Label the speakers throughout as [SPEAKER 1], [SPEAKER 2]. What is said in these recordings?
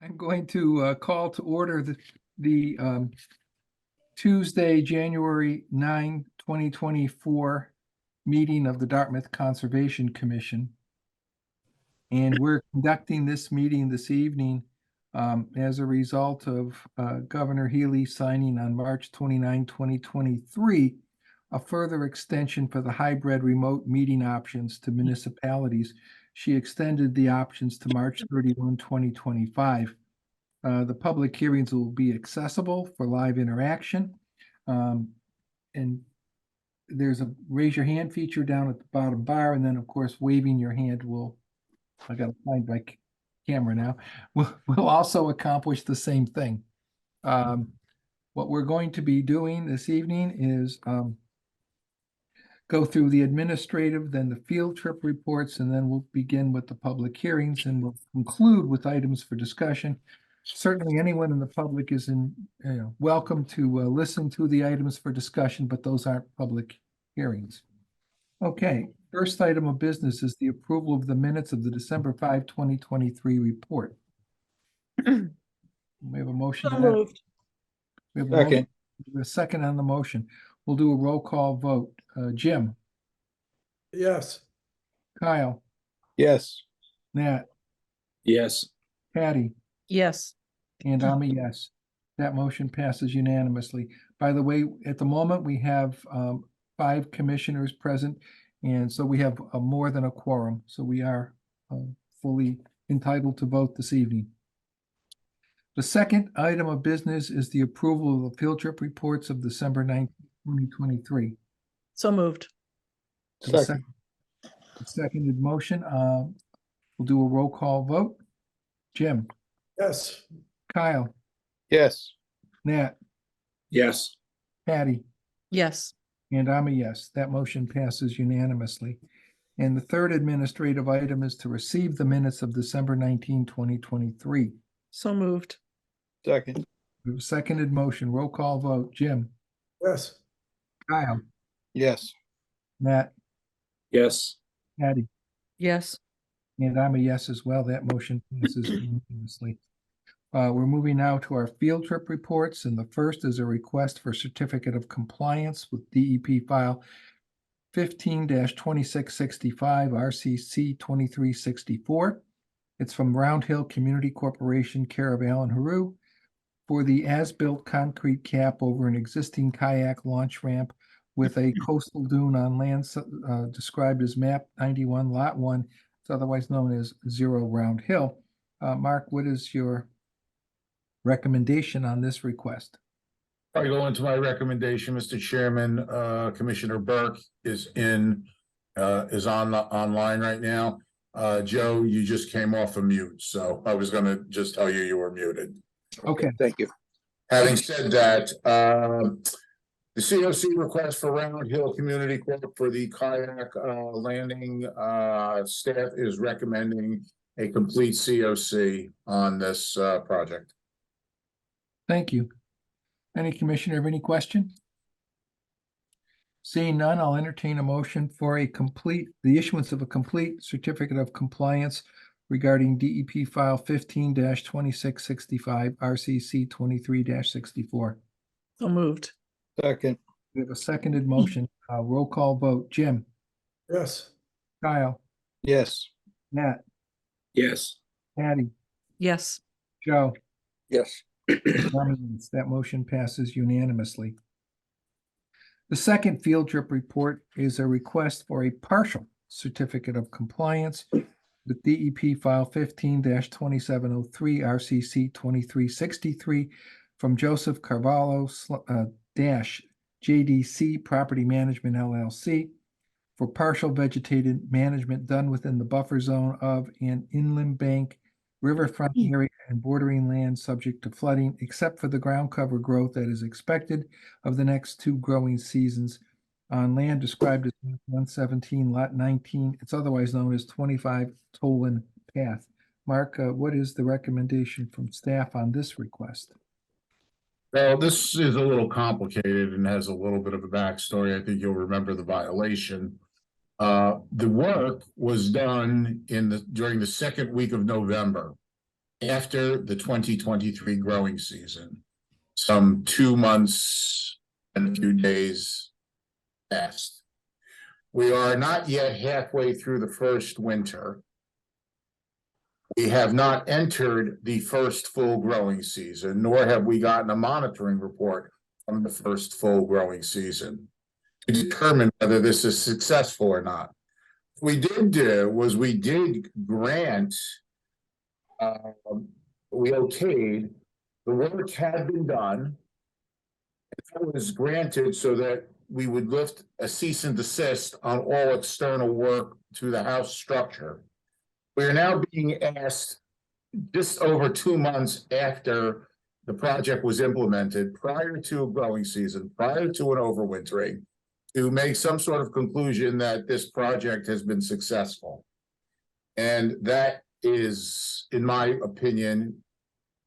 [SPEAKER 1] I'm going to call to order the Tuesday, January 9, 2024 meeting of the Dartmouth Conservation Commission. And we're conducting this meeting this evening as a result of Governor Healy signing on March 29, 2023, a further extension for the hybrid remote meeting options to municipalities. She extended the options to March 31, 2025. The public hearings will be accessible for live interaction. And there's a raise your hand feature down at the bottom bar. And then, of course, waving your hand will, I got to find my camera now, will also accomplish the same thing. What we're going to be doing this evening is go through the administrative, then the field trip reports, and then we'll begin with the public hearings, and we'll conclude with items for discussion. Certainly anyone in the public is welcome to listen to the items for discussion, but those aren't public hearings. Okay, first item of business is the approval of the minutes of the December 5, 2023 report. We have a motion.
[SPEAKER 2] So moved.
[SPEAKER 1] We have
[SPEAKER 3] Second.
[SPEAKER 1] a second on the motion. We'll do a roll call vote. Jim?
[SPEAKER 2] Yes.
[SPEAKER 1] Kyle?
[SPEAKER 3] Yes.
[SPEAKER 1] Nat?
[SPEAKER 3] Yes.
[SPEAKER 1] Patty?
[SPEAKER 2] Yes.
[SPEAKER 1] And I'm a yes. That motion passes unanimously. By the way, at the moment, we have 5 commissioners present, and so we have more than a quorum. So we are fully entitled to vote this evening. The second item of business is the approval of the field trip reports of December 9th, 2023.
[SPEAKER 2] So moved.
[SPEAKER 3] Second.
[SPEAKER 1] Seconded motion. We'll do a roll call vote. Jim?
[SPEAKER 2] Yes.
[SPEAKER 1] Kyle?
[SPEAKER 3] Yes.
[SPEAKER 1] Nat?
[SPEAKER 3] Yes.
[SPEAKER 1] Patty?
[SPEAKER 2] Yes.
[SPEAKER 1] And I'm a yes. That motion passes unanimously. And the third administrative item is to receive the minutes of December 19, 2023.
[SPEAKER 2] So moved.
[SPEAKER 3] Second.
[SPEAKER 1] Seconded motion. Roll call vote. Jim?
[SPEAKER 2] Yes.
[SPEAKER 1] Kyle?
[SPEAKER 3] Yes.
[SPEAKER 1] Nat?
[SPEAKER 3] Yes.
[SPEAKER 1] Patty?
[SPEAKER 2] Yes.
[SPEAKER 1] And I'm a yes as well. That motion passes unanimously. We're moving now to our field trip reports, and the first is a request for certificate of compliance with DEP file 15-2665 RCC 2364. It's from Round Hill Community Corporation, care of Alan Haru, for the as-built concrete cap over an existing kayak launch ramp with a coastal dune on land described as map 91 lot 1. It's otherwise known as 0 Round Hill. Mark, what is your recommendation on this request?
[SPEAKER 4] I go into my recommendation, Mr. Chairman. Commissioner Burke is online right now. Joe, you just came off of mute, so I was going to just tell you you were muted.
[SPEAKER 1] Okay.
[SPEAKER 3] Thank you.
[SPEAKER 4] Having said that, the COC request for Round Hill Community Corp for the kayak landing staff is recommending a complete COC on this project.
[SPEAKER 1] Thank you. Any commissioner have any question? Seeing none, I'll entertain a motion for the issuance of a complete certificate of compliance regarding DEP file 15-2665 RCC 23-64.
[SPEAKER 2] So moved.
[SPEAKER 3] Second.
[SPEAKER 1] We have a seconded motion. Roll call vote. Jim?
[SPEAKER 2] Yes.
[SPEAKER 1] Kyle?
[SPEAKER 3] Yes.
[SPEAKER 1] Nat?
[SPEAKER 3] Yes.
[SPEAKER 1] Patty?
[SPEAKER 2] Yes.
[SPEAKER 1] Joe?
[SPEAKER 3] Yes.
[SPEAKER 1] That motion passes unanimously. The second field trip report is a request for a partial certificate of compliance with DEP file 15-2703 RCC 2363 from Joseph Carvalho JDC Property Management LLC for partial vegetated management done within the buffer zone of an inland bank, riverfront area, and bordering land subject to flooding, except for the ground cover growth that is expected of the next 2 growing seasons on land described as 117 lot 19. It's otherwise known as 25 Tolan Path. Mark, what is the recommendation from staff on this request?
[SPEAKER 4] Well, this is a little complicated and has a little bit of a backstory. I think you'll remember the violation. The work was done during the second week of November. after the 2023 growing season. Some 2 months and a few days passed. We are not yet halfway through the first winter. We have not entered the first full growing season, nor have we gotten a monitoring report from the first full growing season to determine whether this is successful or not. What we did do was we did grant, we okayed, the work had been done. It was granted so that we would lift a cease and desist on all external work to the house structure. We are now being asked, just over 2 months after the project was implemented, prior to a growing season, prior to an overwintering, to make some sort of conclusion that this project has been successful. And that is, in my opinion,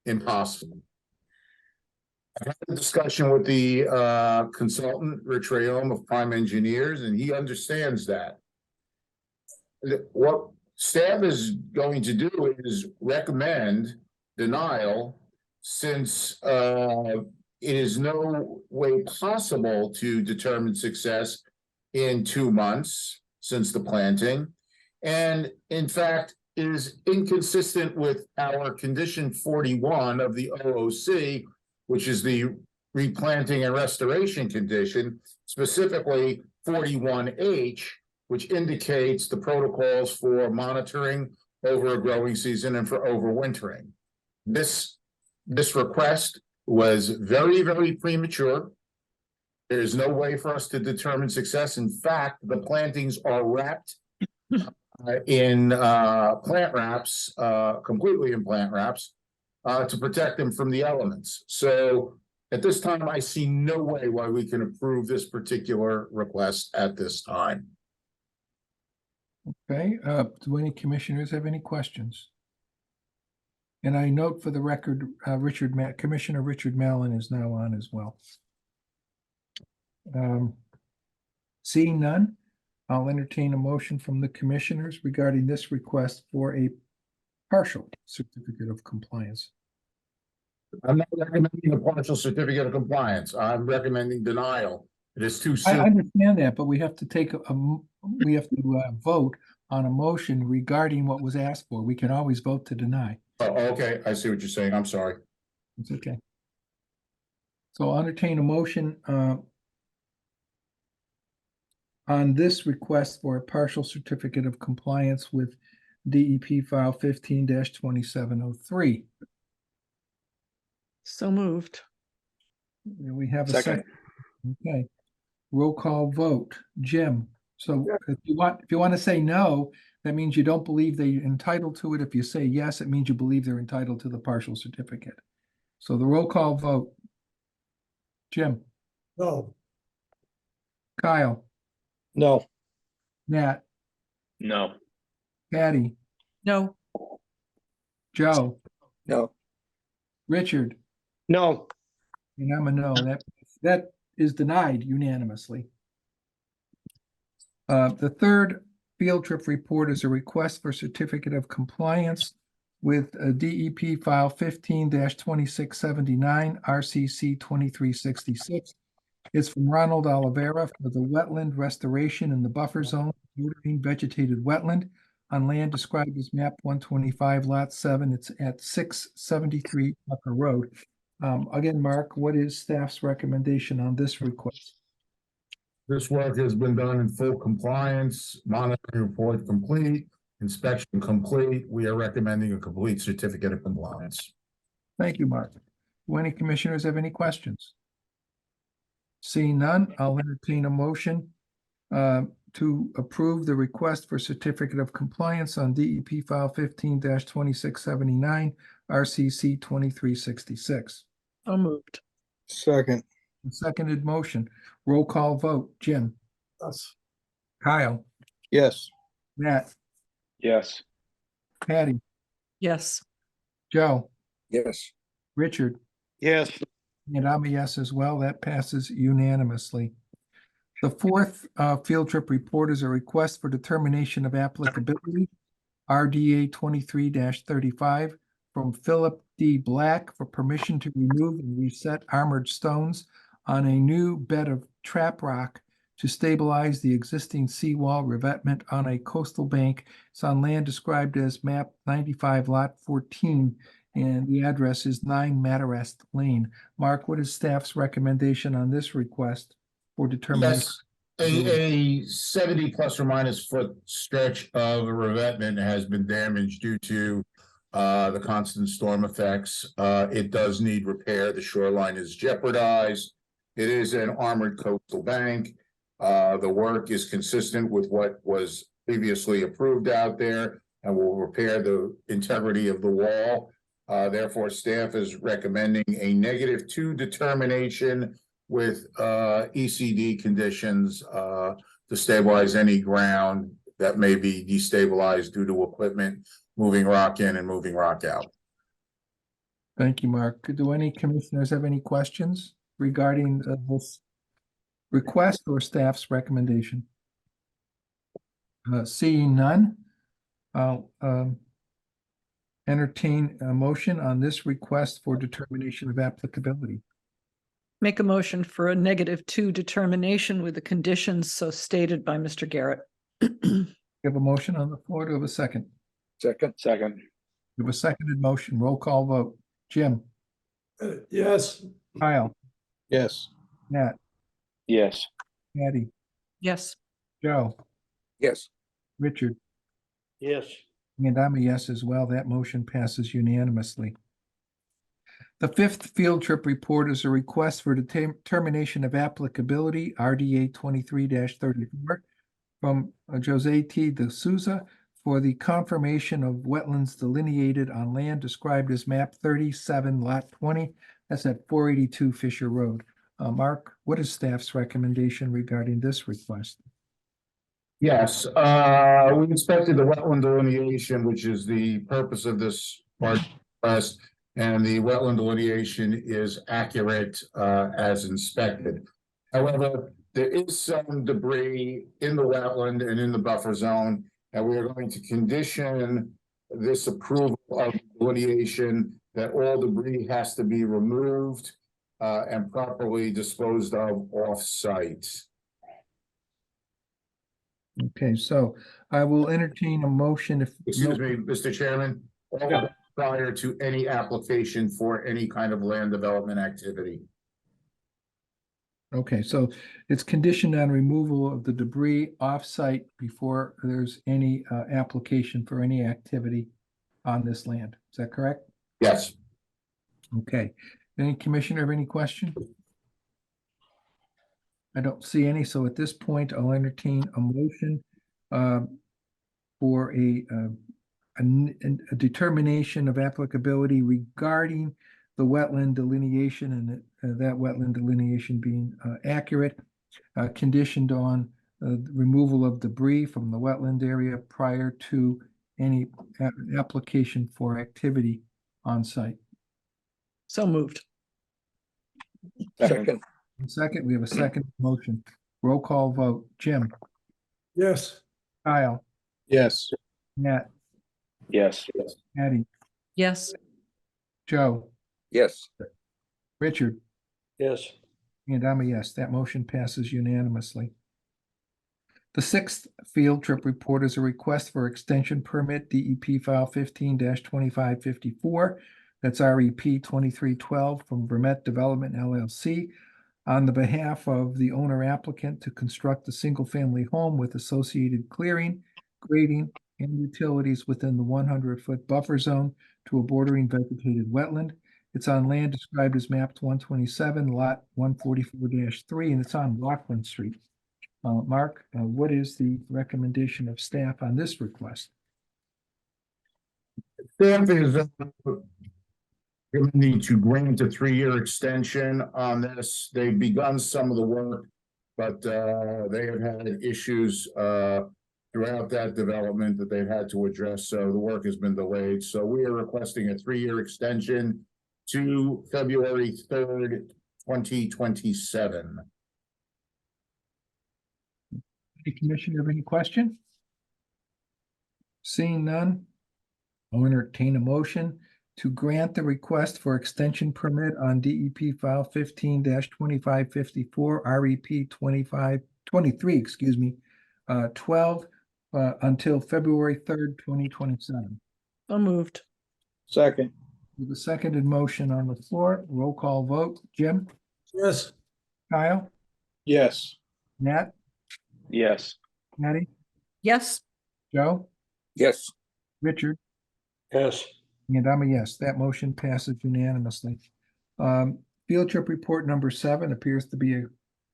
[SPEAKER 4] impossible. I had a discussion with the consultant, Rich Rayom of Prime Engineers, and he understands that. What staff is going to do is recommend denial, since it is no way possible to determine success in 2 months since the planting, and in fact is inconsistent with our condition 41 of the OOC, which is the replanting and restoration condition, specifically 41H, which indicates the protocols for monitoring over a growing season and for overwintering. This request was very, very premature. There is no way for us to determine success. In fact, the plantings are wrapped in plant wraps, completely in plant wraps, to protect them from the elements. So at this time, I see no way why we can approve this particular request at this time.
[SPEAKER 1] Okay, do any commissioners have any questions? And I note for the record, Commissioner Richard Mallon is now on as well. Seeing none, I'll entertain a motion from the commissioners regarding this request for a partial certificate of compliance.
[SPEAKER 4] I'm not recommending a partial certificate of compliance. I'm recommending denial. It is too
[SPEAKER 1] I
[SPEAKER 4] soon.
[SPEAKER 1] understand that, but we have to take we have to vote on a motion regarding what was asked for. We can always vote to deny.
[SPEAKER 4] Oh, okay, I see what you're saying. I'm sorry.
[SPEAKER 1] It's okay. So I'll entertain a motion on this request for a partial certificate of compliance with DEP file 15-2703.
[SPEAKER 2] So moved.
[SPEAKER 1] We have a second. Okay. Roll call vote. Jim. So if you want to say no, that means you don't believe they're entitled to it. If you say yes, it means you believe they're entitled to the partial certificate. So the roll call vote. Jim.
[SPEAKER 3] No.
[SPEAKER 1] Kyle.
[SPEAKER 3] No.
[SPEAKER 1] Nat.
[SPEAKER 3] No.
[SPEAKER 1] Patty.
[SPEAKER 2] No.
[SPEAKER 1] Joe.
[SPEAKER 3] No.
[SPEAKER 1] Richard.
[SPEAKER 3] No.
[SPEAKER 1] And I'm a no. That is denied unanimously. The third field trip report is a request for certificate of compliance with a DEP file 15-2679 RCC 2366. It's from Ronald Oliveira for the wetland restoration in the buffer zone, bordering vegetated wetland on land described as map 125 lot 7. It's at 673 Tucker Road. Again, Mark, what is staff's recommendation on this request?
[SPEAKER 4] This work has been done in full compliance, monitoring report complete, inspection complete. We are recommending a complete certificate of compliance.
[SPEAKER 1] Thank you, Mark. Do any commissioners have any questions? Seeing none, I'll entertain a motion to approve the request for certificate of compliance on DEP file 15-2679 RCC 2366.
[SPEAKER 2] So moved.
[SPEAKER 3] Second.
[SPEAKER 1] Seconded motion. Roll call vote. Jim.
[SPEAKER 3] Yes.
[SPEAKER 1] Kyle.
[SPEAKER 3] Yes.
[SPEAKER 1] Matt.
[SPEAKER 3] Yes.
[SPEAKER 1] Patty.
[SPEAKER 2] Yes.
[SPEAKER 1] Joe.
[SPEAKER 3] Yes.
[SPEAKER 1] Richard.
[SPEAKER 3] Yes.
[SPEAKER 1] And I'm a yes as well. That passes unanimously. The fourth field trip report is a request for determination of applicability, RDA 23-35, from Philip D. Black for permission to remove and reset armored stones on a new bed of trap rock to stabilize the existing seawall revetment on a coastal bank. It's on land described as map 95 lot 14, and the address is 9 Matarest Lane. Mark, what is staff's recommendation on this request for determination?
[SPEAKER 4] Yes, a 70 plus or minus foot stretch of a revetment has been damaged due to the constant storm effects. It does need repair. The shoreline is jeopardized. It is an armored coastal bank. The work is consistent with what was previously approved out there and will repair the integrity of the wall. Therefore, staff is recommending a -2 determination with ECD conditions to stabilize any ground that may be destabilized due to equipment moving rock in and moving rock out.
[SPEAKER 1] Thank you, Mark. Do any commissioners have any questions regarding this request or staff's recommendation? Seeing none, I'll entertain a motion on this request for determination of applicability.
[SPEAKER 2] Make a motion for a -2 determination with the conditions so stated by Mr. Garrett.
[SPEAKER 1] We have a motion on the floor. Do we have a second?
[SPEAKER 3] Second.
[SPEAKER 1] We have a seconded motion. Roll call vote. Jim,
[SPEAKER 3] Yes.
[SPEAKER 1] Kyle,
[SPEAKER 3] Yes.
[SPEAKER 1] Matt,
[SPEAKER 3] Yes.
[SPEAKER 1] Patty,
[SPEAKER 2] Yes.
[SPEAKER 1] Joe,
[SPEAKER 3] Yes.
[SPEAKER 1] Richard,
[SPEAKER 3] Yes.
[SPEAKER 1] and I'm a yes as well. That motion passes unanimously. The fifth field trip report is a request for determination of applicability, RDA 23-34, from Jose T. De Souza for the confirmation of wetlands delineated on land described as map 37, lot 20. That's at 482 Fisher Road. Mark, what is staff's recommendation regarding this request?
[SPEAKER 4] Yes, we inspected the wetland delineation, which is the purpose of this request, and the wetland delineation is accurate as inspected. However, there is some debris in the wetland and in the buffer zone, and we are going to condition this approval of delineation that all debris has to be removed and properly disposed of off-site.
[SPEAKER 1] Okay, so I will entertain a motion if.
[SPEAKER 4] Excuse me, Mr. Chairman, all of that prior to any application for any kind of land development activity.
[SPEAKER 1] Okay, so it's conditioned on removal of the debris off-site before there's any application for any activity on this land. Is that correct?
[SPEAKER 4] Yes,
[SPEAKER 1] Okay. Any commissioner have any question? I don't see any, so at this point, I'll entertain a motion for a determination of applicability regarding the wetland delineation and that wetland delineation being accurate, conditioned on removal of debris from the wetland area prior to any application for activity on site.
[SPEAKER 2] So moved.
[SPEAKER 3] Second.
[SPEAKER 1] Second, we have a second motion. Roll call vote. Jim,
[SPEAKER 3] Yes.
[SPEAKER 1] Kyle,
[SPEAKER 3] Yes.
[SPEAKER 1] Matt,
[SPEAKER 3] Yes.
[SPEAKER 1] Patty,
[SPEAKER 2] Yes.
[SPEAKER 1] Joe,
[SPEAKER 3] Yes.
[SPEAKER 1] Richard,
[SPEAKER 3] Yes.
[SPEAKER 1] and I'm a yes. That motion passes unanimously. The sixth field trip report is a request for extension permit, DEP file 15-2554. That's REP 2312 from Vermet Development LLC on the behalf of the owner applicant to construct a single-family home with associated clearing, grading, and utilities within the 100-foot buffer zone to a bordering vegetated wetland. It's on land described as map 127, lot 144-3, and it's on Rockland Street. Mark, what is the recommendation of staff on this request?
[SPEAKER 4] staff is need to grant a 3-year extension on this. They've begun some of the work, but they have had issues throughout that development that they've had to address. So the work has been delayed. So we are requesting a 3-year extension to February 3rd, 2027.
[SPEAKER 1] Any commissioner have any question? Seeing none, I'll entertain a motion to grant the request for extension permit on DEP file 15-2554 REP 23, 12 until February 3rd, 2027.
[SPEAKER 2] So moved.
[SPEAKER 3] Second.
[SPEAKER 1] With a seconded motion on the floor, roll call vote. Jim,
[SPEAKER 3] Yes.
[SPEAKER 1] Kyle,
[SPEAKER 3] Yes.
[SPEAKER 1] Nat,
[SPEAKER 3] Yes.
[SPEAKER 1] Patty,
[SPEAKER 2] Yes.
[SPEAKER 1] Joe,
[SPEAKER 3] Yes.
[SPEAKER 1] Richard,
[SPEAKER 3] Yes.
[SPEAKER 1] and I'm a yes. That motion passes unanimously. Field trip report number 7 appears to be a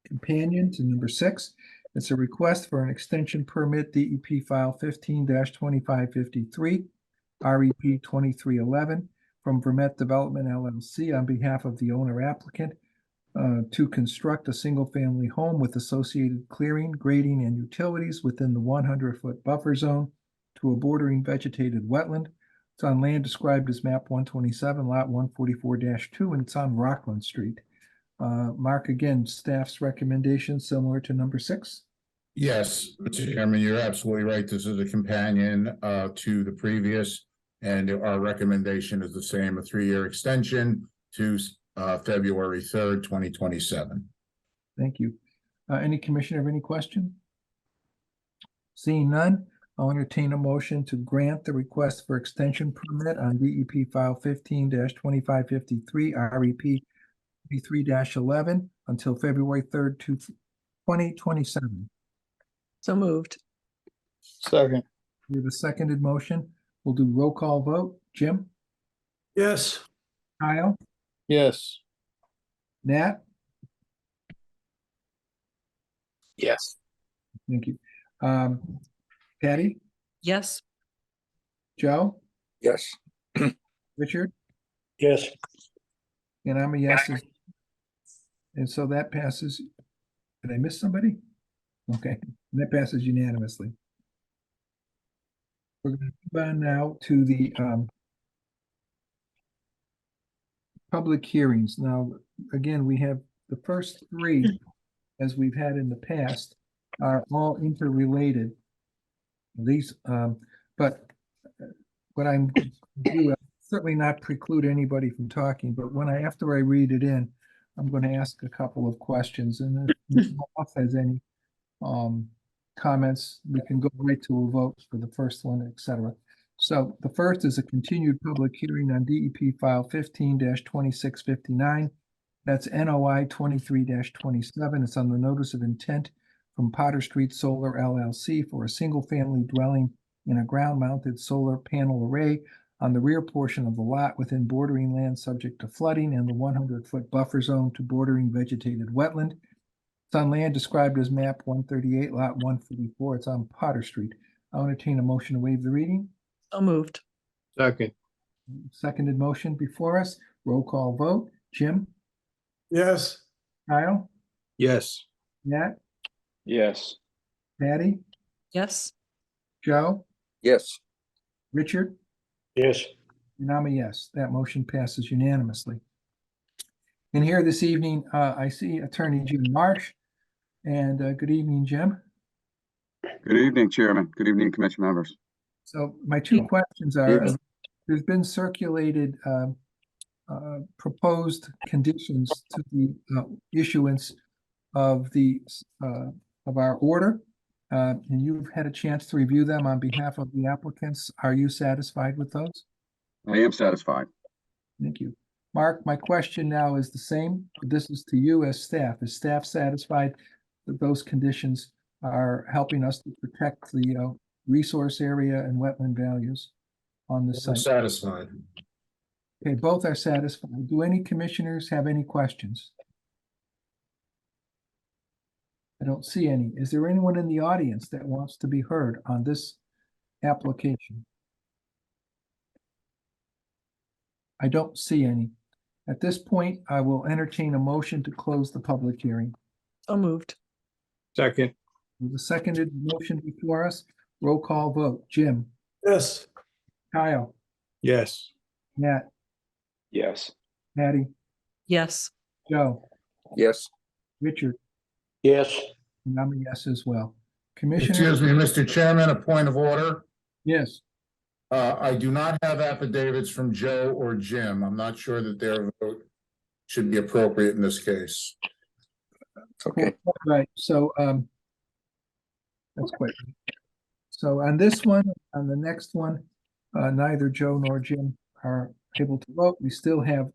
[SPEAKER 1] companion to number 6. It's a request for an extension permit, DEP file 15-2553, REP 2311, from Vermet Development LLC on behalf of the owner applicant to construct a single-family home with associated clearing, grading, and utilities within the 100-foot buffer zone to a bordering vegetated wetland. It's on land described as map 127, lot 144-2, and it's on Rockland Street. Mark, again, staff's recommendation similar to number 6.
[SPEAKER 4] Yes, Mr. Chairman, you're absolutely right. This is a companion to the previous, and our recommendation is the same, a 3-year extension to February 3rd, 2027.
[SPEAKER 1] Thank you. Any commissioner have any question? Seeing none, I'll entertain a motion to grant the request for extension permit on DEP file 15-2553 REP 3-11 until February 3rd, 2027.
[SPEAKER 2] So moved.
[SPEAKER 3] Second.
[SPEAKER 1] We have a seconded motion. We'll do roll call vote. Jim,
[SPEAKER 3] Yes.
[SPEAKER 1] Kyle,
[SPEAKER 3] Yes.
[SPEAKER 1] Nat,
[SPEAKER 3] Yes.
[SPEAKER 1] thank you. Patty,
[SPEAKER 2] Yes.
[SPEAKER 1] Joe,
[SPEAKER 3] Yes.
[SPEAKER 1] Richard,
[SPEAKER 3] Yes.
[SPEAKER 1] and I'm a yes. And so that passes. Did I miss somebody? Okay, that passes unanimously. We're going to move on now to the public hearings. Now, again, we have the first 3, as we've had in the past, are all interrelated. These, but what I'm going to do, I'll certainly not preclude anybody from talking, but after I read it in, I'm going to ask a couple of questions, and if anyone else has any comments, we can go right to a vote for the first one, etc. So the first is a continued public hearing on DEP file 15-2659. That's NOI 23-27. It's on the notice of intent from Potter Street Solar LLC for a single-family dwelling in a ground-mounted solar panel array on the rear portion of the lot within bordering land subject to flooding and the 100-foot buffer zone to bordering vegetated wetland. It's on land described as map 138, lot 144. It's on Potter Street. I'll entertain a motion to waive the reading.
[SPEAKER 2] So moved.
[SPEAKER 3] Second.
[SPEAKER 1] Seconded motion before us. Roll call vote. Jim,
[SPEAKER 3] Yes.
[SPEAKER 1] Kyle,
[SPEAKER 3] Yes.
[SPEAKER 1] Nat,
[SPEAKER 3] Yes.
[SPEAKER 1] Patty,
[SPEAKER 2] Yes.
[SPEAKER 1] Joe,
[SPEAKER 3] Yes.
[SPEAKER 1] Richard,
[SPEAKER 3] Yes.
[SPEAKER 1] and I'm a yes. That motion passes unanimously. And here this evening, I see Attorney Jim Marsh. And good evening, Jim.
[SPEAKER 5] Good evening, Chairman. Good evening, Commission members.
[SPEAKER 1] So my 2 questions are,
[SPEAKER 3] Evening.
[SPEAKER 1] there's been circulated proposed conditions to the issuance of our order. And you've had a chance to review them on behalf of the applicants. Are you satisfied with those?
[SPEAKER 5] I am satisfied.
[SPEAKER 1] Thank you. Mark, my question now is the same. This is to you as staff. Is staff satisfied that those conditions are helping us to protect the resource area and wetland values on the site?
[SPEAKER 4] Satisfied.
[SPEAKER 1] Okay, both are satisfied. Do any commissioners have any questions? I don't see any. Is there anyone in the audience that wants to be heard on this application? I don't see any. At this point, I will entertain a motion to close the public hearing.
[SPEAKER 2] So moved.
[SPEAKER 3] Second.
[SPEAKER 1] The seconded motion before us, roll call vote. Jim,
[SPEAKER 3] Yes.
[SPEAKER 1] Kyle,
[SPEAKER 3] Yes.
[SPEAKER 1] Nat,
[SPEAKER 3] Yes.
[SPEAKER 1] Patty,
[SPEAKER 2] Yes.
[SPEAKER 1] Joe,
[SPEAKER 3] Yes.
[SPEAKER 1] Richard,
[SPEAKER 3] Yes.
[SPEAKER 1] and I'm a yes as well.
[SPEAKER 4] Excuse
[SPEAKER 1] Commissioner,
[SPEAKER 4] me, Mr. Chairman, a point of order.
[SPEAKER 1] yes,
[SPEAKER 4] I do not have affidavits from Joe or Jim. I'm not sure that their vote should be appropriate in this case.
[SPEAKER 3] Okay.
[SPEAKER 1] Right, so, that's quite. So on this one, on the next one, neither Joe nor Jim are able to vote. We still have,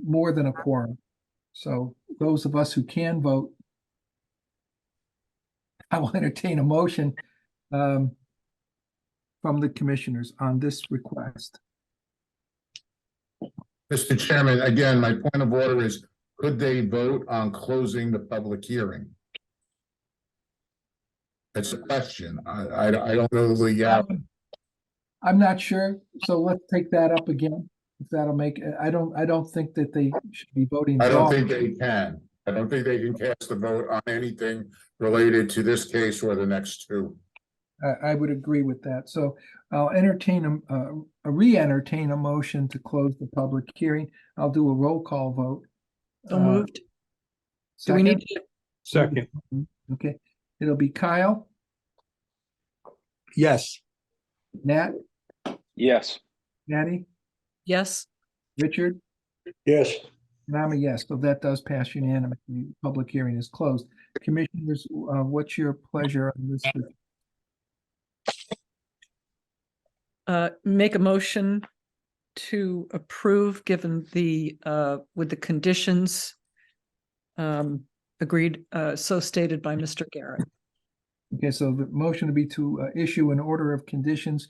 [SPEAKER 1] more than a quorum. So those of us who can vote, I will entertain a motion, from the commissioners on this request.
[SPEAKER 4] Mr. Chairman, again, my point of order is, could they vote on closing the public hearing? It's a question. I don't know the legality.
[SPEAKER 1] I'm not sure, so let's take that up again. If that'll make, I don't think that they should be voting.
[SPEAKER 4] I
[SPEAKER 1] at
[SPEAKER 4] don't
[SPEAKER 1] all.
[SPEAKER 4] think they can. I don't think they can cast a vote on anything related to this case or the next two.
[SPEAKER 1] I would agree with that. So I'll entertain re-entertain a motion to close the public hearing. I'll do a roll call vote.
[SPEAKER 2] So moved. Do we need
[SPEAKER 1] second?
[SPEAKER 3] Second.
[SPEAKER 1] Okay, it'll be Kyle,
[SPEAKER 3] Yes.
[SPEAKER 1] Nat,
[SPEAKER 3] Yes.
[SPEAKER 1] Natty,
[SPEAKER 2] Yes,
[SPEAKER 1] Richard,
[SPEAKER 3] Yes.
[SPEAKER 1] and I'm a yes, so that does pass unanimously. Public hearing is closed. Commissioners, what's your pleasure on this?
[SPEAKER 2] make a motion to approve, given the, with the conditions agreed, so stated by Mr. Garrett.
[SPEAKER 1] Okay, so the motion would be to issue an order of conditions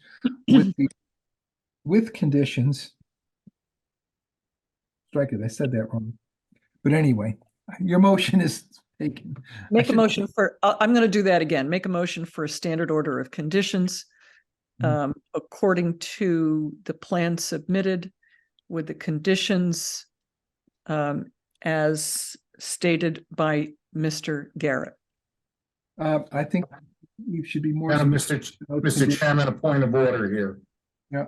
[SPEAKER 1] with conditions. Strike it, I said that wrong. But anyway, your motion is taken.
[SPEAKER 2] Make a
[SPEAKER 1] should-
[SPEAKER 2] motion for, I'm going to do that again. Make a motion for a standard order of conditions according to the plan submitted with the conditions as stated by Mr. Garrett.
[SPEAKER 1] I think you should be more.
[SPEAKER 4] Mr. Chairman, a point of order here.
[SPEAKER 1] Yeah.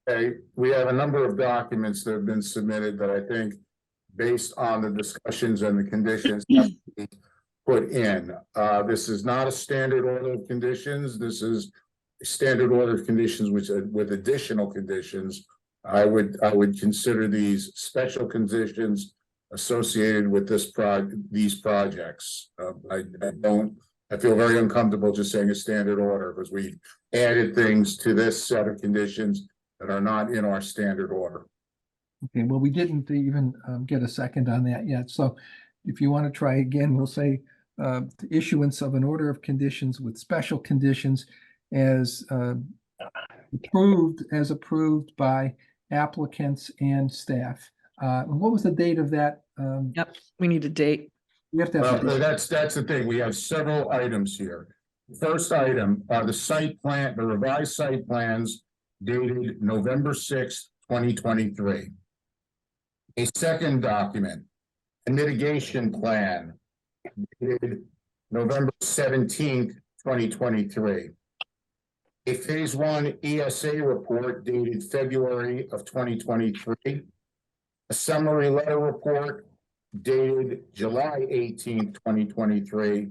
[SPEAKER 4] Okay, we have a number of documents that have been submitted that I think, based on the discussions and the conditions, have to be put in. This is not a standard order of conditions. This is a standard order of conditions with additional conditions. I would consider these special conditions associated with these projects. I feel very uncomfortable just saying a standard order, because we added things to this set of conditions that are not in our standard order.
[SPEAKER 1] Okay, well, we didn't even get a second on that yet. So if you want to try again, we'll say the issuance of an order of conditions with special conditions as approved by applicants and staff. What was the date of that?
[SPEAKER 2] Yep, we need a date.
[SPEAKER 1] We have to have.
[SPEAKER 4] Well, that's the thing. We have several items here. First item, the site plan, the revised site plans dated November 6th, 2023. A second document, a mitigation plan dated November 17th, 2023. A phase 1 ESA report dated February of 2023. A summary letter report dated July 18th, 2023,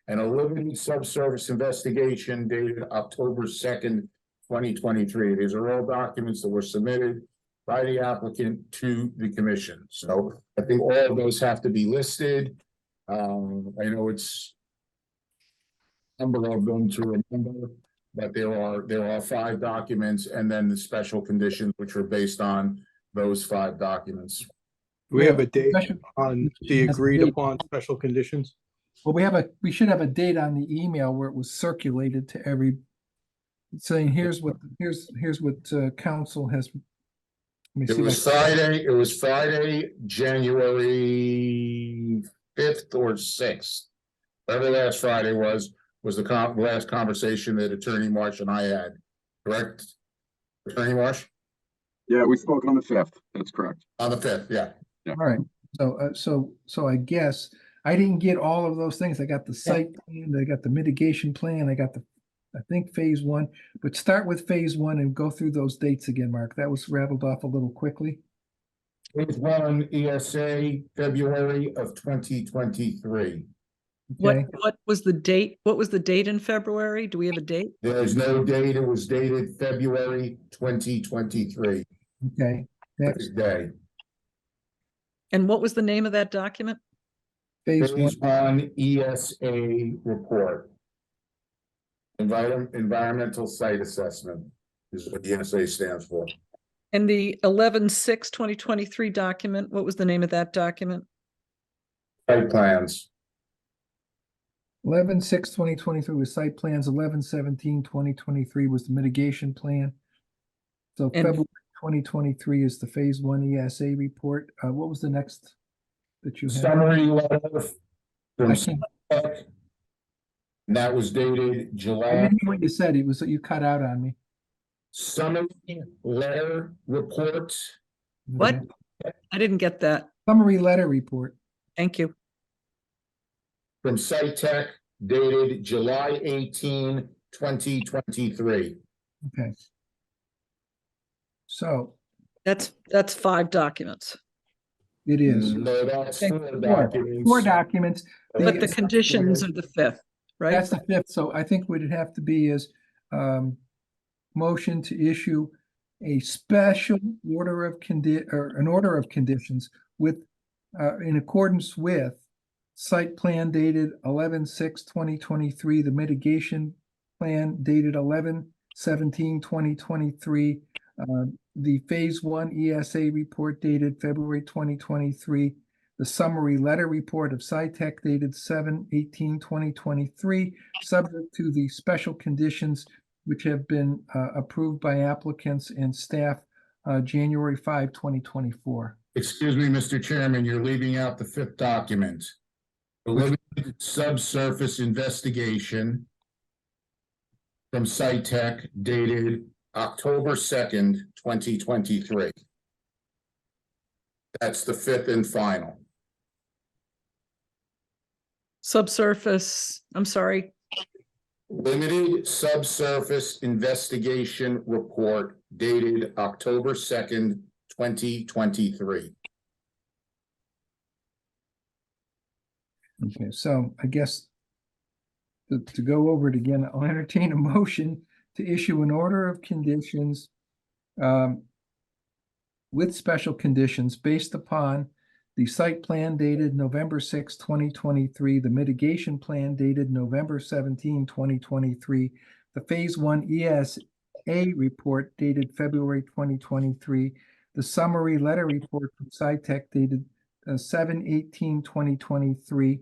[SPEAKER 4] and a limited subsurface investigation dated October 2nd, 2023. These are all documents that were submitted by the applicant to the commission. So I think all of those have to be listed. I know it's a number of them to remember, but there are 5 documents, and then the special conditions, which are based on those 5 documents.
[SPEAKER 3] We have a date
[SPEAKER 1] Special-
[SPEAKER 3] on the agreed upon special conditions.
[SPEAKER 1] Well, we should have a date on the email where it was circulated to every, saying, here's what council has. Let me
[SPEAKER 4] It
[SPEAKER 1] see
[SPEAKER 4] was
[SPEAKER 1] if I-
[SPEAKER 4] Friday, January 5th or 6th. Whatever last Friday was the last conversation that Attorney Marsh and I had, correct? Attorney Marsh?
[SPEAKER 5] Yeah, we spoke on the 5th. That's correct.
[SPEAKER 4] On the 5th, yeah.
[SPEAKER 1] All right, so I guess I didn't get all of those things. I got the site plan, I got the mitigation plan, I got I think phase 1, but start with phase 1 and go through those dates again, Mark. That was rattled off a little quickly.
[SPEAKER 4] Phase 1 ESA, February of 2023.
[SPEAKER 1] Okay,
[SPEAKER 2] What was the date? What was the date in February? Do we have a date?
[SPEAKER 4] There is no date. It was dated February 2023.
[SPEAKER 1] okay. Next,
[SPEAKER 4] Day.
[SPEAKER 2] And what was the name of that document?
[SPEAKER 1] phase one.
[SPEAKER 4] Phase one ESA report. Environmental site assessment is what ESA stands for.
[SPEAKER 2] And the 11/6/2023 document, what was the name of that document?
[SPEAKER 4] Site plans.
[SPEAKER 1] 11/6/2023 was site plans, 11/17/2023 was the mitigation plan. So
[SPEAKER 2] And-
[SPEAKER 1] February 2023 is the phase one ESA report. What was the next that you had?
[SPEAKER 4] Summary letter
[SPEAKER 1] I
[SPEAKER 4] from
[SPEAKER 1] can't,
[SPEAKER 4] SciTech. And that was dated
[SPEAKER 1] I
[SPEAKER 4] July.
[SPEAKER 1] didn't hear what you said. It was, you cut out on me.
[SPEAKER 4] Summary letter report
[SPEAKER 2] What?
[SPEAKER 1] Okay.
[SPEAKER 2] I didn't get that.
[SPEAKER 1] Summary letter report.
[SPEAKER 2] Thank you.
[SPEAKER 4] from SciTech dated July 18, 2023.
[SPEAKER 1] Okay. So
[SPEAKER 2] That's 5 documents.
[SPEAKER 1] it is.
[SPEAKER 4] No, that's
[SPEAKER 1] Okay,
[SPEAKER 4] four documents.
[SPEAKER 1] Four documents.
[SPEAKER 2] But the
[SPEAKER 1] The-
[SPEAKER 2] conditions are the 5th, right?
[SPEAKER 1] That's the fifth. So I think what it'd have to be is motion to issue a special order of an order of conditions with in accordance with site plan dated 11/6/2023, the mitigation plan dated 11/17/2023, the phase one ESA report dated February 2023, the summary letter report of SciTech dated 7/18/2023, subject to the special conditions which have been approved by applicants and staff January 5, 2024.
[SPEAKER 4] Excuse me, Mr. Chairman, you're leaving out the fifth document. The limited subsurface investigation from SciTech dated October 2nd, 2023. That's the fifth and final.
[SPEAKER 2] Subsurface, I'm sorry,
[SPEAKER 4] Limited subsurface investigation report dated October 2nd, 2023.
[SPEAKER 1] Okay, so I guess to go over it again, I'll entertain a motion to issue an order of conditions with special conditions based upon the site plan dated November 6, 2023, the mitigation plan dated November 17, 2023, the phase one ESA report dated February 2023, the summary letter report from SciTech dated 7/18/2023,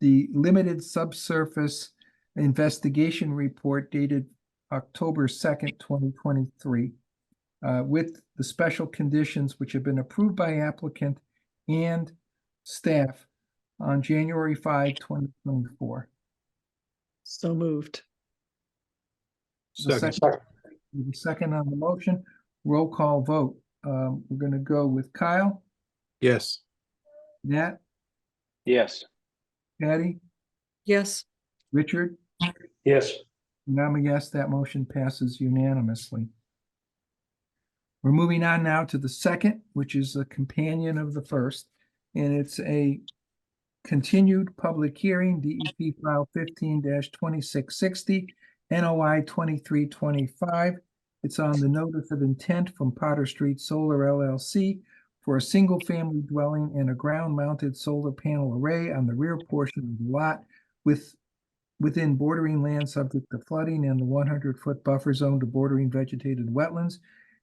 [SPEAKER 1] the limited subsurface investigation report dated October 2nd, 2023, with the special conditions which have been approved by applicant and staff on January 5, 2024.
[SPEAKER 2] so moved.
[SPEAKER 1] The second on the motion, roll call vote. We're going to go with Kyle,
[SPEAKER 3] Yes.
[SPEAKER 1] Nat,
[SPEAKER 3] Yes.
[SPEAKER 1] Patty,
[SPEAKER 2] Yes,
[SPEAKER 1] Richard,
[SPEAKER 3] Yes.
[SPEAKER 1] and I'm a yes, that motion passes unanimously. We're moving on now to the second, which is a companion of the first, and it's a continued public hearing, DEP file 15-2660, NOI 2325. It's on the notice of intent from Potter Street Solar LLC for a single-family dwelling and a ground-mounted solar panel array on the rear portion of the lot within bordering land subject to flooding and the 100-foot buffer zone to bordering vegetated wetlands.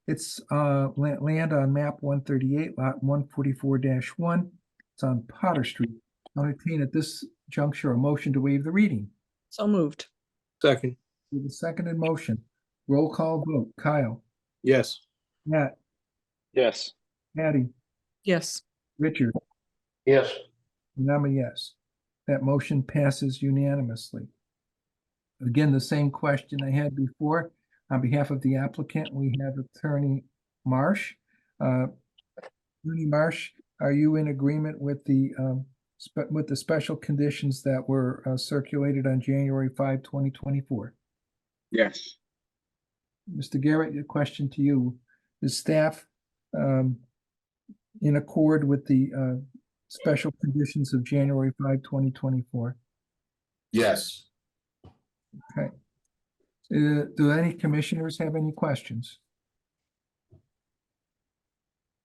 [SPEAKER 1] It's land on map 138, lot 144-1. It's on Potter Street. I'll entertain at this juncture a motion to waive the reading.
[SPEAKER 2] so moved.
[SPEAKER 3] Second.
[SPEAKER 1] With a seconded motion, roll call vote. Kyle,
[SPEAKER 3] Yes.
[SPEAKER 1] Nat,
[SPEAKER 3] Yes.
[SPEAKER 1] Patty,
[SPEAKER 2] Yes,
[SPEAKER 1] Richard,
[SPEAKER 3] Yes.
[SPEAKER 1] and I'm a yes. That motion passes unanimously. Again, the same question I had before. On behalf of the applicant, we have Attorney Marsh. Attorney Marsh, are you in agreement with the special conditions that were circulated on January 5, 2024?
[SPEAKER 5] Yes,
[SPEAKER 1] Mr. Garrett, a question to you. Is staff in accord with the special conditions of January 5, 2024?
[SPEAKER 4] Yes.
[SPEAKER 1] Do any commissioners have any questions?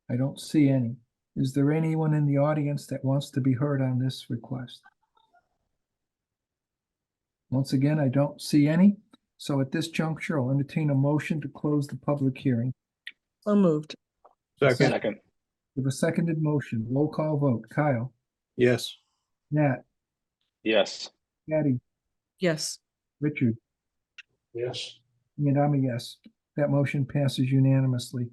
[SPEAKER 1] I don't see any. Is there anyone in the audience that wants to be heard on this request? Once again, I don't see any. So at this juncture, I'll entertain a motion to close the public hearing.
[SPEAKER 2] So moved.
[SPEAKER 3] Second.
[SPEAKER 1] With a seconded motion, roll call vote. Kyle,
[SPEAKER 3] Yes.
[SPEAKER 1] Nat,
[SPEAKER 3] Yes.
[SPEAKER 1] Patty,
[SPEAKER 2] Yes.
[SPEAKER 1] Richard,
[SPEAKER 3] Yes.
[SPEAKER 1] and I'm a yes. That motion passes unanimously.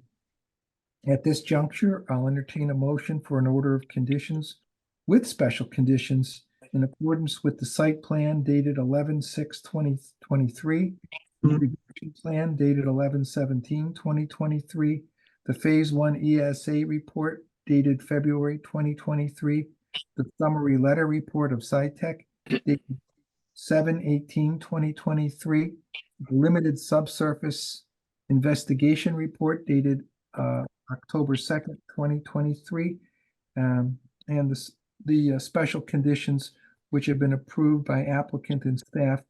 [SPEAKER 1] At this juncture, I'll entertain a motion for an order of conditions with special conditions in accordance with the site plan dated 11/6/2023, mitigation plan dated 11/17/2023, the Phase 1 ESA report dated February 2023, the summary letter report of SciTech dated 7/18/2023, the limited subsurface investigation report dated October 2nd, 2023, and the special conditions which have been approved by applicant and staff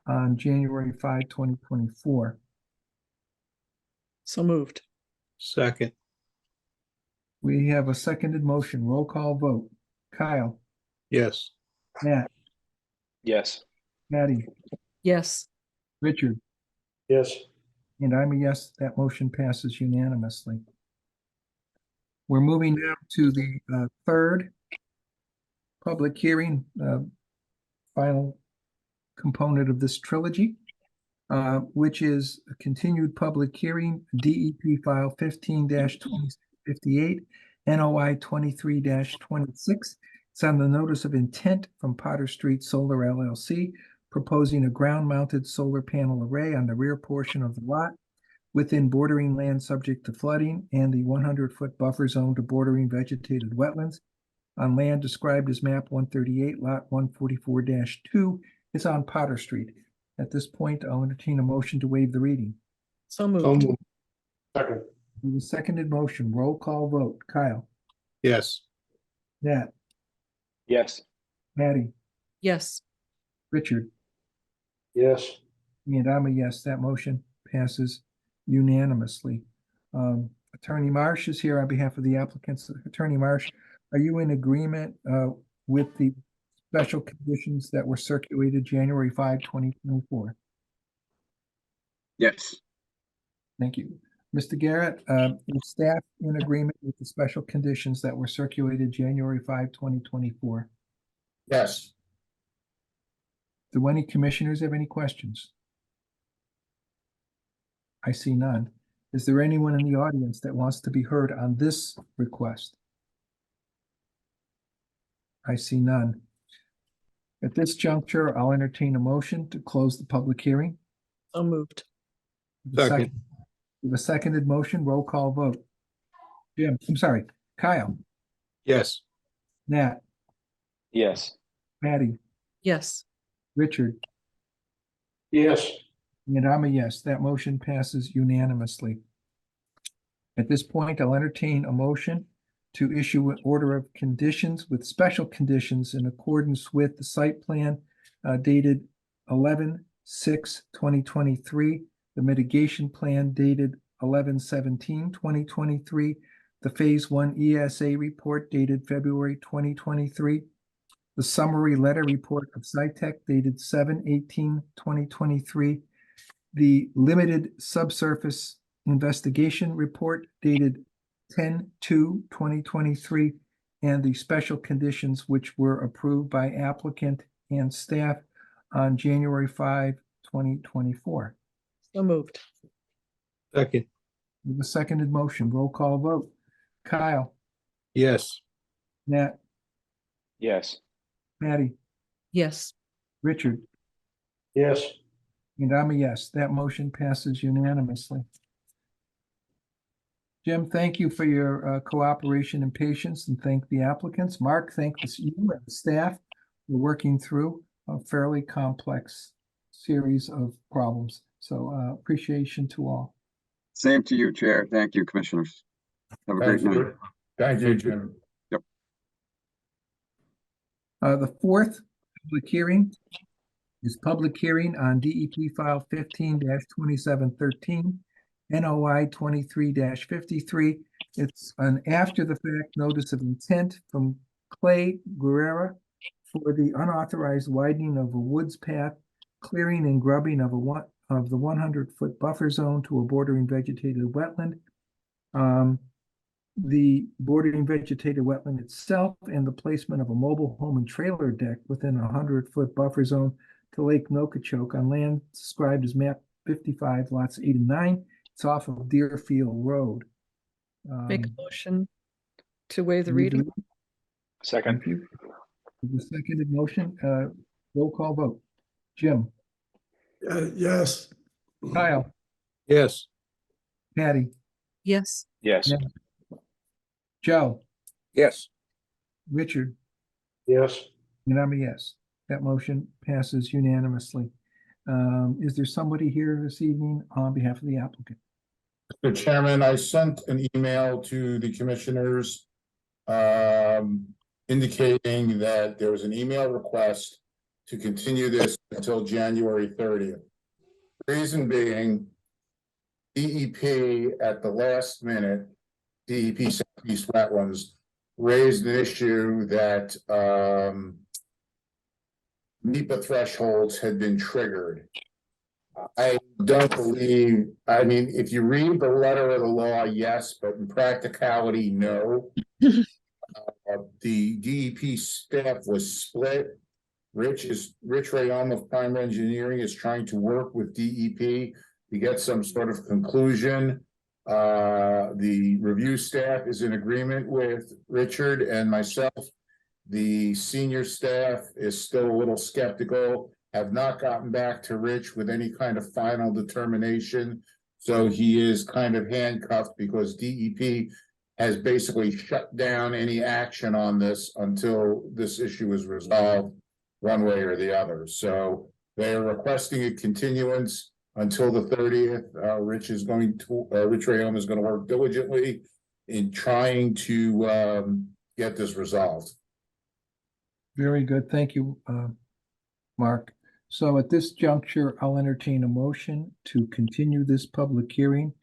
[SPEAKER 1] on January 5, 2024.
[SPEAKER 2] So moved.
[SPEAKER 3] Second.
[SPEAKER 1] We have a seconded motion. Roll call vote. Kyle,
[SPEAKER 3] Yes.
[SPEAKER 1] Matt,
[SPEAKER 3] Yes.
[SPEAKER 1] Patty,
[SPEAKER 2] Yes.
[SPEAKER 1] Richard,
[SPEAKER 3] Yes.
[SPEAKER 1] and I'm a yes. That motion passes unanimously. We're moving now to the third public hearing, final component of this trilogy, which is a continued public hearing, DEP file 15-2058, NOI 23-26. It's on the notice of intent from Potter Street Solar LLC, proposing a ground-mounted solar panel array on the rear portion of the lot within bordering land subject to flooding and the 100-foot buffer zone to bordering vegetated wetlands on land described as map 138, lot 144-2. It's on Potter Street. At this point, I'll entertain a motion to waive the reading.
[SPEAKER 2] So moved.
[SPEAKER 3] Second.
[SPEAKER 1] With a seconded motion, roll call vote. Kyle,
[SPEAKER 3] Yes.
[SPEAKER 1] Nat,
[SPEAKER 3] Yes.
[SPEAKER 1] Patty,
[SPEAKER 2] Yes.
[SPEAKER 1] Richard,
[SPEAKER 3] Yes.
[SPEAKER 1] and I'm a yes. That motion passes unanimously. Attorney Marsh is here on behalf of the applicants. Attorney Marsh, are you in agreement with the special conditions that were circulated January 5, 2024?
[SPEAKER 5] Yes.
[SPEAKER 1] Thank you. Mr. Garrett, is staff in agreement with the special conditions that were circulated January 5, 2024?
[SPEAKER 4] Yes.
[SPEAKER 1] Do any commissioners have any questions? I see none. Is there anyone in the audience that wants to be heard on this request? I see none. At this juncture, I'll entertain a motion to close the public hearing.
[SPEAKER 2] So moved.
[SPEAKER 3] Second.
[SPEAKER 1] With a seconded motion, roll call vote. Jim, I'm sorry, Kyle,
[SPEAKER 3] Yes.
[SPEAKER 1] Nat,
[SPEAKER 3] Yes.
[SPEAKER 1] Patty,
[SPEAKER 2] Yes.
[SPEAKER 1] Richard,
[SPEAKER 3] Yes.
[SPEAKER 1] and I'm a yes. That motion passes unanimously. At this point, I'll entertain a motion to issue an order of conditions with special conditions in accordance with the site plan dated 11/6/2023, the mitigation plan dated 11/17/2023, the Phase 1 ESA report dated February 2023, the summary letter report of SciTech dated 7/18/2023, the limited subsurface investigation report dated 10/2/2023, and the special conditions which were approved by applicant and staff on January 5, 2024.
[SPEAKER 2] So moved.
[SPEAKER 3] Second.
[SPEAKER 1] With a seconded motion, roll call vote. Kyle,
[SPEAKER 3] Yes.
[SPEAKER 1] Nat,
[SPEAKER 3] Yes.
[SPEAKER 1] Patty,
[SPEAKER 2] Yes.
[SPEAKER 1] Richard,
[SPEAKER 3] Yes.
[SPEAKER 1] and I'm a yes. That motion passes unanimously. Jim, thank you for your cooperation and patience, and thank the applicants. Mark, thank you and the staff for working through a fairly complex series of problems. So appreciation to all.
[SPEAKER 5] Same to you, Chair. Thank you, Commissioners. Have a great night.
[SPEAKER 4] Thank you, Jim.
[SPEAKER 1] The fourth public hearing is public hearing on DEP file 15-2713, NOI 23-53. It's an after-the-fact notice of intent from Clay Guerrera for the unauthorized widening of a woods path, clearing and grubbing of the 100-foot buffer zone to a bordering vegetated wetland. The bordering vegetated wetland itself and the placement of a mobile home and trailer deck within a 100-foot buffer zone to Lake Nokichoke on land described as map 55, lots 8 and 9. It's off of Deerfield Road.
[SPEAKER 2] Make a motion to waive the
[SPEAKER 1] Read
[SPEAKER 2] reading.
[SPEAKER 3] Second.
[SPEAKER 1] Thank you. The seconded motion, roll call vote. Jim,
[SPEAKER 3] Yes.
[SPEAKER 1] Kyle,
[SPEAKER 3] Yes.
[SPEAKER 1] Patty,
[SPEAKER 2] Yes.
[SPEAKER 3] Yes.
[SPEAKER 1] Yeah. Joe,
[SPEAKER 3] Yes.
[SPEAKER 1] Richard,
[SPEAKER 3] Yes.
[SPEAKER 1] and I'm a yes. That motion passes unanimously. Is there somebody here this evening on behalf of the applicant?
[SPEAKER 4] Mr. Chairman, I sent an email to the commissioners indicating that there was an email request to continue this until January 30th. Reason being, DEP at the last minute, DEP Southeast Wetlands raised an issue that NEPA thresholds had been triggered. I don't believe, I mean, if you read the letter of the law, yes, but in practicality, no. The DEP staff was split. Rich Rayom of Prime Engineering is trying to work with DEP to get some sort of conclusion. The review staff is in agreement with Richard and myself. The senior staff is still a little skeptical, have not gotten back to Rich with any kind of final determination. So he is kind of handcuffed because DEP has basically shut down any action on this until this issue is resolved one way or the other. So they are requesting a continuance until the 30th. Rich Rayom is going to work diligently in trying to get this resolved.
[SPEAKER 1] Very good. Thank you, Mark. So at this juncture, I'll entertain a motion to continue this public hearing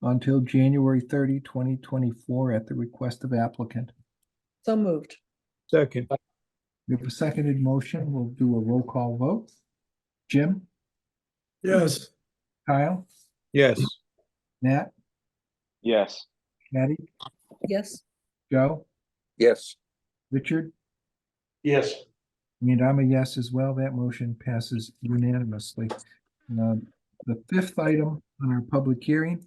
[SPEAKER 1] until January 30, 2024 at the request of applicant.
[SPEAKER 2] So moved.
[SPEAKER 3] Second.
[SPEAKER 1] We have a seconded motion. We'll do a roll call vote. Jim,
[SPEAKER 3] Yes.
[SPEAKER 1] Kyle,
[SPEAKER 3] Yes.
[SPEAKER 1] Nat,
[SPEAKER 3] Yes.
[SPEAKER 1] Patty,
[SPEAKER 2] Yes.
[SPEAKER 1] Joe,
[SPEAKER 3] Yes.
[SPEAKER 1] Richard,
[SPEAKER 3] Yes.
[SPEAKER 1] and I'm a yes as well. That motion passes unanimously. The fifth item on our public hearing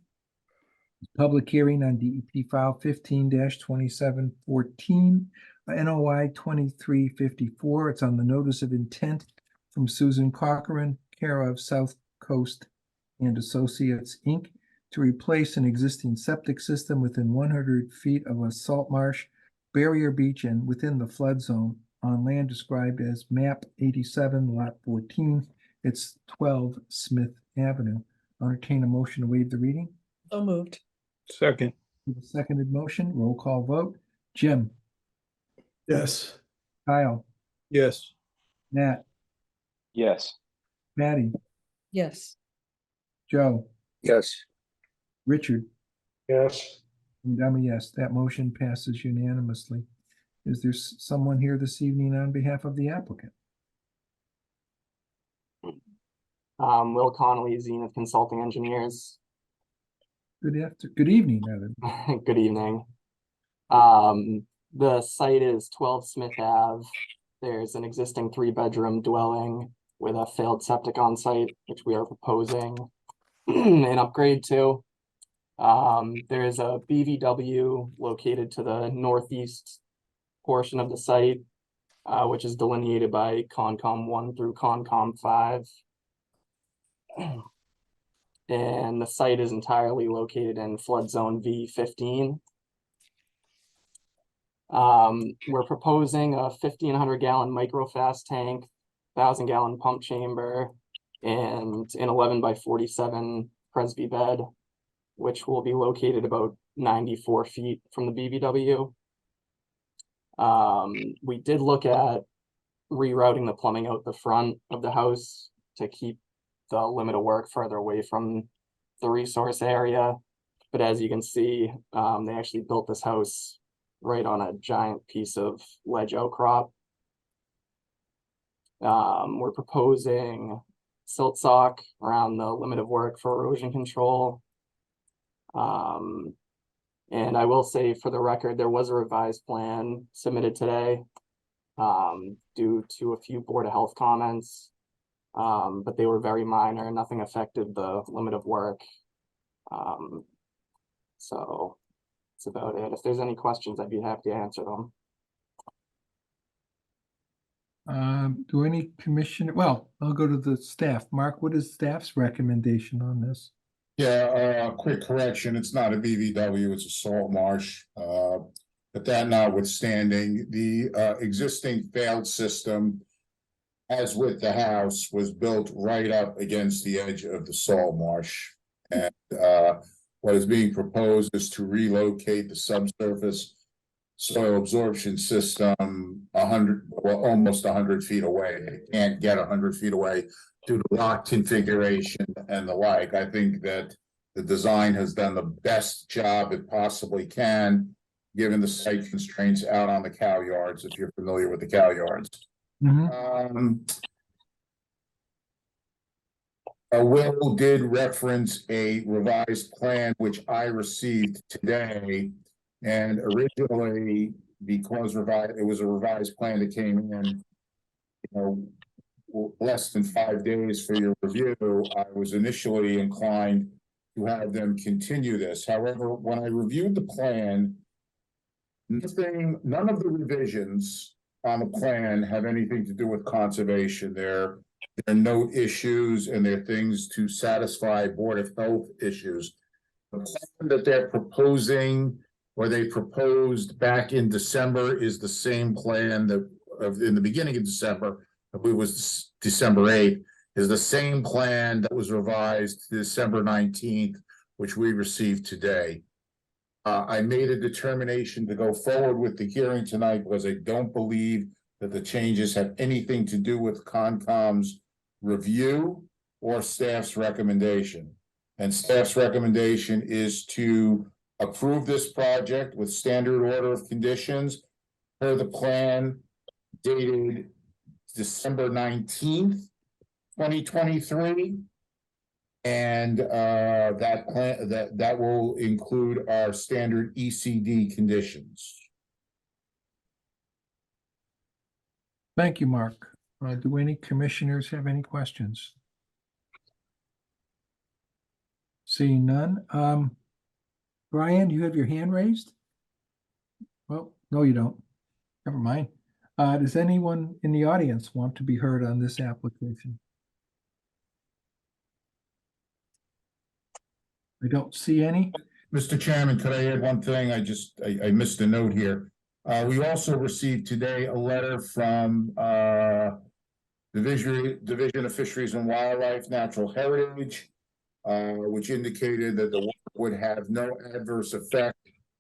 [SPEAKER 1] is public hearing on DEP file 15-2714, NOI 2354. It's on the notice of intent from Susan Cochran, care of South Coast and Associates, Inc., to replace an existing septic system within 100 feet of a salt marsh, barrier beach, and within the flood zone on land described as map 87, lot 14. It's 12 Smith Avenue. I'll entertain a motion to waive the reading.
[SPEAKER 2] So moved.
[SPEAKER 3] Second.
[SPEAKER 1] The seconded motion, roll call vote. Jim,
[SPEAKER 3] Yes.
[SPEAKER 1] Kyle,
[SPEAKER 3] Yes.
[SPEAKER 1] Nat,
[SPEAKER 3] Yes.
[SPEAKER 1] Patty,
[SPEAKER 2] Yes.
[SPEAKER 1] Joe,
[SPEAKER 3] Yes.
[SPEAKER 1] Richard,
[SPEAKER 3] Yes.
[SPEAKER 1] and I'm a yes. That motion passes unanimously. Is there someone here this evening on behalf of the applicant?
[SPEAKER 6] Will Connolly, Zenith Consulting Engineers.
[SPEAKER 1] Good evening, rather.
[SPEAKER 6] Good evening. The site is 12 Smith Ave. There's an existing 3-bedroom dwelling with a failed septic on site, which we are proposing an upgrade to. There is a BVW located to the northeast portion of the site, which is delineated by Concom 1 through Concom 5. And the site is entirely located in flood zone V15. We're proposing a 1,500 gallon microfast tank, 1,000 gallon pump chamber, and an 11 by 47 Presby bed, which will be located about 94 feet from the BVW. We did look at rerouting the plumbing out the front of the house to keep the limit of work further away from the resource area. But as you can see, they actually built this house right on a giant piece of ledge outcrop. We're proposing silt sock around the limit of work for erosion control. And I will say for the record, there was a revised plan submitted today due to a few Board of Health comments. But they were very minor, nothing affected the limit of work. So that's about it. If there's any questions, I'd be happy to answer them.
[SPEAKER 1] Do any commissioner, well, I'll go to the staff. Mark, what is staff's recommendation on this?
[SPEAKER 4] Yeah, quick correction, it's not a BVW, it's a salt marsh. But that notwithstanding, the existing failed system, as with the house, was built right up against the edge of the salt marsh. And what is being proposed is to relocate the subsurface soil absorption system almost 100 feet away. It can't get 100 feet away due to lot configuration and the like. I think that the design has done the best job it possibly can, given the site constraints out on the cow yards, if you're familiar with the cow yards. Will did reference a revised plan, which I received today. And originally, because it was a revised plan that came in, less than 5 days for your review, I was initially inclined to have them continue this. However, when I reviewed the plan, none of the revisions on the plan have anything to do with conservation. They're note issues and they're things to satisfy Board of Health issues. The plan that they're proposing, or they proposed back in December, is the same plan that in the beginning of December, I believe it was December 8th, is the same plan that was revised December 19th, which we received today. I made a determination to go forward with the hearing tonight because I don't believe that the changes have anything to do with Concom's review or staff's recommendation. And staff's recommendation is to approve this project with standard order of conditions per the plan dated December 19th, 2023. And that plan that will include our standard ECD conditions.
[SPEAKER 1] Thank you, Mark. Do any commissioners have any questions? Seeing none. Brian, you have your hand raised? Well, no, you don't. Never mind. Does anyone in the audience want to be heard on this application? I don't see any.
[SPEAKER 4] Mr. Chairman, could I add one thing? I missed a note here. We also received today a letter from Division of Fisheries and Wildlife, Natural Heritage, which indicated that the work would have no adverse effect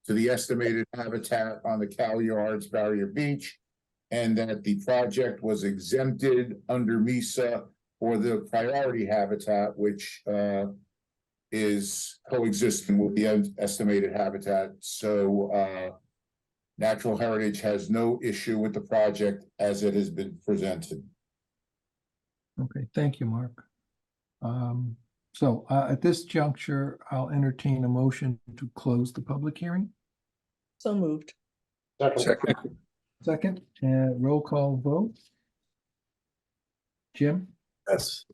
[SPEAKER 4] to the estimated habitat on the cow yards, Barrier Beach, and that the project was exempted under MESA for the priority habitat, which is coexisting with the estimated habitat. So Natural Heritage has no issue with the project as it has been presented.
[SPEAKER 1] Okay, thank you, Mark. So at this juncture, I'll entertain a motion to close the public hearing.
[SPEAKER 2] So moved.
[SPEAKER 1] Second, roll call vote. Jim,
[SPEAKER 3] Yes.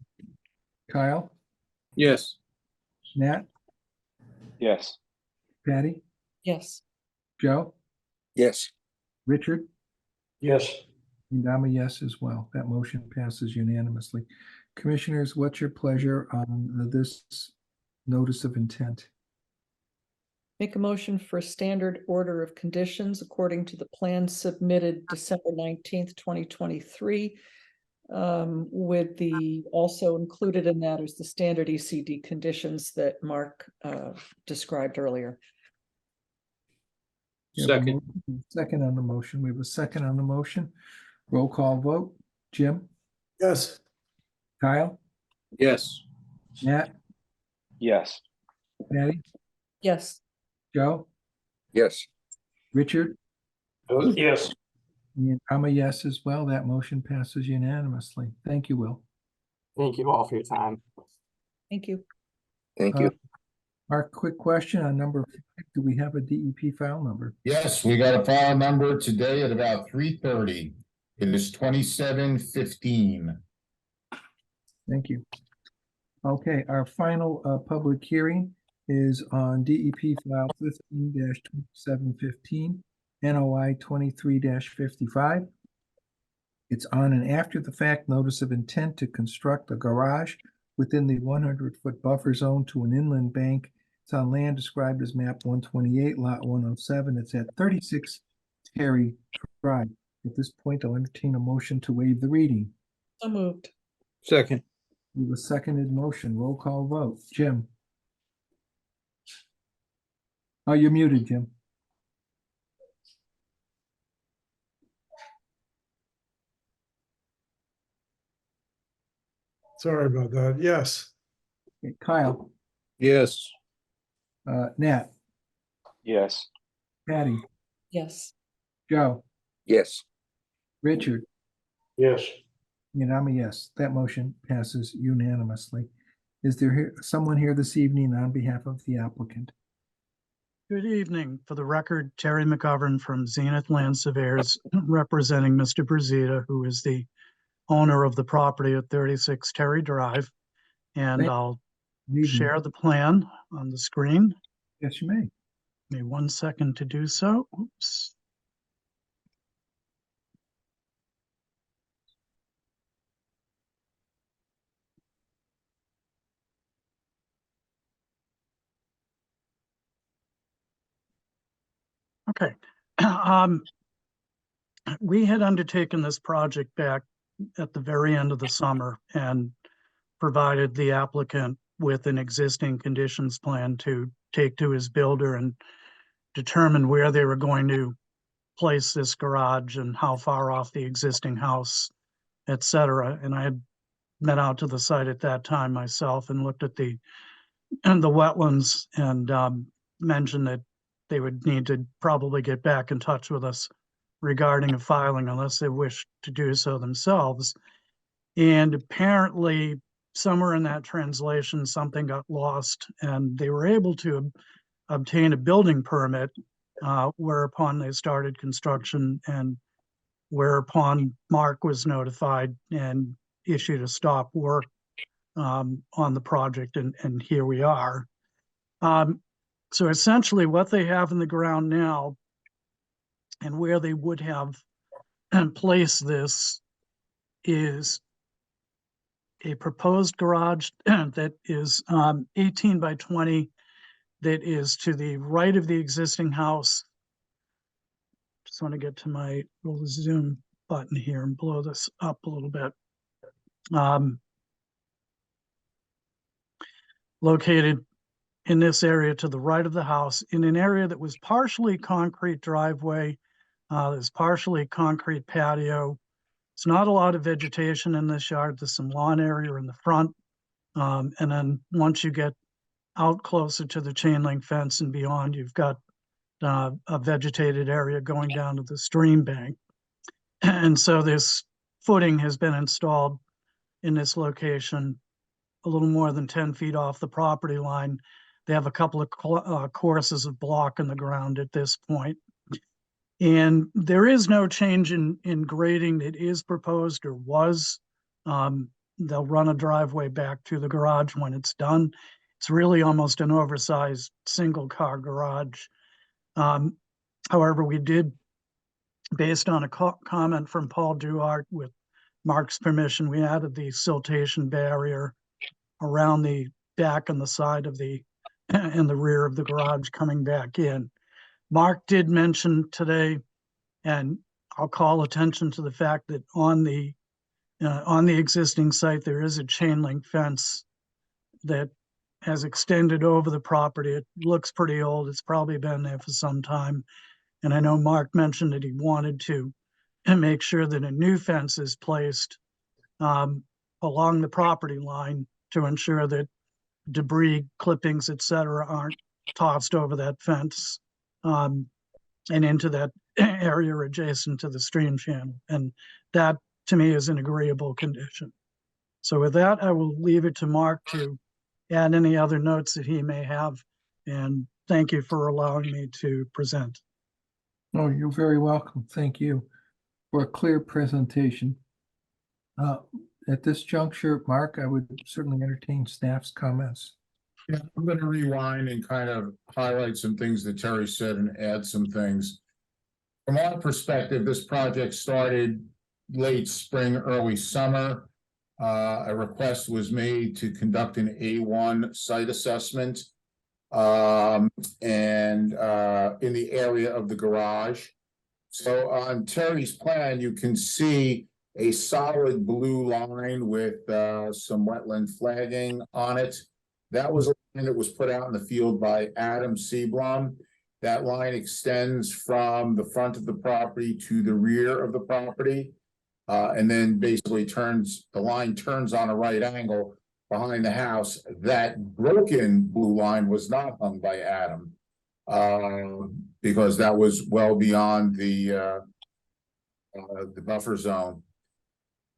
[SPEAKER 1] Kyle,
[SPEAKER 3] Yes.
[SPEAKER 1] Nat,
[SPEAKER 3] Yes.
[SPEAKER 1] Patty,
[SPEAKER 2] Yes.
[SPEAKER 1] Joe,
[SPEAKER 3] Yes.
[SPEAKER 1] Richard,
[SPEAKER 3] Yes.
[SPEAKER 1] and I'm a yes as well. That motion passes unanimously. Commissioners, what's your pleasure on this notice of intent?
[SPEAKER 2] Make a motion for a standard order of conditions according to the plan submitted December 19th, 2023. With the also included in that is the standard ECD conditions that Mark described earlier.
[SPEAKER 1] Second on the motion. We have a second on the motion. Roll call vote. Jim,
[SPEAKER 3] Yes.
[SPEAKER 1] Kyle,
[SPEAKER 3] Yes.
[SPEAKER 1] Nat,
[SPEAKER 3] Yes.
[SPEAKER 1] Patty,
[SPEAKER 2] Yes,
[SPEAKER 1] Joe,
[SPEAKER 3] Yes.
[SPEAKER 1] Richard,
[SPEAKER 3] Yes.
[SPEAKER 1] and I'm a yes as well. That motion passes unanimously. Thank you, Will.
[SPEAKER 6] Thank you all for your time.
[SPEAKER 2] thank you.
[SPEAKER 3] Thank
[SPEAKER 1] you. Mark, quick question on number 5. Do we have a DEP file number?
[SPEAKER 4] Yes, we got a file number today at about 3:30. It is 2715.
[SPEAKER 1] Thank you. Okay, our final public hearing is on DEP file 15-2715, NOI 23-55. It's on an after-the-fact notice of intent to construct a garage within the 100-foot buffer zone to an inland bank. It's on land described as map 128, lot 107. It's at 36 Terry Drive. At this point, I'll entertain a motion to waive the reading.
[SPEAKER 2] So moved.
[SPEAKER 3] Second.
[SPEAKER 1] We have a seconded motion. Roll call vote. Jim? Oh, you're muted, Jim.
[SPEAKER 7] Sorry about that. Yes.
[SPEAKER 1] Okay, Kyle?
[SPEAKER 3] Yes.
[SPEAKER 1] Nat?
[SPEAKER 3] Yes.
[SPEAKER 1] Patty?
[SPEAKER 2] Yes,
[SPEAKER 1] Joe?
[SPEAKER 3] Yes.
[SPEAKER 1] Richard?
[SPEAKER 3] Yes.
[SPEAKER 1] And I'm a yes. That motion passes unanimously. Is there someone here this evening on behalf of the applicant?
[SPEAKER 8] Good evening. For the record, Terry McGovern from Zenith Land Surveyors, representing Mr. Brazita, who is the owner of the property at 36 Terry Drive. And I'll
[SPEAKER 1] Good evening.
[SPEAKER 8] share the plan on the screen.
[SPEAKER 1] Yes, you may.
[SPEAKER 8] Give me 1 second to do so. Oops. Okay. We had undertaken this project back at the very end of the summer and provided the applicant with an existing conditions plan to take to his builder and determine where they were going to place this garage and how far off the existing house, et cetera. And I had been out to the site at that time myself and looked at the wetlands and mentioned that they would need to probably get back in touch with us regarding a filing unless they wish to do so themselves. And apparently somewhere in that translation, something got lost and they were able to obtain a building permit, whereupon they started construction and whereupon Mark was notified and issued a stop work on the project, and here we are. So essentially what they have in the ground now and where they would have placed this is a proposed garage that is 18 by 20 that is to the right of the existing house. Just want to get to my little zoom button here and blow this up a little bit. Located in this area to the right of the house in an area that was partially concrete driveway. There's partially concrete patio. It's not a lot of vegetation in this yard. There's some lawn area in the front. And then once you get out closer to the chain link fence and beyond, you've got a vegetated area going down to the stream bank. And so this footing has been installed in this location a little more than 10 feet off the property line. They have a couple of courses of block in the ground at this point. And there is no change in grading that is proposed or was. They'll run a driveway back to the garage when it's done. It's really almost an oversized single car garage. However, we did, based on a comment from Paul Duart with Mark's permission, we added the siltation barrier around the back and the side of the and the rear of the garage coming back in. Mark did mention today, and I'll call attention to the fact that on the existing site, there is a chain link fence that has extended over the property. It looks pretty old. It's probably been there for some time. And I know Mark mentioned that he wanted to make sure that a new fence is placed along the property line to ensure that debris, clippings, et cetera, aren't tossed over that fence and into that area adjacent to the stream channel. And that, to me, is an agreeable condition. So with that, I will leave it to Mark to add any other notes that he may have. And thank you for allowing me to present.
[SPEAKER 1] Oh, you're very welcome. Thank you for a clear presentation. At this juncture, Mark, I would certainly entertain staff's comments.
[SPEAKER 4] Yeah, I'm gonna rewind and kind of highlight some things that Terry said and add some things. From our perspective, this project started late spring, early summer. A request was made to conduct an A1 site assessment and in the area of the garage. So on Terry's plan, you can see a solid blue line with some wetland flagging on it. That was a line that was put out in the field by Adam Seablom. That line extends from the front of the property to the rear of the property. And then basically the line turns on a right angle behind the house. That broken blue line was not hung by Adam because that was well beyond the buffer zone.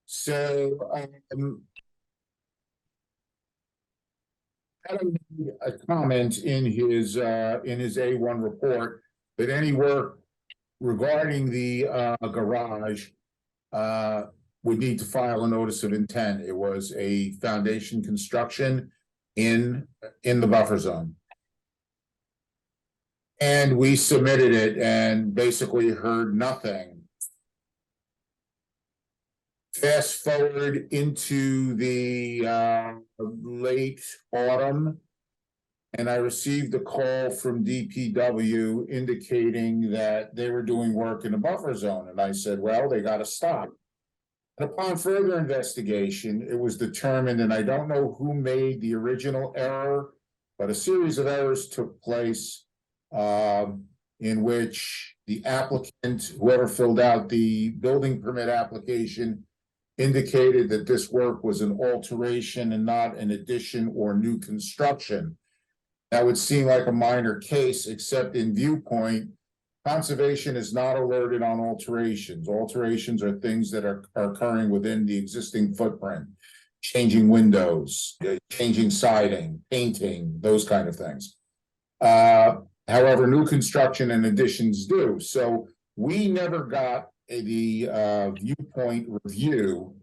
[SPEAKER 4] So Adam made a comment in his A1 report that any work regarding the garage would need to file a notice of intent. It was a foundation construction in the buffer zone. And we submitted it and basically heard nothing. Fast forward into the late autumn, and I received a call from DPW indicating that they were doing work in the buffer zone. And I said, well, they got to stop. And upon further investigation, it was determined, and I don't know who made the original error, but a series of errors took place in which the applicant, whoever filled out the building permit application, indicated that this work was an alteration and not an addition or new construction. That would seem like a minor case, except in Viewpoint, conservation is not alerted on alterations. Alterations are things that are occurring within the existing footprint, changing windows, changing siding, painting, those kind of things. However, new construction and additions do. So we never got the Viewpoint review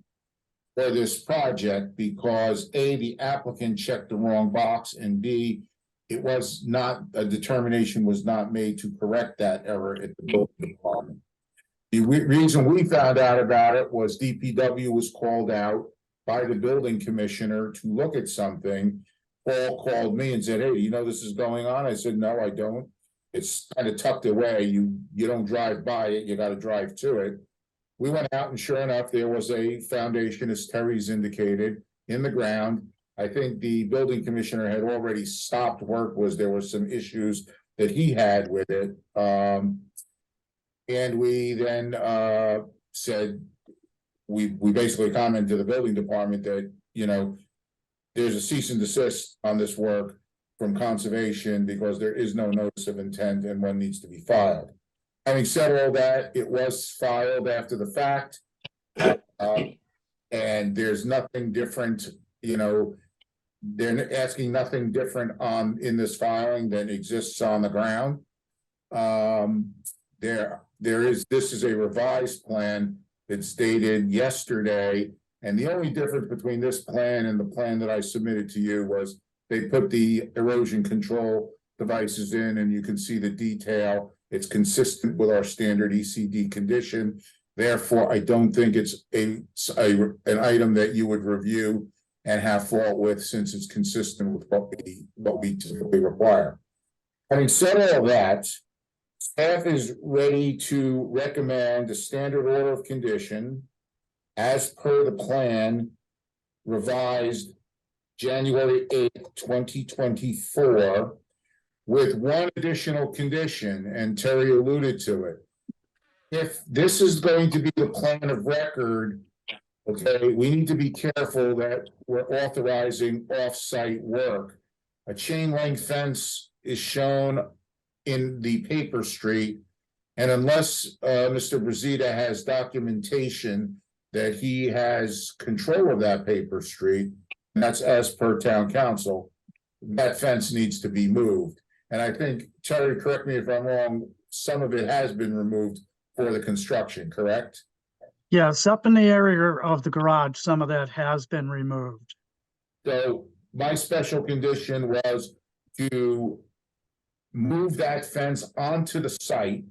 [SPEAKER 4] for this project because A, the applicant checked the wrong box, and B, it was not, a determination was not made to correct that error at the building department. The reason we found out about it was DPW was called out by the building commissioner to look at something. Paul called me and said, hey, you know this is going on? I said, no, I don't. It's kind of tucked away. You don't drive by it, you got to drive to it. We went out and sure enough, there was a foundation, as Terry's indicated, in the ground. I think the building commissioner had already stopped work, there were some issues that he had with it. And we then said, we basically commented to the building department that, you know, there's a cease and desist on this work from conservation because there is no notice of intent and one needs to be filed. Having said all that, it was filed after the fact. And there's nothing different, you know, they're asking nothing different in this filing than exists on the ground. This is a revised plan that's dated yesterday. And the only difference between this plan and the plan that I submitted to you was they put the erosion control devices in, and you can see the detail. It's consistent with our standard ECD condition. Therefore, I don't think it's an item that you would review and have fault with, since it's consistent with what we typically require. Having said all that, staff is ready to recommend a standard order of condition as per the plan revised January 8th, 2024, with one additional condition, and Terry alluded to it. if this is going to be the plan of record, okay, we need to be careful that we're authorizing off-site work. A chain link fence is shown in the paper street. And unless Mr. Brazita has documentation that he has control of that paper street, that's as per town council, that fence needs to be moved. And I think, Terry, correct me if I'm wrong, some of it has been removed for the construction, correct?
[SPEAKER 8] Yes, up in the area of the garage, some of that has been removed.
[SPEAKER 4] So my special condition was to move that fence onto the site.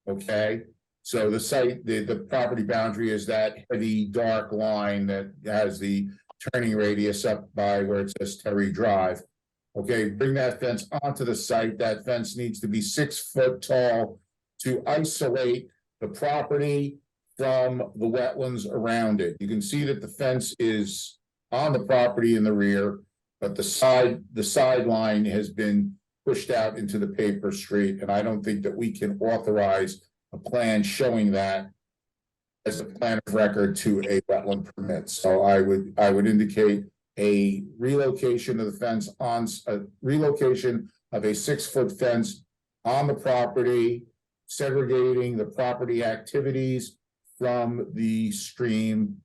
[SPEAKER 4] Okay, so the site, the property boundary is that heavy dark line that has the turning radius up by where it says Terry Drive. Okay, bring that fence onto the site. That fence needs to be 6 foot tall to isolate the property from the wetlands around it. You can see that the fence is on the property in the rear, but the sideline has been pushed out into the paper street, and I don't think that we can authorize a plan showing that as a plan of record to a wetland permit. So I would indicate a relocation of the fence on a relocation of a 6 foot fence on the property, segregating the property activities from the stream.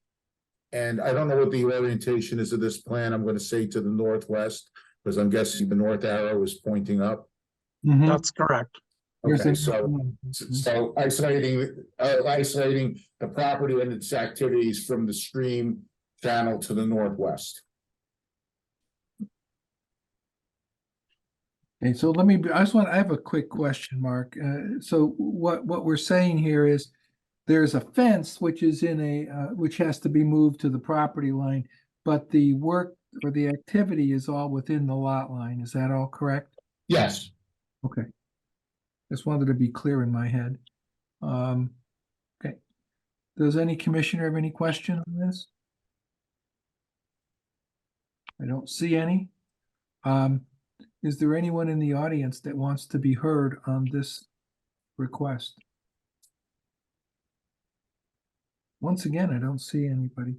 [SPEAKER 4] And I don't know what the orientation is of this plan. I'm going to say to the northwest, because I'm guessing the north arrow is pointing up.
[SPEAKER 1] Mhm.
[SPEAKER 8] That's correct.
[SPEAKER 1] There's
[SPEAKER 4] Okay,
[SPEAKER 1] a-
[SPEAKER 4] so isolating the property and its activities from the stream channel to the northwest.
[SPEAKER 1] Okay, so I have a quick question, Mark. So what we're saying here is there's a fence which is in which has to be moved to the property line, but the work or the activity is all within the lot line. Is that all correct?
[SPEAKER 4] Yes.
[SPEAKER 1] Okay. Just wanted to be clear in my head. Okay. Does any commissioner have any question on this? I don't see any. Is there anyone in the audience that wants to be heard on this request? Once again, I don't see anybody.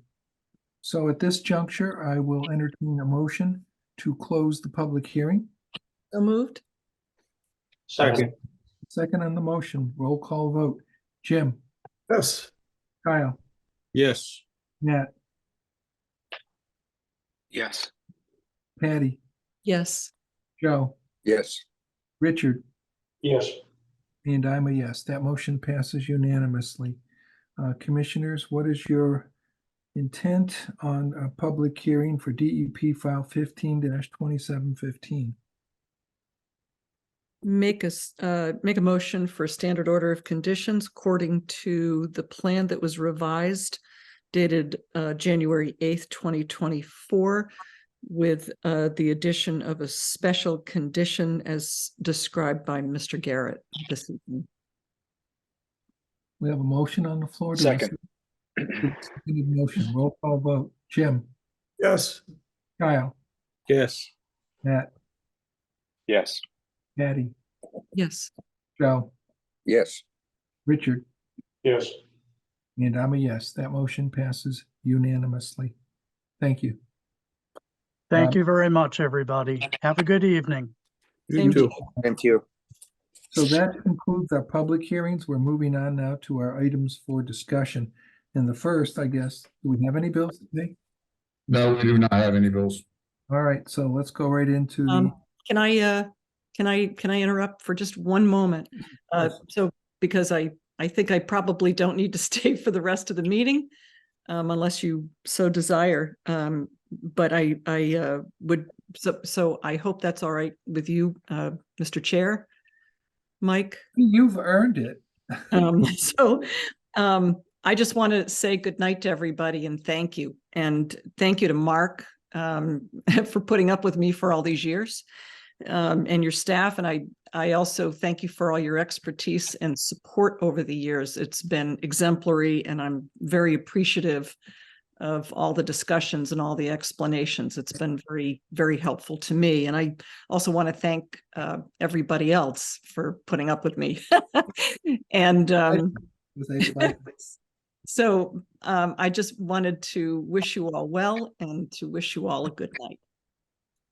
[SPEAKER 1] So at this juncture, I will entertain a motion to close the public hearing.
[SPEAKER 2] So moved?
[SPEAKER 3] Second.
[SPEAKER 1] Second on the motion, roll call vote. Jim,
[SPEAKER 7] Yes.
[SPEAKER 1] Kyle,
[SPEAKER 3] Yes.
[SPEAKER 1] Nat,
[SPEAKER 3] Yes.
[SPEAKER 1] Patty,
[SPEAKER 2] Yes.
[SPEAKER 1] Joe,
[SPEAKER 3] Yes.
[SPEAKER 1] Richard,
[SPEAKER 3] Yes.
[SPEAKER 1] and I'm a yes. That motion passes unanimously. Commissioners, what is your intent on a public hearing for DEP file 15-2715?
[SPEAKER 2] Make a motion for standard order of conditions according to the plan that was revised dated January 8th, 2024, with the addition of a special condition as described by Mr. Garrett this evening.
[SPEAKER 1] We have a motion on the floor.
[SPEAKER 3] Second.
[SPEAKER 1] Motion, roll call vote. Jim,
[SPEAKER 7] Yes.
[SPEAKER 1] Kyle,
[SPEAKER 3] Yes.
[SPEAKER 1] Nat,
[SPEAKER 3] Yes.
[SPEAKER 1] Patty,
[SPEAKER 2] Yes.
[SPEAKER 1] Joe,
[SPEAKER 3] Yes.
[SPEAKER 1] Richard,
[SPEAKER 3] Yes.
[SPEAKER 1] and I'm a yes. That motion passes unanimously. Thank you.
[SPEAKER 8] Thank you very much, everybody. Have a good evening.
[SPEAKER 2] Same to you.
[SPEAKER 3] Thank you.
[SPEAKER 1] So that concludes our public hearings. We're moving on now to our items for discussion. And the first, I guess, do we have any bills today?
[SPEAKER 4] No, we do not have any bills.
[SPEAKER 1] All right, so let's go right into the,
[SPEAKER 2] Can I interrupt for just one moment? So because I think I probably don't need to stay for the rest of the meeting, unless you so desire. But I would, so I hope that's all right with you, Mr. Chair, Mike.
[SPEAKER 1] you've earned it.
[SPEAKER 2] I just want to say good night to everybody and thank you. And thank you to Mark for putting up with me for all these years. And your staff. And I also thank you for all your expertise and support over the years. It's been exemplary and I'm very appreciative of all the discussions and all the explanations. It's been very, very helpful to me. And I also want to thank everybody else for putting up with me. And
[SPEAKER 1] Was a pleasure.
[SPEAKER 2] so I just wanted to wish you all well and to wish you all a good night.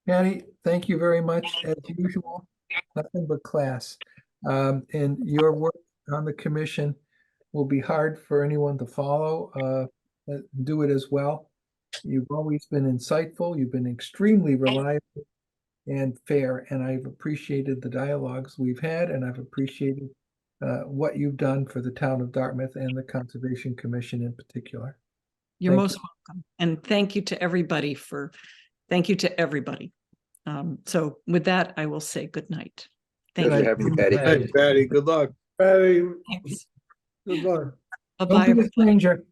[SPEAKER 1] Patty, thank you very much, as usual. Nothing but class. And your work on the commission will be hard for anyone to follow. Do it as well. You've always been insightful. You've been extremely reliable and fair, and I've appreciated the dialogues we've had, and I've appreciated what you've done for the town of Dartmouth and the Conservation Commission in particular.
[SPEAKER 2] You're
[SPEAKER 1] Thank
[SPEAKER 2] most welcome. And thank you to everybody thank you to everybody. So with that, I will say good night. Thank
[SPEAKER 3] Good to
[SPEAKER 2] you.
[SPEAKER 3] have you, Patty.
[SPEAKER 4] Hey,
[SPEAKER 3] Patty, good luck.
[SPEAKER 7] Patty,
[SPEAKER 2] Thanks.
[SPEAKER 7] good luck.
[SPEAKER 1] Don't
[SPEAKER 2] Bye-bye.
[SPEAKER 1] be a
[SPEAKER 2] everybody.
[SPEAKER 1] stranger.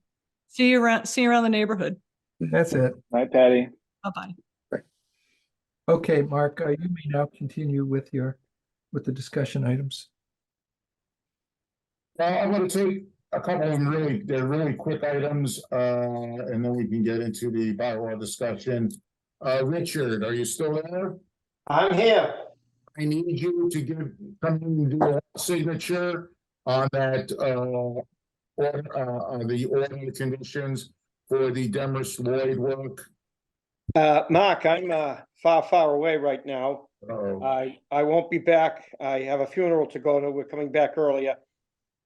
[SPEAKER 2] See you around the neighborhood.
[SPEAKER 1] That's it.
[SPEAKER 3] Bye, Patty.
[SPEAKER 2] Bye-bye.
[SPEAKER 1] Okay, Mark, you may now continue with the discussion items.
[SPEAKER 4] I'm gonna take a couple of them they're really quick items, and then we can get into the bylaw discussion. Richard, are you still there?
[SPEAKER 3] I'm here.
[SPEAKER 4] I need you to come in and do a signature on that, the order conditions for the Demers Lloyd work.
[SPEAKER 9] Mark, I'm far away right now.
[SPEAKER 4] Uh-oh.
[SPEAKER 9] I won't be back. I have a funeral to go to. We're coming back earlier.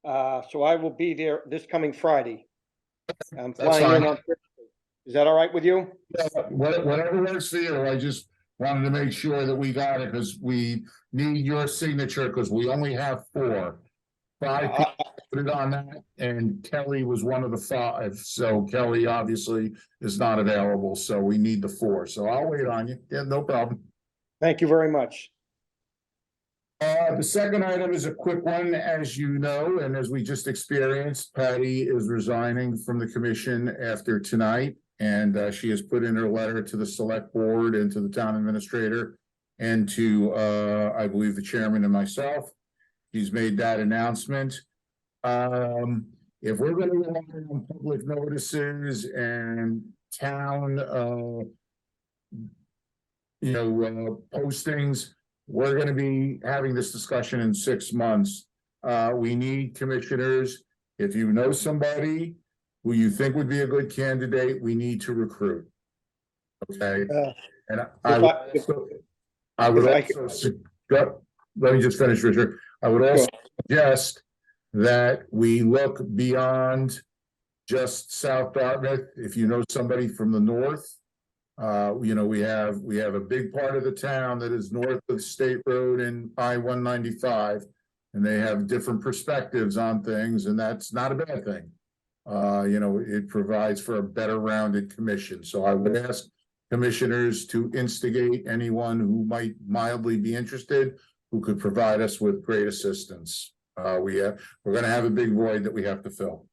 [SPEAKER 9] So I will be there this coming Friday. I'm
[SPEAKER 4] That's
[SPEAKER 9] flying in
[SPEAKER 4] fine.
[SPEAKER 9] on Thursday. Is that all right with you?
[SPEAKER 4] Whatever works for you, I just wanted to make sure that we got it, because we need your signature, because we only have 4. 5 people put it on that, and Kelly was one of the 5, so Kelly obviously is not available, so we need the 4, so I'll wait on you, yeah, no problem.
[SPEAKER 9] Thank you very much.
[SPEAKER 4] The second item is a quick one, as you know, and as we just experienced, Patty is resigning from the commission after tonight. And she has put in her letter to the select board and to the town administrator and to, I believe, the chairman and myself. She's made that announcement. If we're going to rely on public notices and town, postings, we're going to be having this discussion in 6 months. We need commissioners. If you know somebody who you think would be a good candidate, we need to recruit. Okay. And I would also let me just finish, Richard. I would also suggest that we look beyond just South Dartmouth. If you know somebody from the north, we have a big part of the town that is north of State Road and I-195, and they have different perspectives on things, and that's not a bad thing. It provides for a better rounded commission. So I would ask commissioners to instigate anyone who might mildly be interested, who could provide us with great assistance. We're going to have a big void that we have to fill.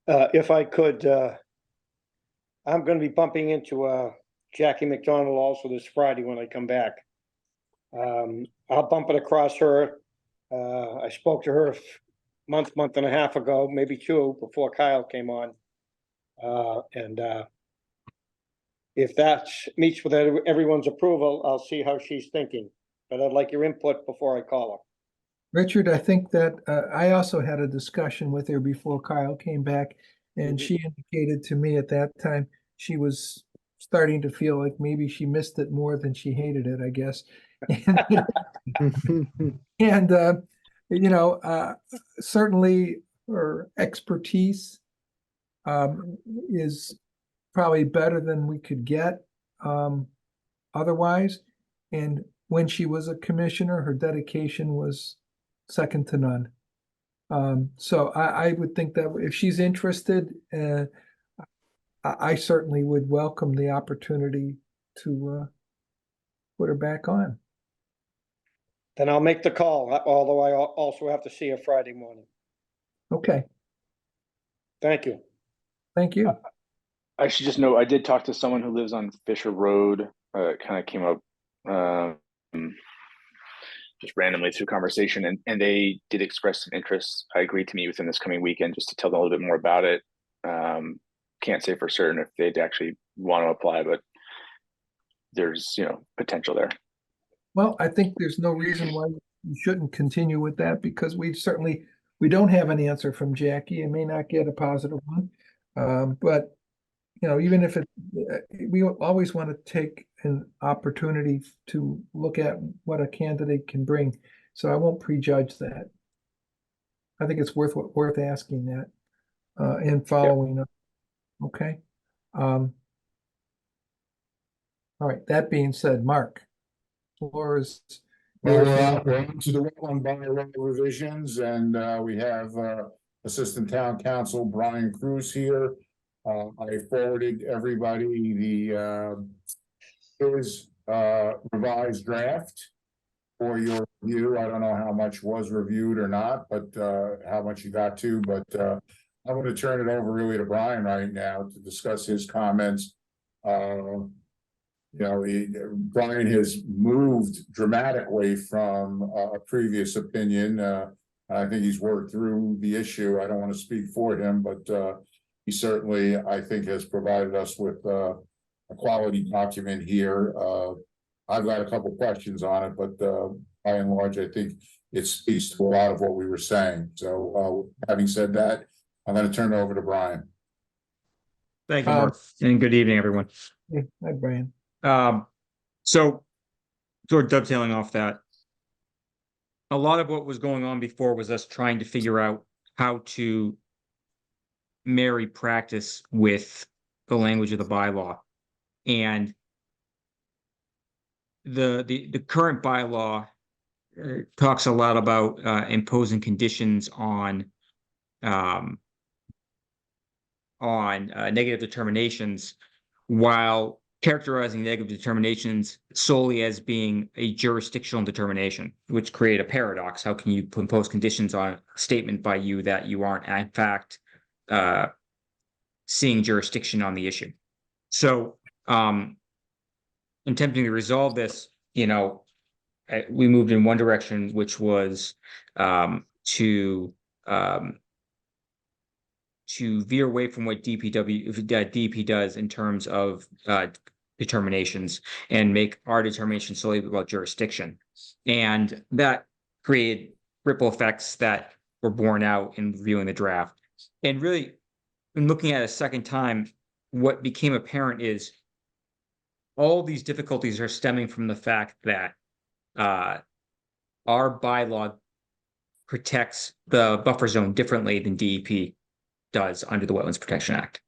[SPEAKER 9] If I could, I'm going to be bumping into Jackie McDonald also this Friday when I come back. I'll bump it across her. I spoke to her a month and a half ago, maybe 2, before Kyle came on. If that meets with everyone's approval, I'll see how she's thinking. But I'd like your input before I call her.
[SPEAKER 1] Richard, I think that I also had a discussion with her before Kyle came back, and she indicated to me at that time she was starting to feel like maybe she missed it more than she hated it, I guess. And certainly her expertise is probably better than we could get otherwise. And when she was a commissioner, her dedication was second to none. So I would think that if she's interested, I certainly would welcome the opportunity to put her back on.
[SPEAKER 9] Then I'll make the call, although I also have to see her Friday morning.
[SPEAKER 1] Okay,
[SPEAKER 9] Thank you.
[SPEAKER 1] thank you.
[SPEAKER 3] I should just note, I did talk to someone who lives on Fisher Road. It kind of came up just randomly through conversation, and they did express some interest. I agreed to meet with them this coming weekend just to tell them a little bit more about it. can't say for certain if they'd actually want to apply, but there's, potential there.
[SPEAKER 1] Well, I think there's no reason why you shouldn't continue with that because we don't have an answer from Jackie and may not get a positive one. But, even if we always want to take an opportunity to look at what a candidate can bring. So I won't prejudge that. I think it's worth asking that and following up. Okay. All right. That being said, Mark, floor is
[SPEAKER 4] Well,
[SPEAKER 1] yours.
[SPEAKER 4] we're on to the wetland bylaw revisions, and we have Assistant Town Council Brian Cruz here. I forwarded everybody his revised draft for your review. I don't know how much was reviewed or not, but how much you got to, but I'm going to turn it over really to Brian right now to discuss his comments. Brian has moved dramatically from a previous opinion. I think he's worked through the issue. I don't want to speak for him, but he certainly, I think, has provided us with a quality document here. I've got a couple questions on it, but by and large, I think it speaks to a lot of what we were saying. So having said that, I'm going to turn it over to Brian.
[SPEAKER 10] Thank you, Mark, and good evening, everyone.
[SPEAKER 1] Hey, hi, Brian.
[SPEAKER 10] So sort of dovetailing off that, a lot of what was going on before was us trying to figure out how to marry practice with the language of the bylaw. And the current bylaw talks a lot about imposing conditions on negative determinations, while characterizing negative determinations solely as being a jurisdictional determination, which create a paradox. How can you impose conditions on a statement by you that you aren't in fact seeing jurisdiction on the issue? So attempting to resolve this, we moved in one direction, which was to veer away from what DEP does in terms of determinations and make our determination solely about jurisdiction. And that created ripple effects that were borne out in reviewing the draft. And really, in looking at it a second time, what became apparent is all these difficulties are stemming from the fact that our bylaw protects the buffer zone differently than DEP does under the Wetlands Protection Act.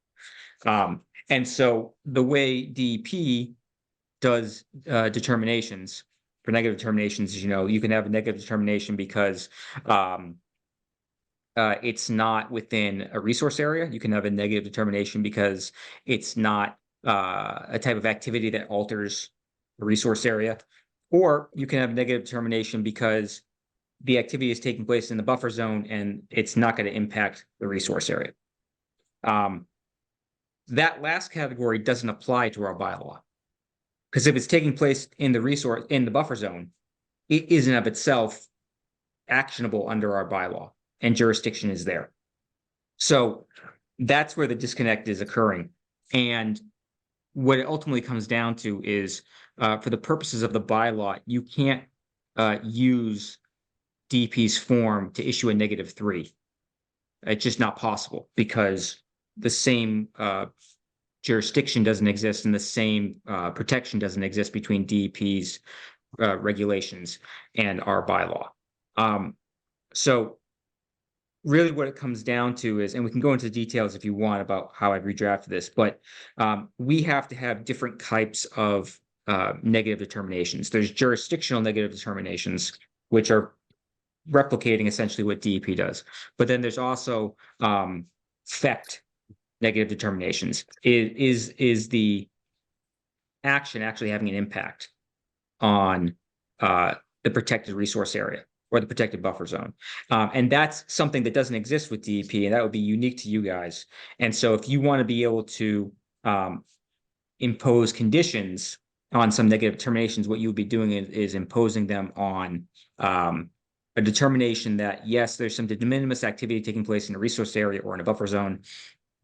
[SPEAKER 10] And so the way DEP does determinations for negative determinations is, you can have a negative determination because it's not within a resource area. You can have a negative determination because it's not a type of activity that alters a resource area. Or you can have a negative determination because the activity is taking place in the buffer zone and it's not going to impact the resource area. That last category doesn't apply to our bylaw, because if it's taking place in the buffer zone, it is in of itself actionable under our bylaw and jurisdiction is there. So that's where the disconnect is occurring. And what it ultimately comes down to is, for the purposes of the bylaw, you can't use DEP's form to issue a -3. It's just not possible because the same jurisdiction doesn't exist and the same protection doesn't exist between DEP's regulations and our bylaw. So really what it comes down to is, and we can go into details if you want about how I've redrafted this, but we have to have different types of negative determinations. There's jurisdictional negative determinations, which are replicating essentially what DEP does. But then there's also FECT negative determinations. Is the action actually having an impact on the protected resource area or the protected buffer zone? And that's something that doesn't exist with DEP, and that would be unique to you guys. And so if you want to be able to impose conditions on some negative determinations, what you would be doing is imposing them on a determination that, yes, there's some de minimis activity taking place in a resource area or in a buffer zone.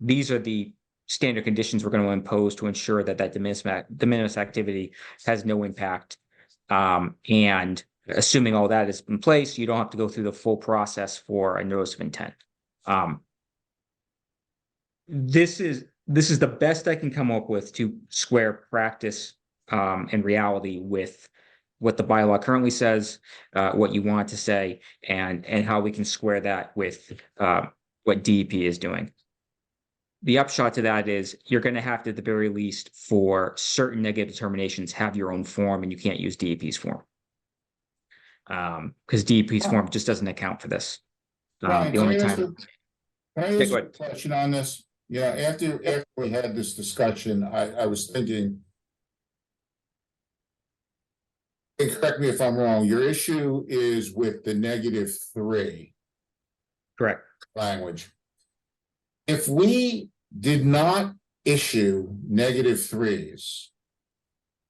[SPEAKER 10] These are the standard conditions we're going to impose to ensure that that de minimis activity has no impact. And assuming all that is in place, you don't have to go through the full process for a notice of intent. This is the best I can come up with to square practice and reality with what the bylaw currently says, what you want to say, and how we can square that with what DEP is doing. The upshot to that is you're going to have to, at the very least, for certain negative determinations, have your own form, and you can't use DEP's form. Because DEP's form just doesn't account for this.
[SPEAKER 4] Ryan,
[SPEAKER 10] The only
[SPEAKER 4] can I ask
[SPEAKER 10] time.
[SPEAKER 4] Can I
[SPEAKER 10] Yeah,
[SPEAKER 4] ask
[SPEAKER 10] go
[SPEAKER 4] a
[SPEAKER 10] ahead.
[SPEAKER 4] question on this? Yeah, after we had this discussion, I was thinking. And correct me if I'm wrong, your issue is with the -3
[SPEAKER 10] Correct.
[SPEAKER 4] language. If we did not issue -3s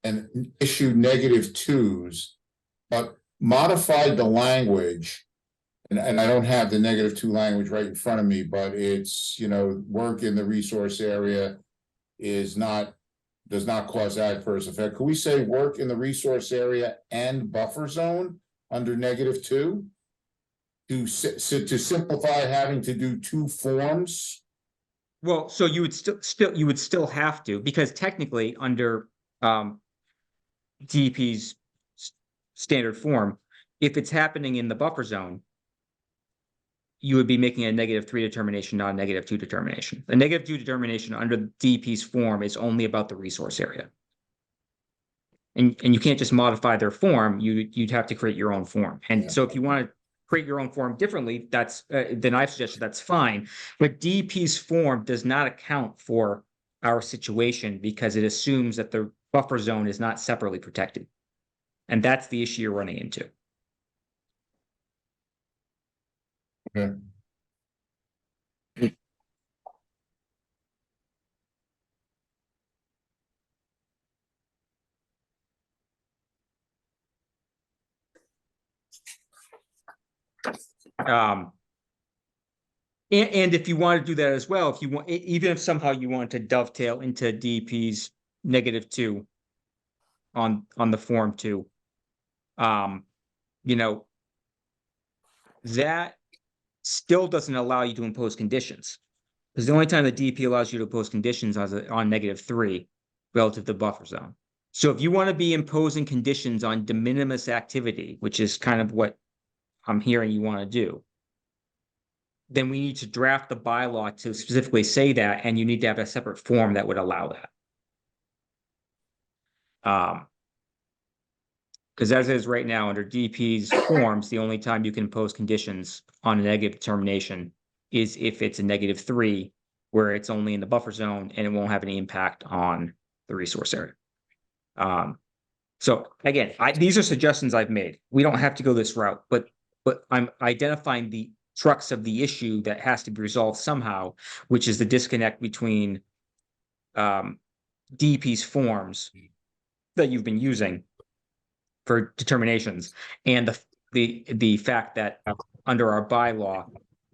[SPEAKER 4] and issue -2s, but modified the language, and I don't have the -2 language right in front of me, but it's, work in the resource area does not cause adverse effect. Could we say work in the resource area and buffer zone under -2? To simplify having to do two forms?
[SPEAKER 10] Well, so you would still have to, because technically under DEP's standard form, if it's happening in the buffer zone, you would be making a -3 determination, not a -2 determination. The -2 determination under DEP's form is only about the resource area. And you can't just modify their form, you'd have to create your own form. And
[SPEAKER 4] Yeah.
[SPEAKER 10] so if you want to create your own form differently, that's then I've suggested that's fine. But DEP's form does not account for our situation because it assumes that the buffer zone is not separately protected. And that's the issue you're running into.
[SPEAKER 4] Okay.
[SPEAKER 10] And if you want to do that as well, if you want, even if somehow you want to dovetail into DEP's -2 on the form too, that still doesn't allow you to impose conditions. Because the only time the DEP allows you to impose conditions on -3 relative to buffer zone. So if you want to be imposing conditions on de minimis activity, which is kind of what I'm hearing you want to do, then we need to draft the bylaw to specifically say that, and you need to have a separate form that would allow that. Because as is right now, under DEP's forms, the only time you can impose conditions on a negative determination is if it's a -3, where it's only in the buffer zone and it won't have any impact on the resource area. So again, these are suggestions I've made. We don't have to go this route, but I'm identifying the crux of the issue that has to be resolved somehow, which is the disconnect between DEP's forms that you've been using for determinations and the fact that under our bylaw,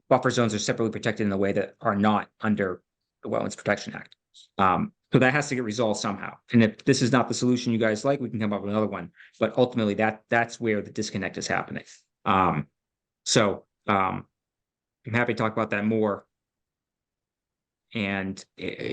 [SPEAKER 10] buffer zones are separately protected in a way that are not under the Wetlands Protection Act. So that has to get resolved somehow. And if this is not the solution you guys like, we can come up with another one. But ultimately, that's where the disconnect is happening. So I'm happy to talk about that more. And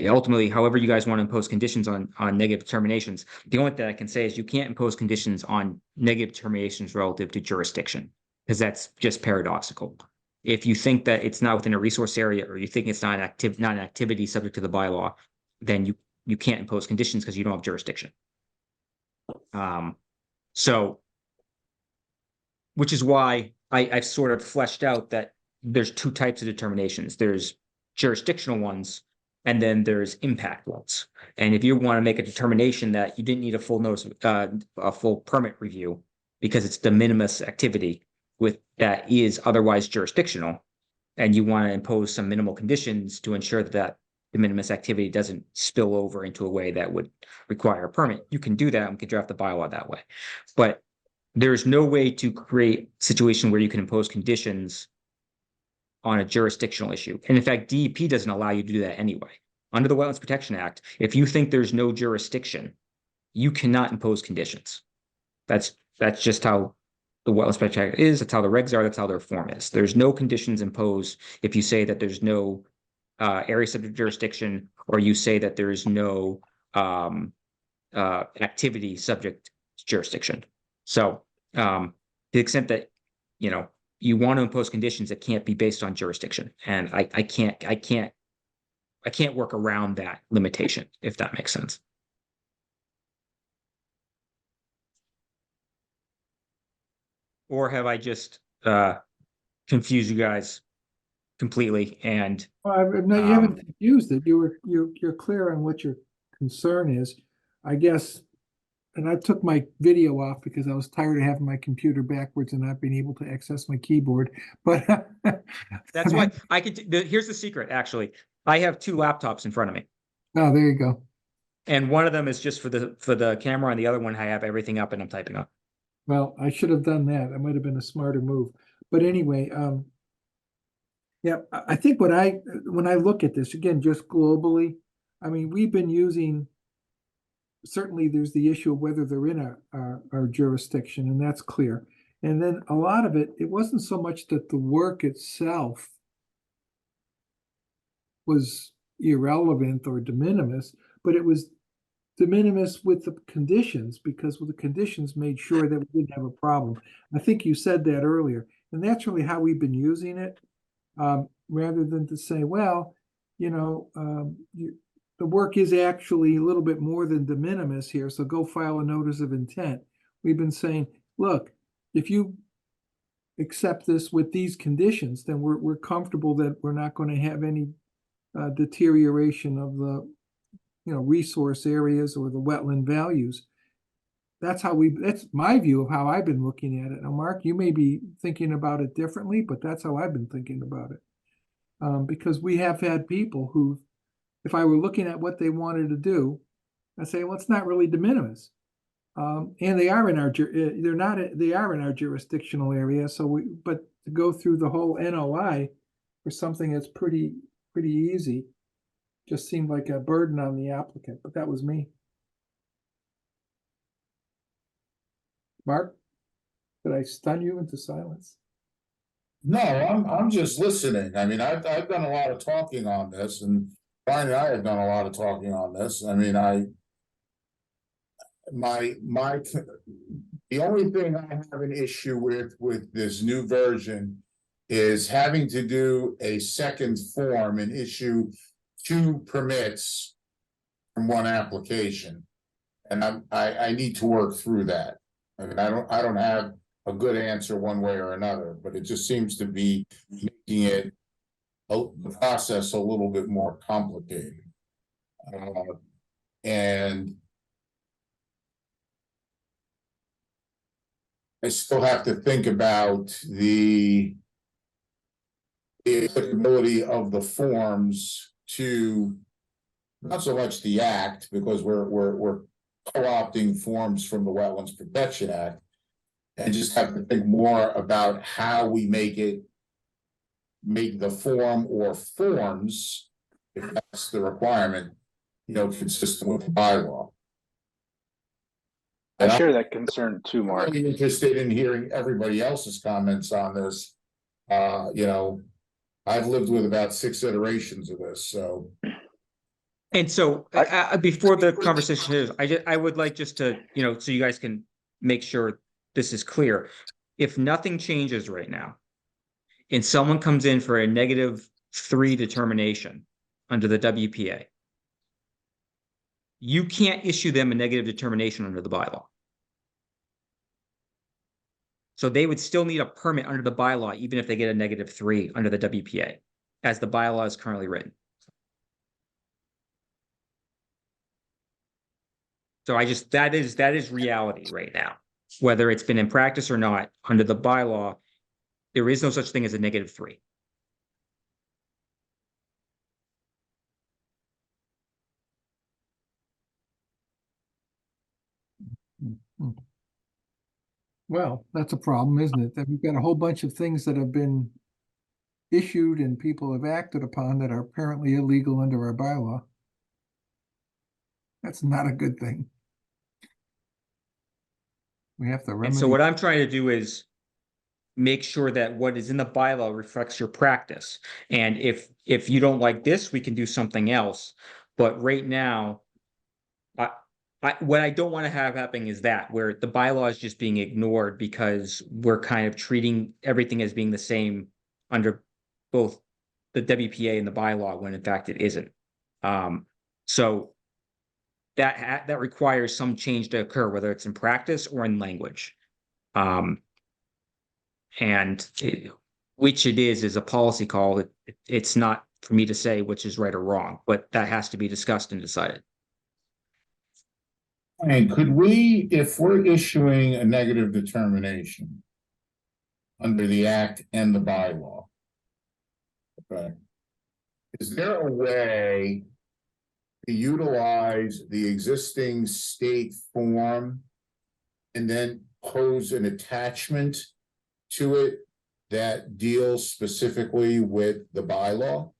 [SPEAKER 10] ultimately, however you guys want to impose conditions on negative determinations, the only thing I can say is you can't impose conditions on negative determinations relative to jurisdiction, because that's just paradoxical. If you think that it's not within a resource area, or you think it's not an activity subject to the bylaw, then you can't impose conditions because you don't have jurisdiction. So, which is why I've sort of fleshed out that there's two types of determinations. There's jurisdictional ones, and then there's impact ones. And if you want to make a determination that you didn't need a full notice, a full permit review because it's de minimis activity that is otherwise jurisdictional, and you want to impose some minimal conditions to ensure that de minimis activity doesn't spill over into a way that would require a permit, you can do that and we can draft the bylaw that way. But there's no way to create a situation where you can impose conditions on a jurisdictional issue. And in fact, DEP doesn't allow you to do that anyway. under the Wetlands Protection Act, if you think there's no jurisdiction, you cannot impose conditions. That's just how the Wetlands Protection Act is. That's how the regs are. That's how their form is. There's no conditions imposed if you say that there's no area subject jurisdiction, or you say that there is no activity subject jurisdiction. So to the extent that, you know, you want to impose conditions that can't be based on jurisdiction, and I can't work around that limitation, if that makes sense. Or have I just confused you guys completely? And
[SPEAKER 1] No, you haven't confused it. You're clear on what your concern is, I guess. And I took my video off because I was tired of having my computer backwards and not being able to access my keyboard. But
[SPEAKER 10] that's why I could. Here's the secret. Actually, I have 2 laptops in front of me,
[SPEAKER 1] Oh, there you go.
[SPEAKER 10] and one of them is just for the camera, and the other one I have everything up and I'm typing up.
[SPEAKER 1] Well, I should have done that. That might have been a smarter move. But anyway, yeah, I think when I look at this again, just globally, I mean, we've been using. Certainly, there's the issue of whether they're in our jurisdiction, and that's clear. And then a lot of it wasn't so much that the work itself was irrelevant or de minimis, but it was de minimis with the conditions, because the conditions made sure that we didn't have a problem. I think you said that earlier, and that's really how we've been using it, rather than to say, well, you know, the work is actually a little bit more than de minimis here, so go file a notice of intent. We've been saying, look, if you accept this with these conditions, then we're comfortable that we're not going to have any deterioration of the, you know, resource areas or the wetland values. That's my view of how I've been looking at it. Now, Mark, you may be thinking about it differently, but that's how I've been thinking about it. Because we have had people who, if I were looking at what they wanted to do, I say, well, it's not really de minimis. And they are in our jurisdictional area. So but to go through the whole NOI for something that's pretty easy just seemed like a burden on the applicant, but that was me. Mark, did I stun you into silence?
[SPEAKER 4] No, I'm just listening. I mean, I've done a lot of talking on this, and Brian and I have done a lot of talking on this. I mean, the only thing I have an issue with this new version is having to do a second form and issue 2 permits from 1 application. And I need to work through that. I mean, I don't have a good answer one way or another, but it just seems to be making it the process a little bit more complicated. And I still have to think about the applicability of the forms to not so much the act, because we're co-opting forms from the Wetlands Protection Act, and just have to think more about how we make the form or forms, if that's the requirement, you know, consistent with the bylaw.
[SPEAKER 3] I share that concern too, Mark.
[SPEAKER 4] I'm interested in hearing everybody else's comments on this. You know, I've lived with about 6 iterations of this, so.
[SPEAKER 10] And so before the conversation is, I would like just to, you know, so you guys can make sure this is clear. If nothing changes right now, and someone comes in for a -3 determination under the WPA, you can't issue them a negative determination under the bylaw. So they would still need a permit under the bylaw, even if they get a -3 under the WPA, as the bylaw is currently written. So that is reality right now, whether it's been in practice or not. Under the bylaw, there is no such thing as a -3.
[SPEAKER 1] Well, that's a problem, isn't it? That we've got a whole bunch of things that have been issued and people have acted upon that are apparently illegal under our bylaw. That's not a good thing. We have to
[SPEAKER 10] And
[SPEAKER 1] remedy.
[SPEAKER 10] so what I'm trying to do is make sure that what is in the bylaw reflects your practice. And if you don't like this, we can do something else. But right now, what I don't want to have happening is that where the bylaw is just being ignored because we're kind of treating everything as being the same under both the WPA and the bylaw when in fact it isn't. So that requires some change to occur, whether it's in practice or in language. Which it is a policy call. It's not for me to say which is right or wrong, but that has to be discussed and decided.
[SPEAKER 4] And could we, if we're issuing a negative determination under the act and the bylaw, okay, is there a way to utilize the existing state form and then pose an attachment to it that deals specifically with the bylaw?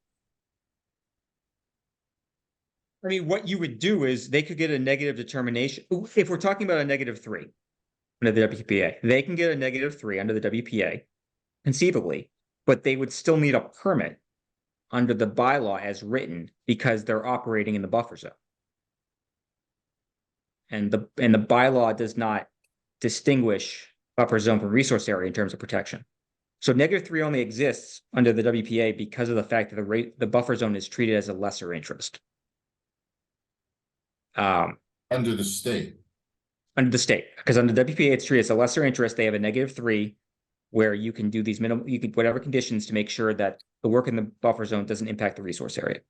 [SPEAKER 10] I mean, what you would do is they could get a negative determination. If we're talking about a -3 under the WPA, they can get a -3 under the WPA, conceivably, but they would still need a permit under the bylaw as written because they're operating in the buffer zone. And the bylaw does not distinguish buffer zone from resource area in terms of protection. So -3 only exists under the WPA because of the fact that the buffer zone is treated as a lesser interest.
[SPEAKER 4] Under the state.
[SPEAKER 10] Under the state, because under WPA it's treated as a lesser interest. They have a -3 where you can do these minimum, you can whatever conditions to make sure that the work in the buffer zone doesn't impact the resource area.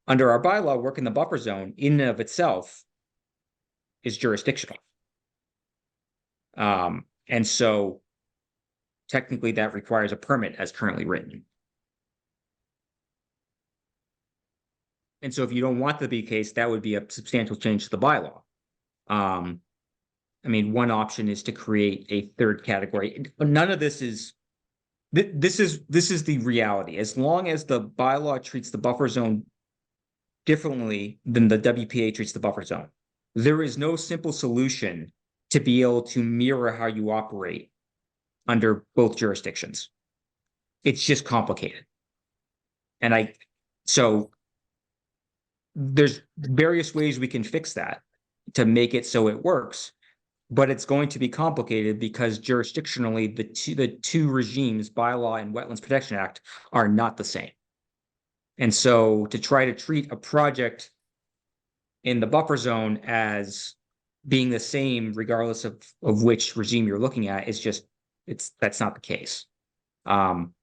[SPEAKER 10] Under our bylaw, work in the buffer zone in and of itself is jurisdictional. And so technically that requires a permit as currently written. And so if you don't want that to be the case, that would be a substantial change to the bylaw. I mean, one option is to create a third category. None of this is, this is the reality. As long as the bylaw treats the buffer zone differently than the WPA treats the buffer zone, there is no simple solution to be able to mirror how you operate under both jurisdictions. It's just complicated. And so there's various ways we can fix that to make it so it works, but it's going to be complicated because jurisdictionally the two regimes, bylaw and Wetlands Protection Act, are not the same. And so to try to treat a project in the buffer zone as being the same regardless of which regime you're looking at is just, that's not the case. And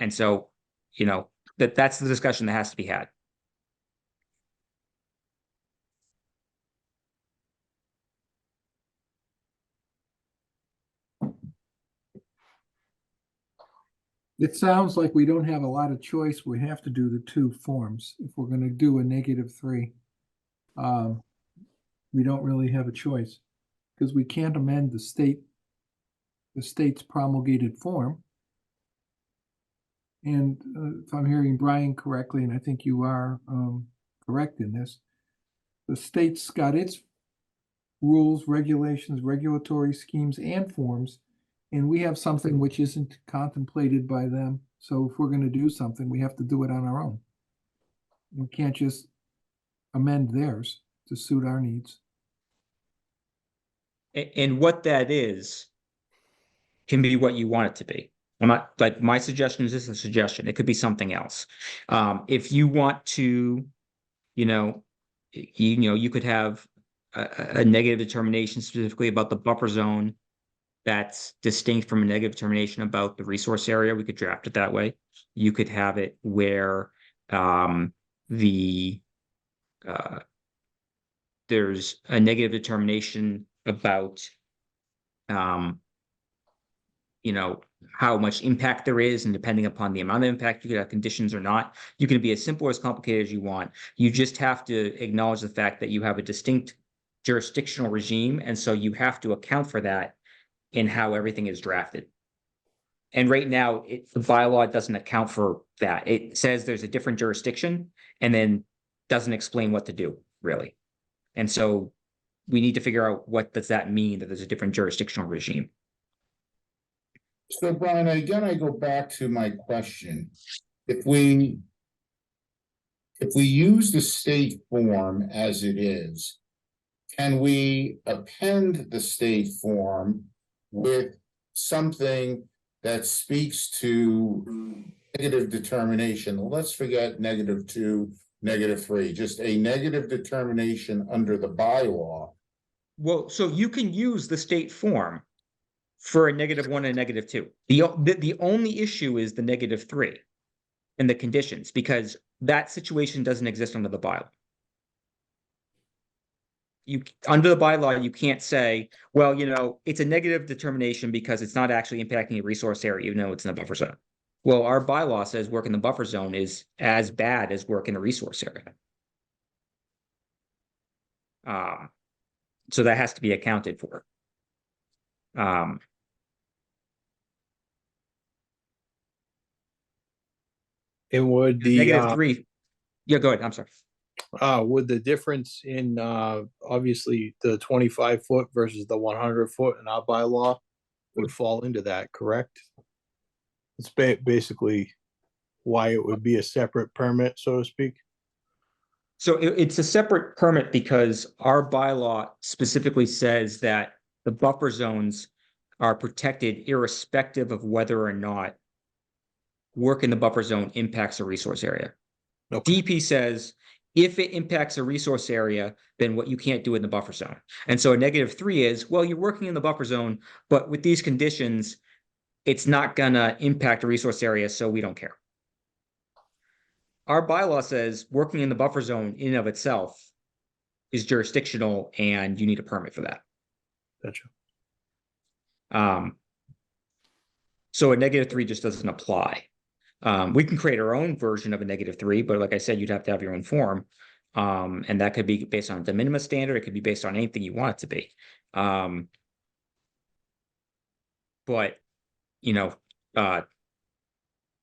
[SPEAKER 10] so, you know, that's the discussion that has to be had.
[SPEAKER 1] It sounds like we don't have a lot of choice. We have to do the two forms if we're gonna do a -3. We don't really have a choice because we can't amend the state's promulgated form. And if I'm hearing Brian correctly, and I think you are correct in this, the state's got its rules, regulations, regulatory schemes, and forms, and we have something which isn't contemplated by them. So if we're going to do something, we have to do it on our own. We can't just amend theirs to suit our needs.
[SPEAKER 10] And what that is can be what you want it to be. I'm not, like, my suggestion is just a suggestion. It could be something else. If you want to, you could have a negative determination specifically about the buffer zone that's distinct from a negative determination about the resource area. We could draft it that way. You could have it where there's a negative determination about how much impact there is, and depending upon the amount of impact, you could have conditions or not. You can be as simple or as complicated as you want. You just have to acknowledge the fact that you have a distinct jurisdictional regime, and so you have to account for that in how everything is drafted. And right now, the bylaw doesn't account for that. It says there's a different jurisdiction, and then doesn't explain what to do, really. And so we need to figure out what does that mean that there's a different jurisdictional regime.
[SPEAKER 4] So Brian, again, I go back to my question. If we use the state form as it is, can we append the state form with something that speaks to negative determination? Let's forget -2, -3, just a negative determination under the bylaw.
[SPEAKER 10] Well, so you can use the state form for a -1 and a -2. The only issue is the -3 and the conditions, because that situation doesn't exist under the bylaw. Under the bylaw, you can't say, well, it's a negative determination because it's not actually impacting a resource area, even though it's in the buffer zone. Well, our bylaw says work in the buffer zone is as bad as work in a resource area. So that has to be accounted for.
[SPEAKER 11] And would the
[SPEAKER 10] -3, yeah, go ahead, I'm sorry.
[SPEAKER 11] would the difference in obviously the 25-foot versus the 100-foot in our bylaw would fall into that, correct? It's basically why it would be a separate permit, so to speak.
[SPEAKER 10] So it's a separate permit because our bylaw specifically says that the buffer zones are protected irrespective of whether or not work in the buffer zone impacts a resource area.
[SPEAKER 11] Okay.
[SPEAKER 10] DP says if it impacts a resource area, then what you can't do in the buffer zone. And so a -3 is, well, you're working in the buffer zone, but with these conditions, it's not gonna impact a resource area, so we don't care. Our bylaw says working in the buffer zone in and of itself is jurisdictional and you need a permit for that.
[SPEAKER 11] Gotcha.
[SPEAKER 10] So a -3 just doesn't apply. We can create our own version of a -3, but like I said, you'd have to have your own form. And that could be based on a de minimis standard. It could be based on anything you want it to be. But,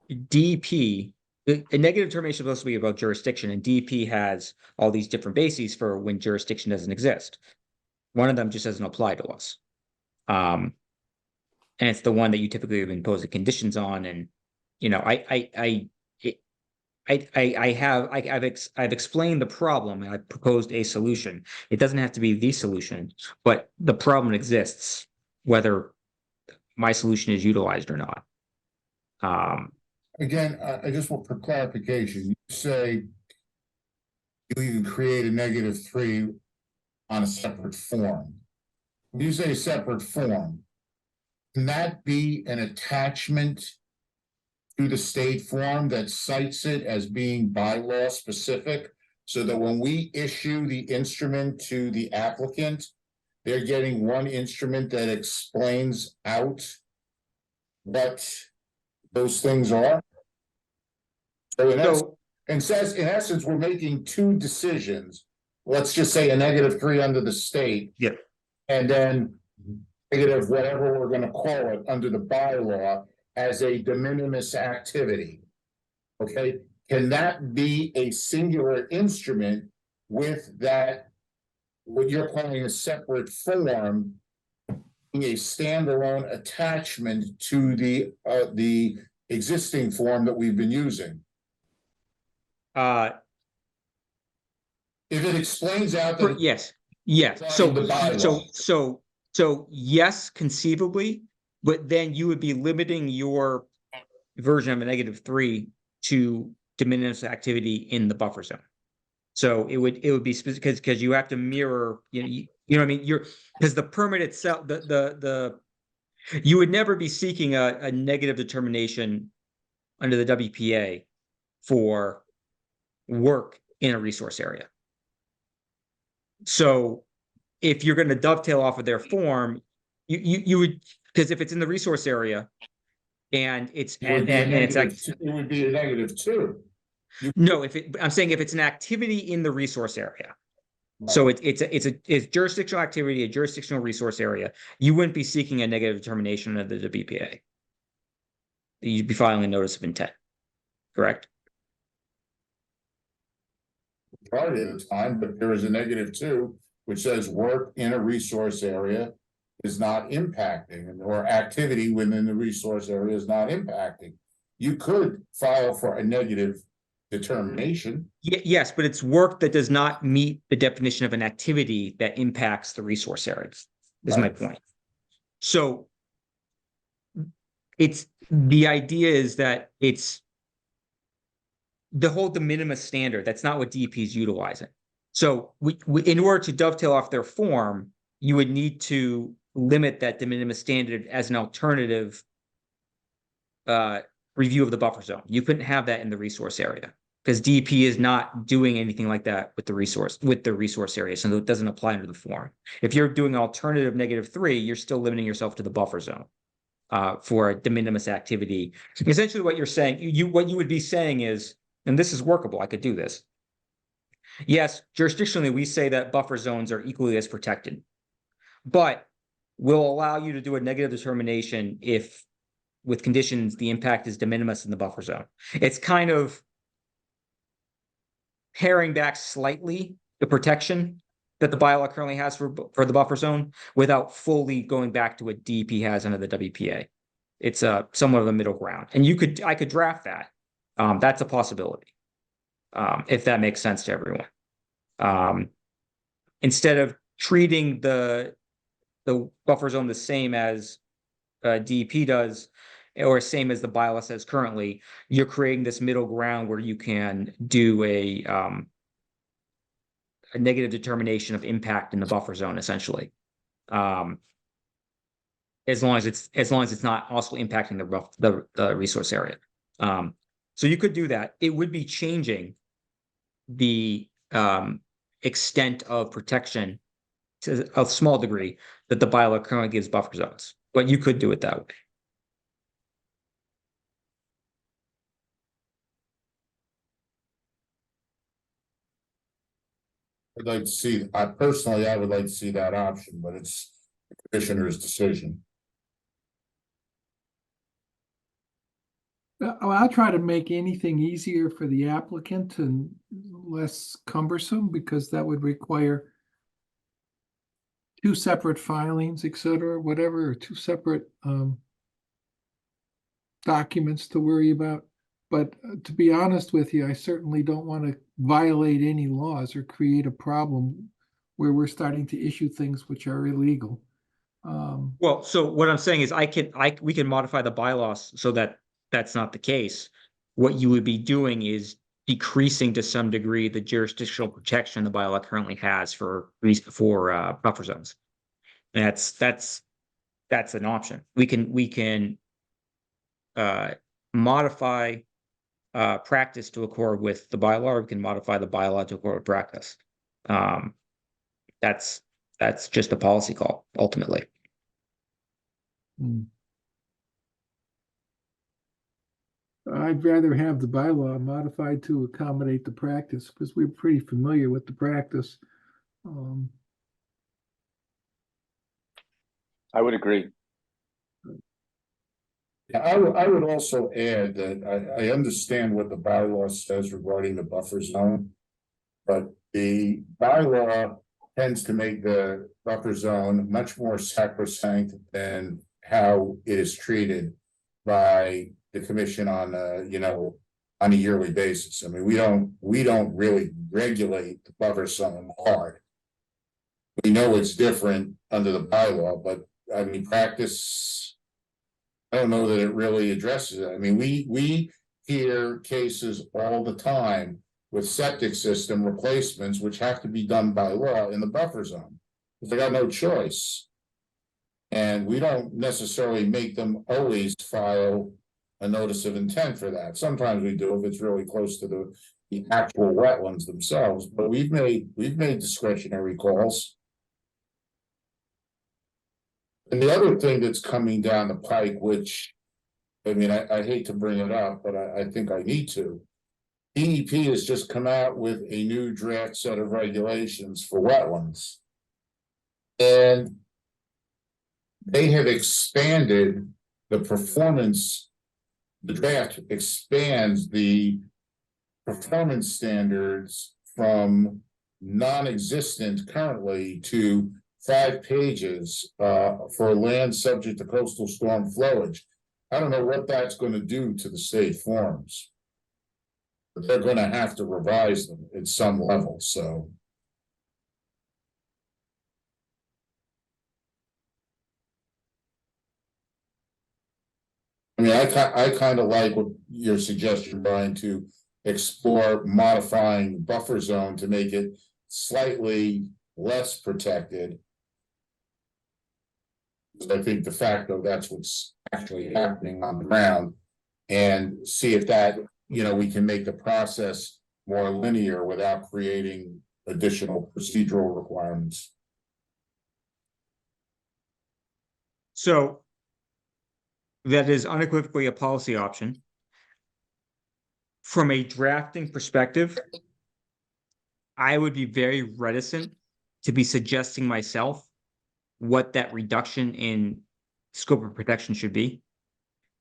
[SPEAKER 10] DP, a negative determination is supposed to be about jurisdiction, and DP has all these different bases for when jurisdiction doesn't exist. One of them just doesn't apply to us. And it's the one that you typically impose the conditions on. And, I've explained the problem and I've proposed a solution. It doesn't have to be the solution, but the problem exists, whether my solution is utilized or not.
[SPEAKER 4] Again, I just want for clarification, you say you can create a -3 on a separate form. When you say separate form, can that be an attachment to the state form that cites it as being bylaw specific? So that when we issue the instrument to the applicant, they're getting one instrument that explains out what those things are? So in essence, we're making two decisions. Let's just say a -3 under the state.
[SPEAKER 10] Yeah.
[SPEAKER 4] And then negative whatever we're gonna call it under the bylaw as a de minimis activity. Okay, can that be a singular instrument with that, what you're calling a separate form, a standalone attachment to the existing form that we've been using? If it explains out that.
[SPEAKER 10] Yes.
[SPEAKER 4] The bylaw.
[SPEAKER 10] So yes, conceivably, but then you would be limiting your version of a -3 to de minimis activity in the buffer zone. So it would be specific because you have to mirror, you know what I mean? Because the permit itself, you would never be seeking a negative determination under the WPA for work in a resource area. So if you're going to dovetail off of their form, you would, because if it's in the resource area and it's
[SPEAKER 4] It would be a -2.
[SPEAKER 10] No, I'm saying if it's an activity in the resource area. So it's jurisdictional activity, a jurisdictional resource area. You wouldn't be seeking a negative determination of the WPA. You'd be filing a notice of intent, correct?
[SPEAKER 4] majority of the time, but there is a -2, which says work in a resource area is not impacting, or activity within the resource area is not impacting. You could file for a negative determination.
[SPEAKER 10] Yes, but it's work that does not meet the definition of an activity that impacts the resource areas, is my point. So it's, the idea is that it's the whole de minimis standard. That's not what DEP is utilizing. So we in order to dovetail off their form, you would need to limit that de minimis standard as an alternative review of the buffer zone. You couldn't have that in the resource area because DEP is not doing anything like that with the resource area. So it doesn't apply under the form. If you're doing alternative -3, you're still limiting yourself to the buffer zone for a de minimis activity. Essentially what you're saying, what you would be saying is, and this is workable, I could do this. Yes, jurisdictionally, we say that buffer zones are equally as protected, but we'll allow you to do a negative determination if, with conditions, the impact is de minimis in the buffer zone. It's kind of paring back slightly the protection that the bylaw currently has for the buffer zone without fully going back to what DEP has under the WPA. It's somewhat of a middle ground, and I could draft that. That's a possibility, if that makes sense to everyone. Instead of treating the buffer zone the same as DEP does, or same as the bylaw says currently, you're creating this middle ground where you can do a negative determination of impact in the buffer zone, essentially. As long as it's not also impacting the resource area. So you could do that. It would be changing the extent of protection to a small degree that the bylaw currently gives buffer zones, but you could do it that way.
[SPEAKER 4] I personally would like to see that option, but it's the commissioner's decision.
[SPEAKER 1] I'll try to make anything easier for the applicant and less cumbersome, because that would require 2 separate filings, et cetera, whatever, or 2 separate documents to worry about. But to be honest with you, I certainly don't want to violate any laws or create a problem where we're starting to issue things which are illegal.
[SPEAKER 10] Well, so what I'm saying is we can modify the bylaws so that that's not the case. What you would be doing is decreasing to some degree the jurisdictional protection the bylaw currently has for buffer zones. And that's an option. We can modify practice to accord with the bylaw, or we can modify the bylaw to accord with practice. That's just a policy call, ultimately.
[SPEAKER 1] I'd rather have the bylaw modified to accommodate the practice, because we're pretty familiar with the practice.
[SPEAKER 3] I would agree.
[SPEAKER 4] Yeah, I would also add that I understand what the bylaw says regarding the buffer zone, but the bylaw tends to make the buffer zone much more sacrosanct than how it is treated by the commission on a yearly basis. I mean, we don't really regulate the buffer zone hard. We know it's different under the bylaw, but I mean, practice, I don't know that it really addresses it. I mean, we hear cases all the time with septic system replacements, which have to be done by law in the buffer zone. They got no choice. And we don't necessarily make them always file a notice of intent for that. Sometimes we do if it's really close to the actual wetlands themselves, but we've made discretionary calls. And the other thing that's coming down the pike, which, I mean, I hate to bring it up, but I think I need to. DEP has just come out with a new draft set of regulations for wetlands. And they have expanded the performance, the draft expands the performance standards from non-existent currently to 5 pages for land subject to coastal storm flowage. I don't know what that's gonna do to the state forms. But they're gonna have to revise them at some level, so. I mean, I kind of like what your suggestion, Brian, to explore modifying buffer zone to make it slightly less protected. I think de facto that's what's actually happening on the ground, and see if that, you know, we can make the process more linear without creating additional procedural requirements.
[SPEAKER 10] So that is unequivocally a policy option. From a drafting perspective, I would be very reticent to be suggesting myself what that reduction in scope of protection should be.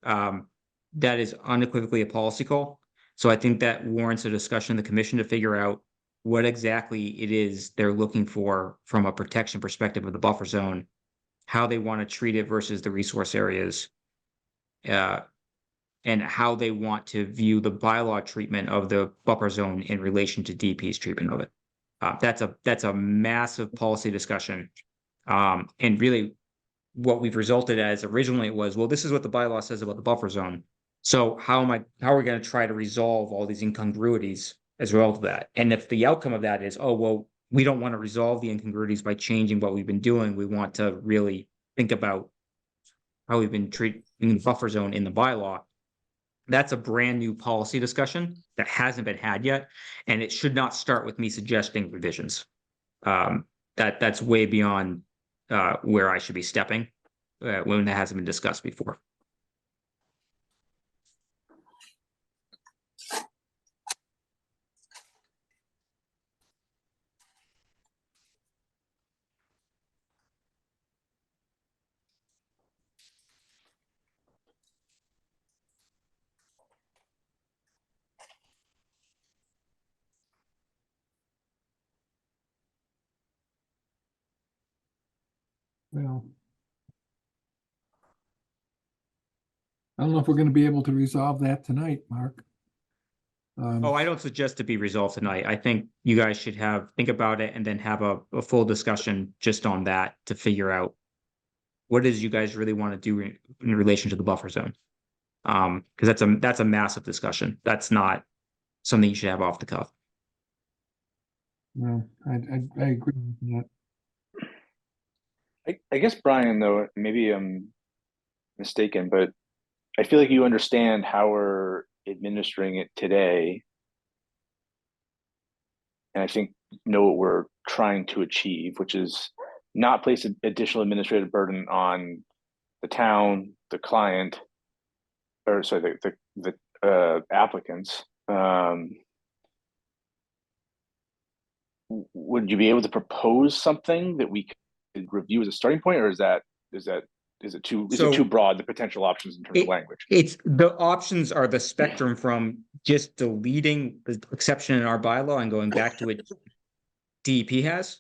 [SPEAKER 10] That is unequivocally a policy call. So I think that warrants a discussion in the commission to figure out what exactly it is they're looking for from a protection perspective of the buffer zone, how they want to treat it versus the resource areas, and how they want to view the bylaw treatment of the buffer zone in relation to DP's treatment of it. That's a massive policy discussion. And really what we've resulted as originally was, well, this is what the bylaw says about the buffer zone. So how are we going to try to resolve all these incongruities as a result of that? And if the outcome of that is, oh, well, we don't want to resolve the incongruities by changing what we've been doing. We want to really think about how we've been treating the buffer zone in the bylaw. That's a brand new policy discussion that hasn't been had yet. And it should not start with me suggesting revisions. That's way beyond where I should be stepping when that hasn't been discussed before.
[SPEAKER 1] Well, I don't know if we're going to be able to resolve that tonight, Mark.
[SPEAKER 10] Oh, I don't suggest to be resolved tonight. I think you guys should think about it and then have a full discussion just on that to figure out what it is you guys really want to do in relation to the buffer zone. Because that's a massive discussion. That's not something you should have off the cuff.
[SPEAKER 1] No, I agree with that.
[SPEAKER 3] I guess, Brian, though, maybe I'm mistaken, but I feel like you understand how we're administering it today. And I think know what we're trying to achieve, which is not place an additional administrative burden on the town, the client, or sorry, the applicants. Would you be able to propose something that we could review as a starting point, or is it too broad, the potential options in terms of language?
[SPEAKER 10] It's the options are the spectrum from just deleting the exception in our bylaw and going back to what DEP has,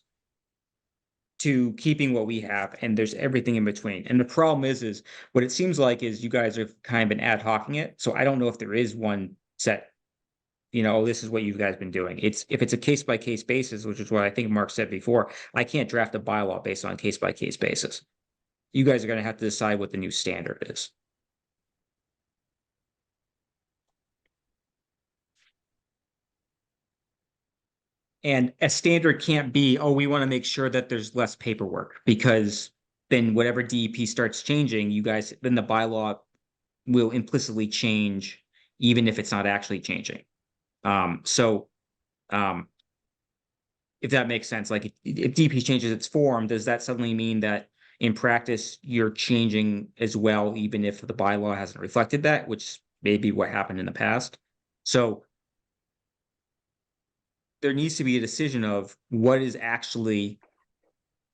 [SPEAKER 10] to keeping what we have, and there's everything in between. And the problem is what it seems like is you guys have kind of been ad hocing it. So I don't know if there is one set, this is what you guys been doing. If it's a case by case basis, which is what I think Mark said before, I can't draft a bylaw based on case by case basis. You guys are going to have to decide what the new standard is. And a standard can't be, oh, we want to make sure that there's less paperwork, because then whatever DEP starts changing, then the bylaw will implicitly change, even if it's not actually changing. If that makes sense, like if DEP changes its form, does that suddenly mean that in practice you're changing as well, even if the bylaw hasn't reflected that, which may be what happened in the past? So there needs to be a decision of what is actually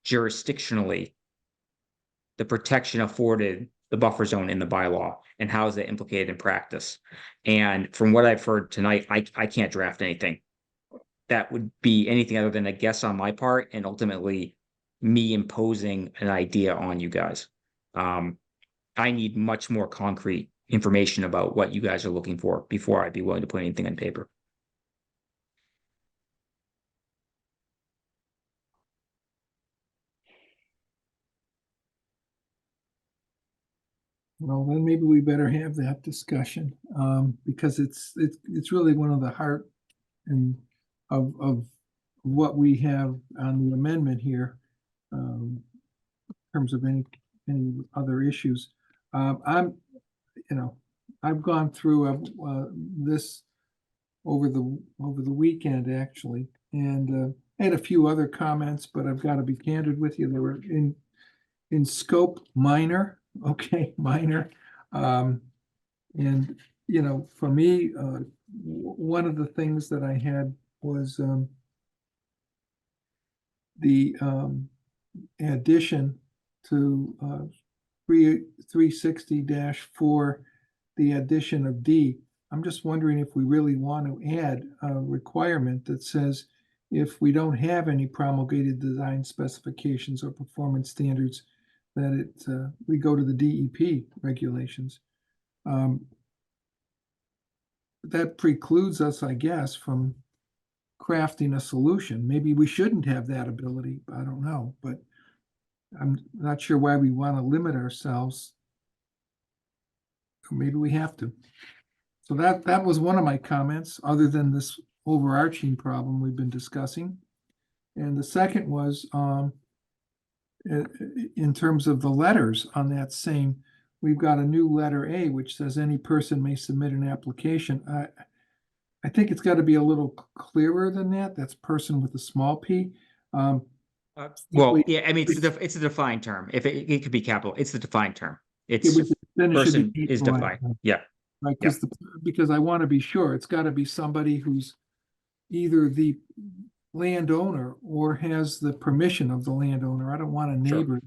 [SPEAKER 10] jurisdictionally the protection afforded the buffer zone in the bylaw, and how is that implicated in practice. And from what I've heard tonight, I can't draft anything that would be anything other than a guess on my part and ultimately me imposing an idea on you guys. I need much more concrete information about what you guys are looking for before I'd be willing to put anything on paper.
[SPEAKER 1] Well, then maybe we better have that discussion, because it's really one of the heart and of what we have on the amendment here, in terms of any other issues. I've gone through this over the weekend actually, and I had a few other comments, but I've got to be candid with you. They were in scope minor, okay, minor. And for me, one of the things that I had was the addition to 360-4, the addition of D. I'm just wondering if we really want to add a requirement that says if we don't have any promulgated design specifications or performance standards, that we go to the DEP regulations. That precludes us, I guess, from crafting a solution. Maybe we shouldn't have that ability. I don't know, but I'm not sure why we want to limit ourselves. Or maybe we have to. So that was one of my comments, other than this overarching problem we've been discussing. And the second was in terms of the letters on that same, we've got a new letter A, which says any person may submit an application. I think it's got to be a little clearer than that. That's person with a small p.
[SPEAKER 10] Well, yeah, I mean, it's a defined term. If it could be capital, it's the defined term. It's
[SPEAKER 1] then it should
[SPEAKER 10] person
[SPEAKER 1] be
[SPEAKER 10] is
[SPEAKER 1] capitalized.
[SPEAKER 10] defined. Yeah.
[SPEAKER 1] Right, because I want to be sure it's got to be somebody who's either the landowner or has the permission of the landowner. I don't want a neighbor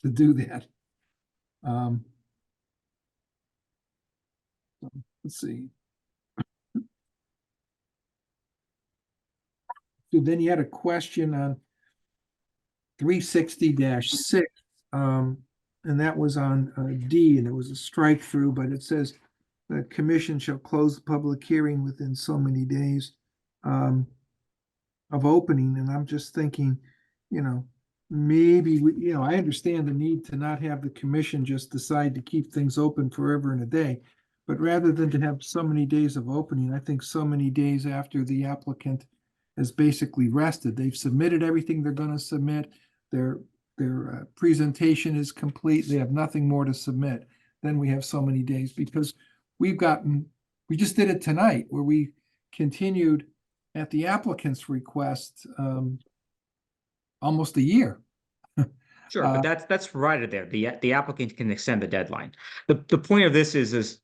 [SPEAKER 1] to do that. Let's see. So then you had a question on 360-6, and that was on D, and it was a strike through, but it says the commission shall close the public hearing within so many days of opening. And I'm just thinking, maybe I understand the need to not have the commission just decide to keep things open forever and a day, but rather than to have so many days of opening, I think so many days after the applicant has basically rested, they've submitted everything they're going to submit, their presentation is complete, they have nothing more to submit, then we have so many days, because we just did it tonight where we continued at the applicant's request almost a year.
[SPEAKER 10] Sure, but that's provided there. The applicant can extend the deadline. The point of this is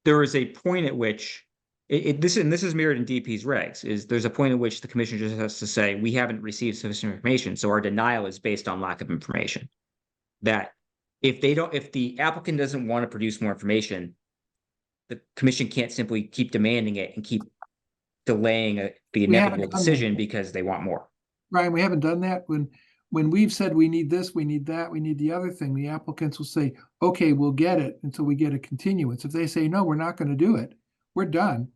[SPEAKER 10] there is a point at which this is mirrored in DP's regs, is there's a point at which the commission just has to say, we haven't received sufficient information, so our denial is based on lack of information. That if the applicant doesn't want to produce more information, the commission can't simply keep demanding it and keep delaying the inevitable decision because they want more.
[SPEAKER 1] Ryan, we haven't done that. When we've said we need this, we need that, we need the other thing, the applicants will say, okay, we'll get it until we get a continuance. If they say, no, we're not going to do it, we're done,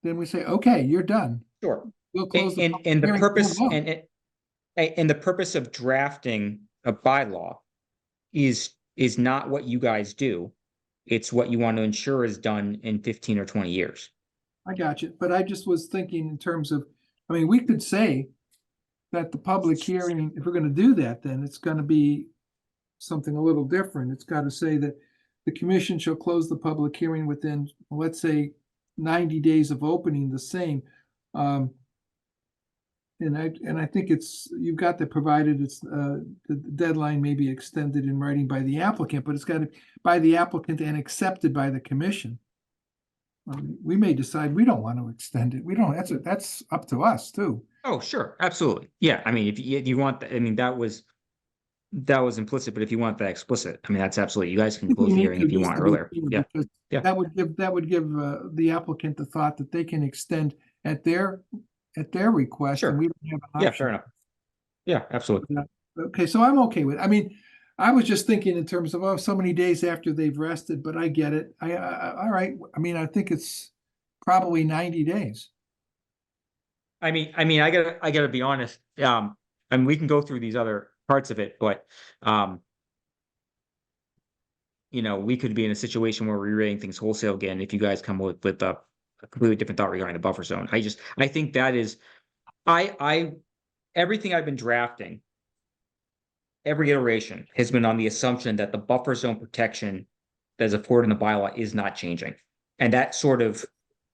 [SPEAKER 1] then we say, okay, you're done.
[SPEAKER 10] Sure.
[SPEAKER 1] We'll close
[SPEAKER 10] and the purpose and the purpose of drafting a bylaw is not what you guys do. It's what you want to ensure is done in 15 or 20 years.
[SPEAKER 1] I got you. But I just was thinking in terms of, we could say that the public hearing, if we're going to do that, then it's going to be something a little different. It's got to say that the commission shall close the public hearing within, let's say, 90 days of opening, the same. And I think you've got that provided it's the deadline may be extended in writing by the applicant, but it's got to be by the applicant and accepted by the commission. We may decide we don't want to extend it. We don't. That's up to us too.
[SPEAKER 10] Oh, sure, absolutely. Yeah, if you want that, that was implicit, but if you want that explicit, that's absolutely. You guys can close the hearing if you want earlier. Yeah.
[SPEAKER 1] That would give the applicant the thought that they can extend at their request.
[SPEAKER 10] Sure.
[SPEAKER 1] And we don't have an
[SPEAKER 10] Yeah,
[SPEAKER 1] option.
[SPEAKER 10] fair enough. Yeah, absolutely.
[SPEAKER 1] Okay, so I'm okay with, I mean, I was just thinking in terms of, oh, so many days after they've rested, but I get it. All right, I mean, I think it's probably 90 days.
[SPEAKER 10] I mean, I gotta be honest. And we can go through these other parts of it, but you know, we could be in a situation where we're rewriting things wholesale again if you guys come with a completely different thought regarding the buffer zone. I think that is, everything I've been drafting, every iteration has been on the assumption that the buffer zone protection that is afforded in the bylaw is not changing. And that sort of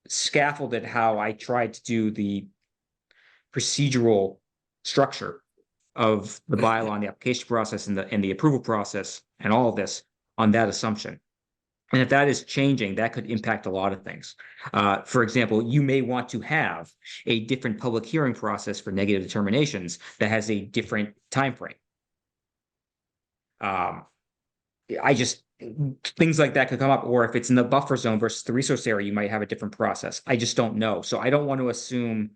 [SPEAKER 10] scaffolded how I tried to do the procedural structure of the bylaw and the application process and the approval process and all of this on that assumption. And if that is changing, that could impact a lot of things. For example, you may want to have a different public hearing process for negative determinations that has a different timeframe. Things like that could come up, or if it's in the buffer zone versus the resource area, you might have a different process. I just don't know. So I don't want to assume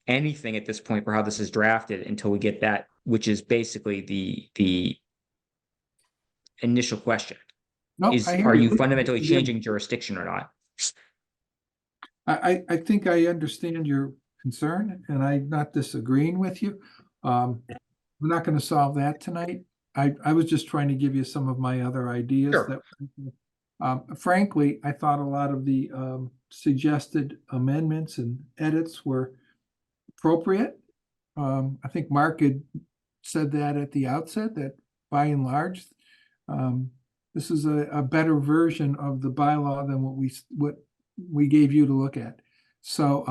[SPEAKER 10] anything at this point for how this is drafted until we get that, which is basically the initial question.
[SPEAKER 1] No,
[SPEAKER 10] Is,
[SPEAKER 1] I hear
[SPEAKER 10] are you
[SPEAKER 1] you.
[SPEAKER 10] fundamentally changing jurisdiction or not?
[SPEAKER 1] I think I understand your concern and I'm not disagreeing with you. We're not going to solve that tonight. I was just trying to give you some of my other ideas
[SPEAKER 10] Sure.
[SPEAKER 1] that, frankly, I thought a lot of the suggested amendments and edits were appropriate. I think Mark had said that at the outset, that by and large, this is a better version of the bylaw than what we gave you to look at. So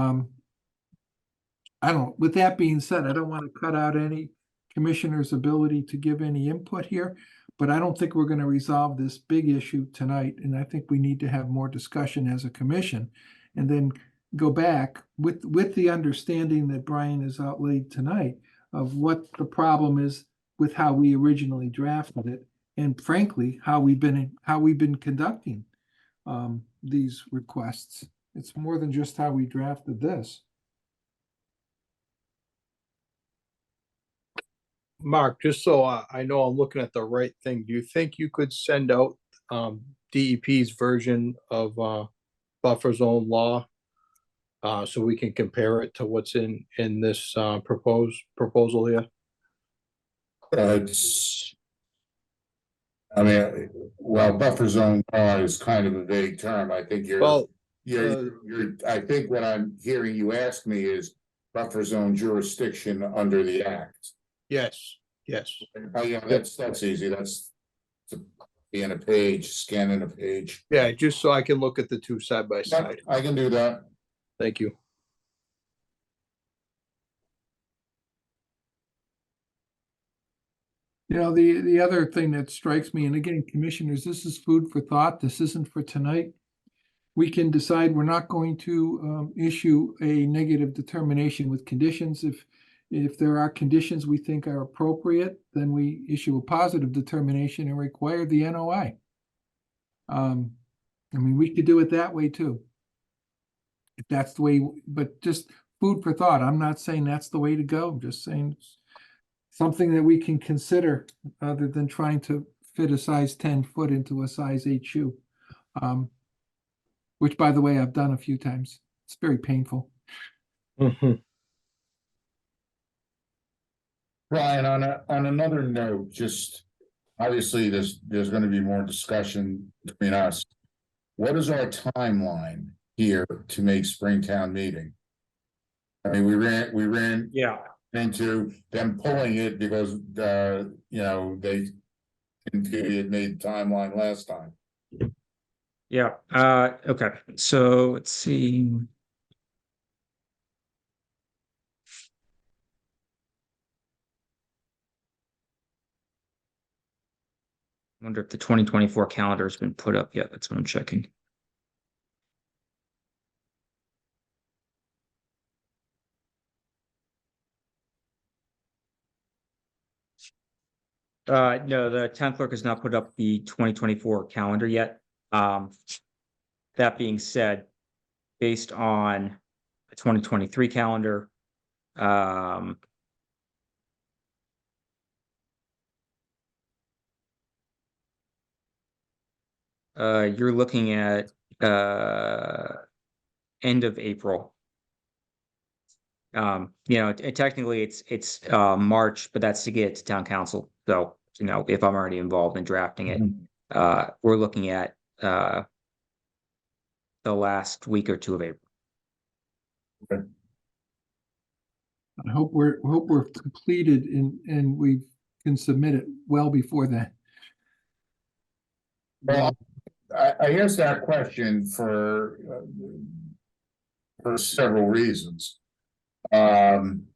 [SPEAKER 1] I don't, with that being said, I don't want to cut out any commissioner's ability to give any input here, but I don't think we're going to resolve this big issue tonight. And I think we need to have more discussion as a commission and then go back with the understanding that Brian has outlaid tonight of what the problem is with how we originally drafted it. And frankly, how we've been conducting these requests. It's more than just how we drafted this.
[SPEAKER 11] Mark, just so I know I'm looking at the right thing, do you think you could send out DEP's version of buffer zone law so we can compare it to what's in this proposal here?
[SPEAKER 4] I mean, well, buffer zone law is kind of a vague term. I think
[SPEAKER 11] Well,
[SPEAKER 4] I think what I'm hearing you ask me is buffer zone jurisdiction under the act.
[SPEAKER 11] yes.
[SPEAKER 4] Oh, yeah, that's easy. That's in a page, scanning a page.
[SPEAKER 11] Yeah, just so I can look at the two side by side.
[SPEAKER 4] I can do that.
[SPEAKER 11] Thank you.
[SPEAKER 1] You know, the other thing that strikes me, and again, commissioners, this is food for thought. This isn't for tonight. We can decide we're not going to issue a negative determination with conditions. If there are conditions we think are appropriate, then we issue a positive determination and require the NOI. I mean, we could do it that way too. If that's the way, but just food for thought. I'm not saying that's the way to go. I'm just saying something that we can consider other than trying to fit a size 10 foot into a size 8 shoe. Which, by the way, I've done a few times. It's very painful.
[SPEAKER 4] Brian, on another note, just obviously there's going to be more discussion between us. What is our timeline here to make Springtown meeting? I mean, we ran into them pulling it because you know, they had made the timeline last time.
[SPEAKER 10] Yeah. Okay. So let's see. I wonder if the 2024 calendar has been put up yet. That's what I'm checking. No, the town clerk has not put up the 2024 calendar yet. That being said, based on 2023 calendar. You're looking at end of April. Technically it's March, but that's to get it to town council. So, if I'm already involved in drafting it, we're looking at the last week or two of April.
[SPEAKER 1] I hope we're completed and we can submit it well before that.
[SPEAKER 4] Well, I asked that question for several reasons. And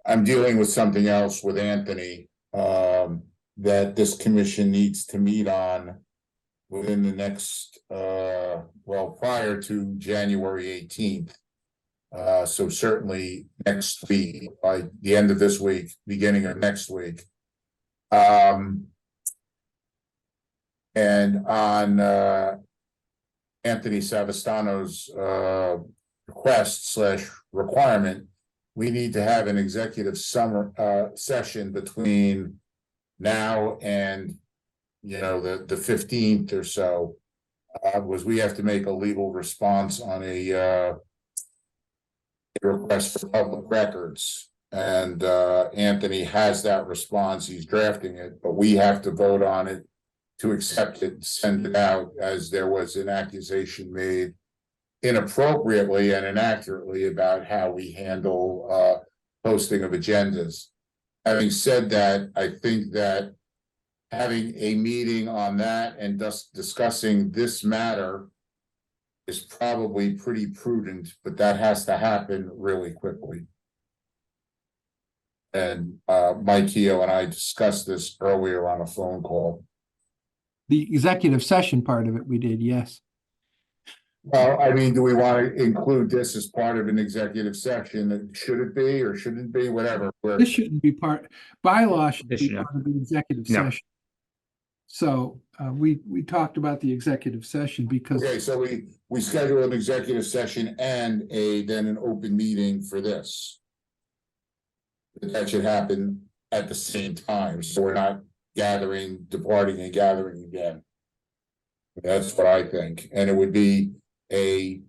[SPEAKER 4] I'm dealing with something else with Anthony, that this commission needs to meet on within the next, prior to January 18th. So certainly next week, by the end of this week, beginning of next week. And on Anthony Savastano's request / requirement, we need to have an executive session between now and the 15th or so, was we have to make a legal response on a request for public records. And Anthony has that response, he's drafting it, but we have to vote on it to accept it and send it out, as there was an accusation made inappropriately and inaccurately about how we handle posting of agendas. Having said that, I think that having a meeting on that and discussing this matter is probably pretty prudent, but that has to happen really quickly. And Mike Keogh and I discussed this earlier on a phone call.
[SPEAKER 1] The executive session part of it, we did, yes.
[SPEAKER 4] Well, I mean, do we want to include this as part of an executive session? Should it be or shouldn't be, whatever?
[SPEAKER 1] This shouldn't be bylaw should
[SPEAKER 10] This
[SPEAKER 1] be
[SPEAKER 10] should not.
[SPEAKER 1] part of the executive
[SPEAKER 10] No.
[SPEAKER 1] session. So we talked about the executive session because
[SPEAKER 4] Okay, so we schedule an executive session and then an open meeting for this. That should happen at the same time, so we're not departing and gathering again. That's what I think, and it would be the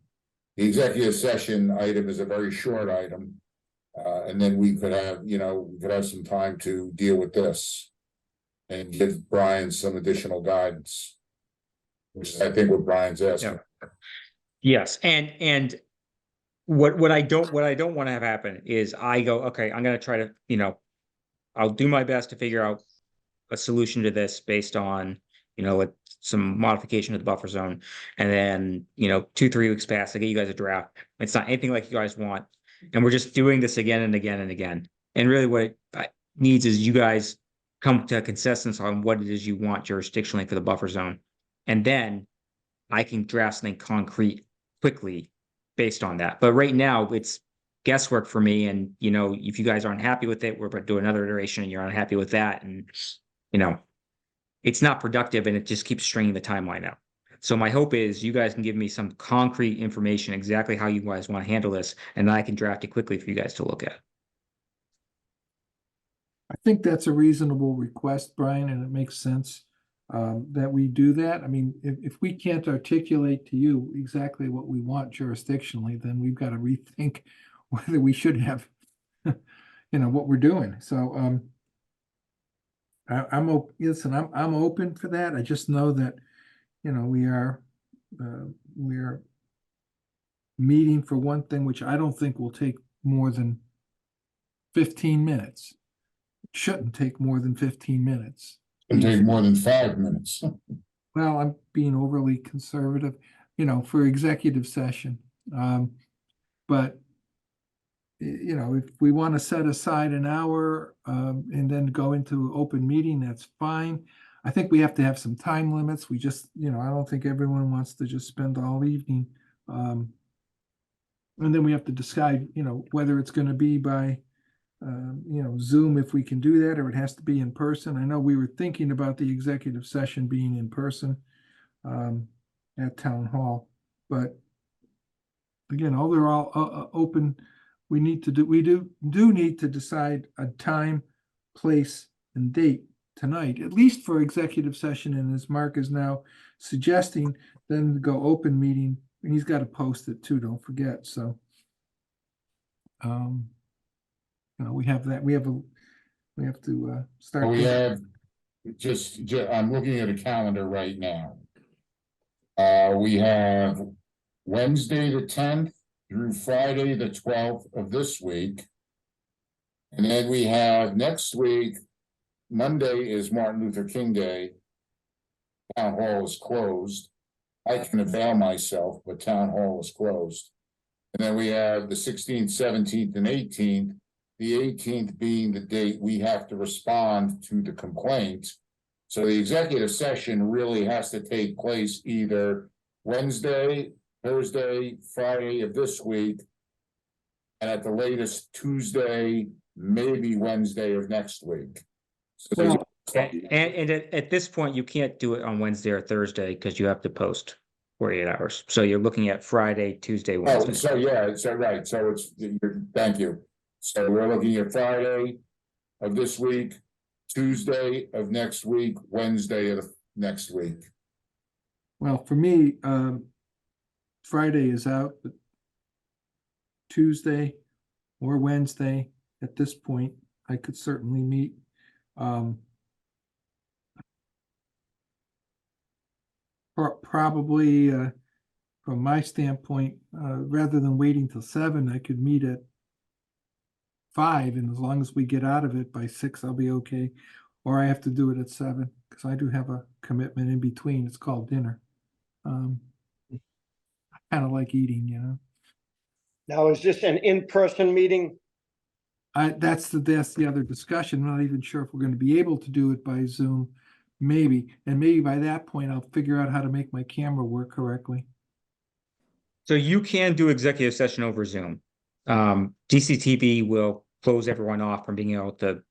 [SPEAKER 4] executive session item is a very short item. And then we could have some time to deal with this. And give Brian some additional guidance. Which is, I think, what Brian's asking.
[SPEAKER 10] Yes, and what I don't want to have happen is I go, okay, I'm gonna try to, I'll do my best to figure out a solution to this based on, some modification of the buffer zone. And then, 2-3 weeks pass, I get you guys a draft. It's not anything like you guys want. And we're just doing this again and again and again. And really what it needs is you guys come to a consensus on what it is you want jurisdictionally for the buffer zone. And then I can draft something concrete quickly based on that. But right now it's guesswork for me. And, if you guys aren't happy with it, we're going to do another iteration and you're unhappy with that. And, it's not productive and it just keeps stringing the timeline out. So my hope is you guys can give me some concrete information, exactly how you guys want to handle this. And then I can draft it quickly for you guys to look at.
[SPEAKER 1] I think that's a reasonable request, Brian, and it makes sense that we do that. I mean, if we can't articulate to you exactly what we want jurisdictionally, then we've got to rethink whether we should have, what we're doing. So I'm open for that. I just know that, we are meeting for one thing, which I don't think will take more than 15 minutes. Shouldn't take more than 15 minutes.
[SPEAKER 4] It'll take more than 5 minutes.
[SPEAKER 1] Well, I'm being overly conservative, for executive session. But if we want to set aside an hour and then go into open meeting, that's fine. I think we have to have some time limits. We just, I don't think everyone wants to just spend all evening. And then we have to decide, whether it's going to be by Zoom, if we can do that, or it has to be in person. I know we were thinking about the executive session being in person. at town hall, but again, all they're all open. We do need to decide a time, place, and date tonight, at least for executive session, and as Mark is now suggesting, then go open meeting, and he's got to post it too, don't forget, so. We have that, we have to start.
[SPEAKER 4] We have, I'm looking at a calendar right now. We have Wednesday, the 10th through Friday, the 12th of this week. And then we have next week, Monday is Martin Luther King Day. Town hall is closed. I can avail myself, but town hall is closed. And then we have the 16th, 17th, and 18th. The 18th being the date we have to respond to the complaint. So the executive session really has to take place either Wednesday, Thursday, Friday of this week, and at the latest Tuesday, maybe Wednesday of next week. So
[SPEAKER 10] Well, and at this point, you can't do it on Wednesday or Thursday because you have to post 48 hours. So you're looking at Friday, Tuesday,
[SPEAKER 4] oh,
[SPEAKER 10] Wednesday.
[SPEAKER 4] so yeah, so right, so thank you. So we're looking at Friday of this week, Tuesday of next week, Wednesday of next week.
[SPEAKER 1] Well, for me, Friday is out, but Tuesday or Wednesday, at this point, I could certainly meet. Probably, from my standpoint, rather than waiting till 7, I could meet at 5, and as long as we get out of it by 6, I'll be okay. Or I have to do it at 7, because I do have a commitment in between. It's called dinner. I kind of like eating, you know.
[SPEAKER 9] Now, is this an in-person meeting?
[SPEAKER 1] That's the other discussion. I'm not even sure if we're going to be able to do it by Zoom. Maybe, and maybe by that point, I'll figure out how to make my camera work correctly.
[SPEAKER 10] So you can do executive session over Zoom. DCTV will close everyone off from being able to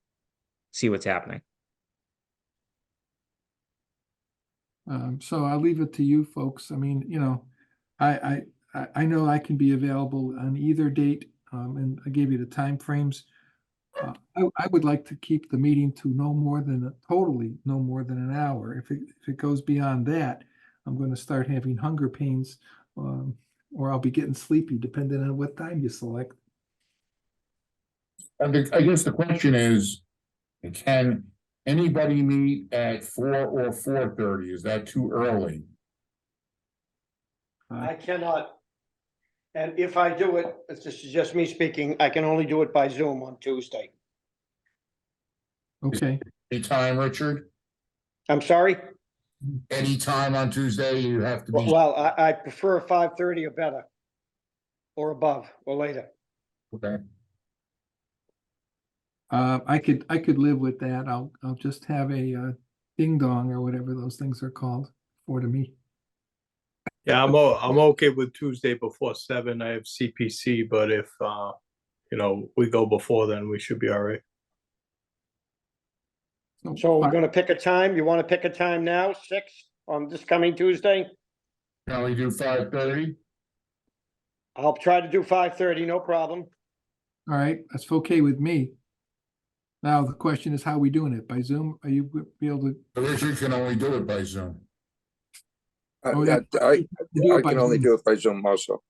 [SPEAKER 10] see what's happening.
[SPEAKER 1] So I'll leave it to you folks. I mean, you know, I know I can be available on either date, and I gave you the time frames. I would like to keep the meeting to no more than an hour. If it goes beyond that, I'm going to start having hunger pains, or I'll be getting sleepy, depending on what time you select.
[SPEAKER 4] I guess the question is, can anybody meet at 4 or 4:30? Is that too early?
[SPEAKER 9] I cannot. And if I do it, this is just me speaking, I can only do it by Zoom on Tuesday.
[SPEAKER 1] Okay.
[SPEAKER 4] Any time, Richard?
[SPEAKER 9] I'm sorry?
[SPEAKER 4] Any time on Tuesday, you have to be.
[SPEAKER 9] Well, I prefer 5:30 or better. Or above, or later.
[SPEAKER 4] Okay.
[SPEAKER 1] I could live with that. I'll just have a ding dong or whatever those things are called for to me.
[SPEAKER 11] Yeah, I'm okay with Tuesday before 7. I have CPC, but if we go before then, we should be all right.
[SPEAKER 9] So we're gonna pick a time. You wanna pick a time now, 6 on this coming Tuesday?
[SPEAKER 4] Can we do 5:30?
[SPEAKER 9] I'll try to do 5:30, no problem.
[SPEAKER 1] All right, that's okay with me. Now, the question is, how are we doing it? By Zoom? Are you be able to?
[SPEAKER 4] Richard can only do it by Zoom.
[SPEAKER 1] Oh, yeah.
[SPEAKER 12] I
[SPEAKER 1] Do it by
[SPEAKER 12] can only
[SPEAKER 1] Zoom.
[SPEAKER 12] do it by Zoom also.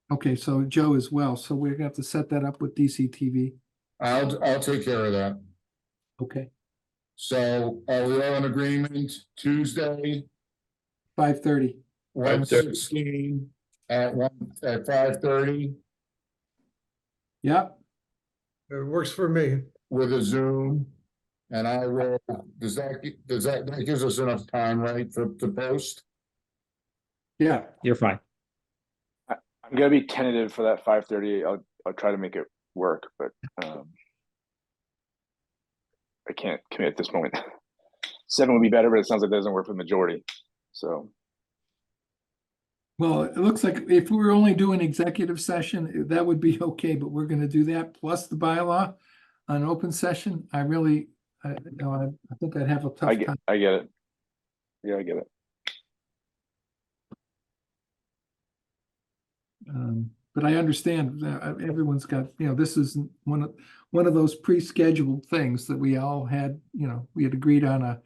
[SPEAKER 1] Okay, so Joe as well. So we're gonna have to set that up with DCTV.
[SPEAKER 4] I'll take care of that.
[SPEAKER 1] Okay,
[SPEAKER 4] So are we all in agreement? Tuesday,
[SPEAKER 1] 5:30.
[SPEAKER 4] 1/16 at 5:30
[SPEAKER 1] Yep.
[SPEAKER 7] It works for me.
[SPEAKER 4] with a Zoom. And I will, that gives us enough time, right, to post?
[SPEAKER 1] Yeah.
[SPEAKER 10] You're fine.
[SPEAKER 3] I'm gonna be tentative for that 5:30. I'll try to make it work, but I can't commit at this moment. 7 would be better, but it sounds like it doesn't work for the majority. So
[SPEAKER 1] Well, it looks like if we were only doing executive session, that would be okay, but we're gonna do that plus the bylaw on open session. I really, I think I'd have a tough
[SPEAKER 3] I
[SPEAKER 1] time.
[SPEAKER 3] get it. Yeah, I get it.
[SPEAKER 1] But I understand that everyone's got, this is one of those pre-scheduled things that we all had, we had agreed on a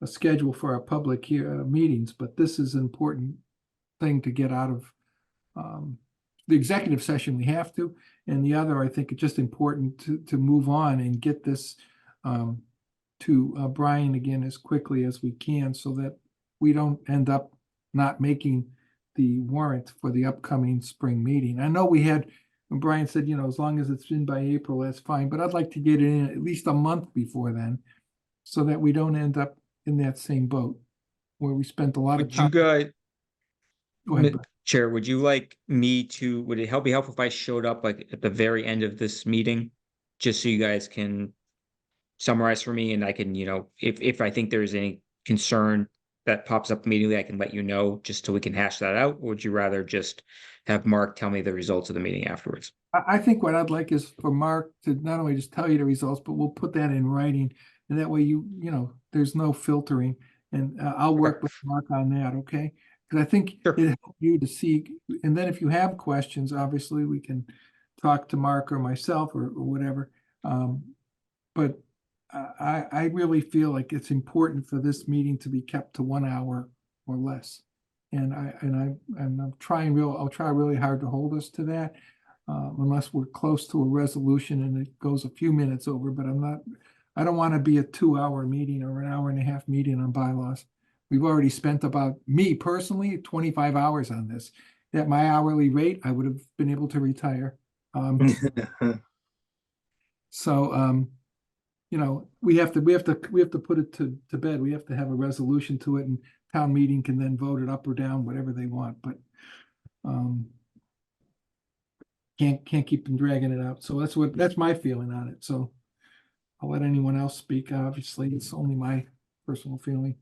[SPEAKER 1] schedule for our public meetings, but this is an important thing to get out of the executive session. We have to, and the other, I think it's just important to move on and get this to Brian again as quickly as we can, so that we don't end up not making the warrant for the upcoming spring meeting. I know we had, when Brian said, as long as it's in by April, that's fine, but I'd like to get it in at least a month before then, so that we don't end up in that same boat where we spent a lot of
[SPEAKER 10] Would you
[SPEAKER 1] time.
[SPEAKER 10] guys,
[SPEAKER 1] Go ahead, Brian.
[SPEAKER 10] Chair, would you like me to, would it be helpful if I showed up like at the very end of this meeting? Just so you guys can summarize for me, and I can, if I think there's any concern that pops up immediately, I can let you know, just so we can hash that out. Or would you rather just have Mark tell me the results of the meeting afterwards?
[SPEAKER 1] I think what I'd like is for Mark to not only just tell you the results, but we'll put that in writing. And that way there's no filtering, and I'll work with Mark on that, okay? Because I think
[SPEAKER 10] Sure.
[SPEAKER 1] it helps you to see, and then if you have questions, obviously we can talk to Mark or myself or whatever. But I really feel like it's important for this meeting to be kept to 1 hour or less. And I'll try really hard to hold us to that, unless we're close to a resolution and it goes a few minutes over, but I don't want to be a 2-hour meeting or an hour and a half meeting on bylaws. We've already spent me personally, 25 hours on this. At my hourly rate, I would have been able to retire. So, we have to put it to bed. We have to have a resolution to it, and town meeting can then vote it up or down, whatever they want, but can't keep them dragging it out. So that's my feeling on it. So I'll let anyone else speak. Obviously, it's only my personal feeling.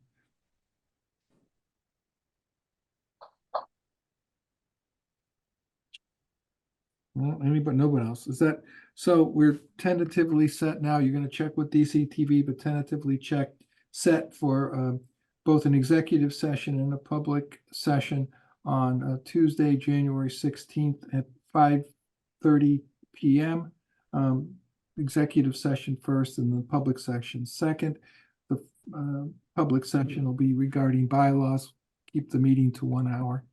[SPEAKER 1] Well, no one else. Is that, so we're tentatively set now. You're gonna check with DCTV, but tentatively set for both an executive session and a public session on Tuesday, January 16th at 5:30 PM. Executive session first and the public session second. The public section will be regarding bylaws. Keep the meeting to 1 hour.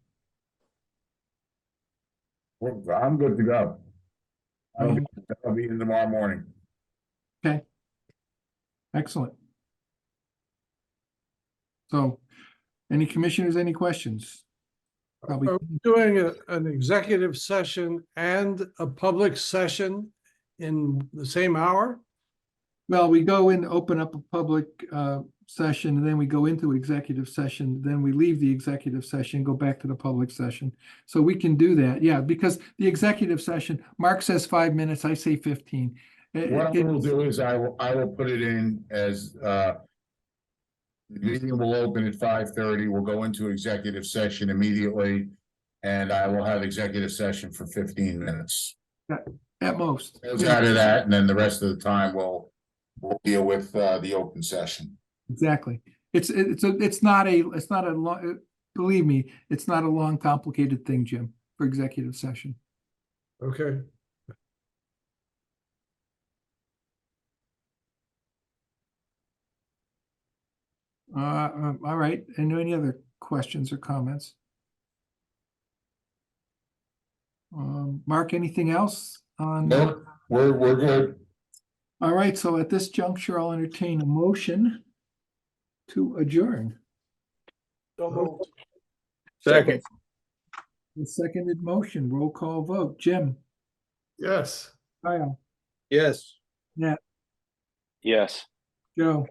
[SPEAKER 4] I'm good to go. I'll be in tomorrow morning.
[SPEAKER 1] Okay. Excellent. So, any commissioners, any questions? Probably.
[SPEAKER 7] Are we doing an executive session and a public session in the same hour?
[SPEAKER 1] Well, we go in, open up a public session, and then we go into executive session, then we leave the executive session, go back to the public session. So we can do that, yeah, because the executive session, Mark says 5 minutes, I say 15.
[SPEAKER 4] What I will do is I will put it in as the meeting will open at 5:30. We'll go into executive session immediately, and I will have executive session for 15 minutes.
[SPEAKER 1] At most.
[SPEAKER 4] Goes out of that, and then the rest of the time we'll deal with the open session.
[SPEAKER 1] Exactly. It's not a long, believe me, it's not a long, complicated thing, Jim, for executive session.
[SPEAKER 7] Okay.
[SPEAKER 1] All right. And any other questions or comments? Mark, anything else on?
[SPEAKER 4] No, we're good.
[SPEAKER 1] All right. So at this juncture, I'll entertain a motion to adjourn.
[SPEAKER 11] Second.
[SPEAKER 1] The seconded motion, roll call vote. Jim,
[SPEAKER 7] Yes.
[SPEAKER 1] Kyle,
[SPEAKER 11] Yes.
[SPEAKER 1] Nat,
[SPEAKER 3] Yes.
[SPEAKER 1] Joe,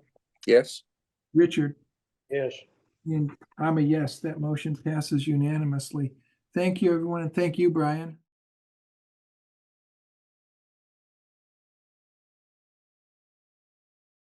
[SPEAKER 11] Yes.
[SPEAKER 1] Richard,
[SPEAKER 9] Yes.
[SPEAKER 1] and I'm a yes. That motion passes unanimously. Thank you, everyone, and thank you, Brian.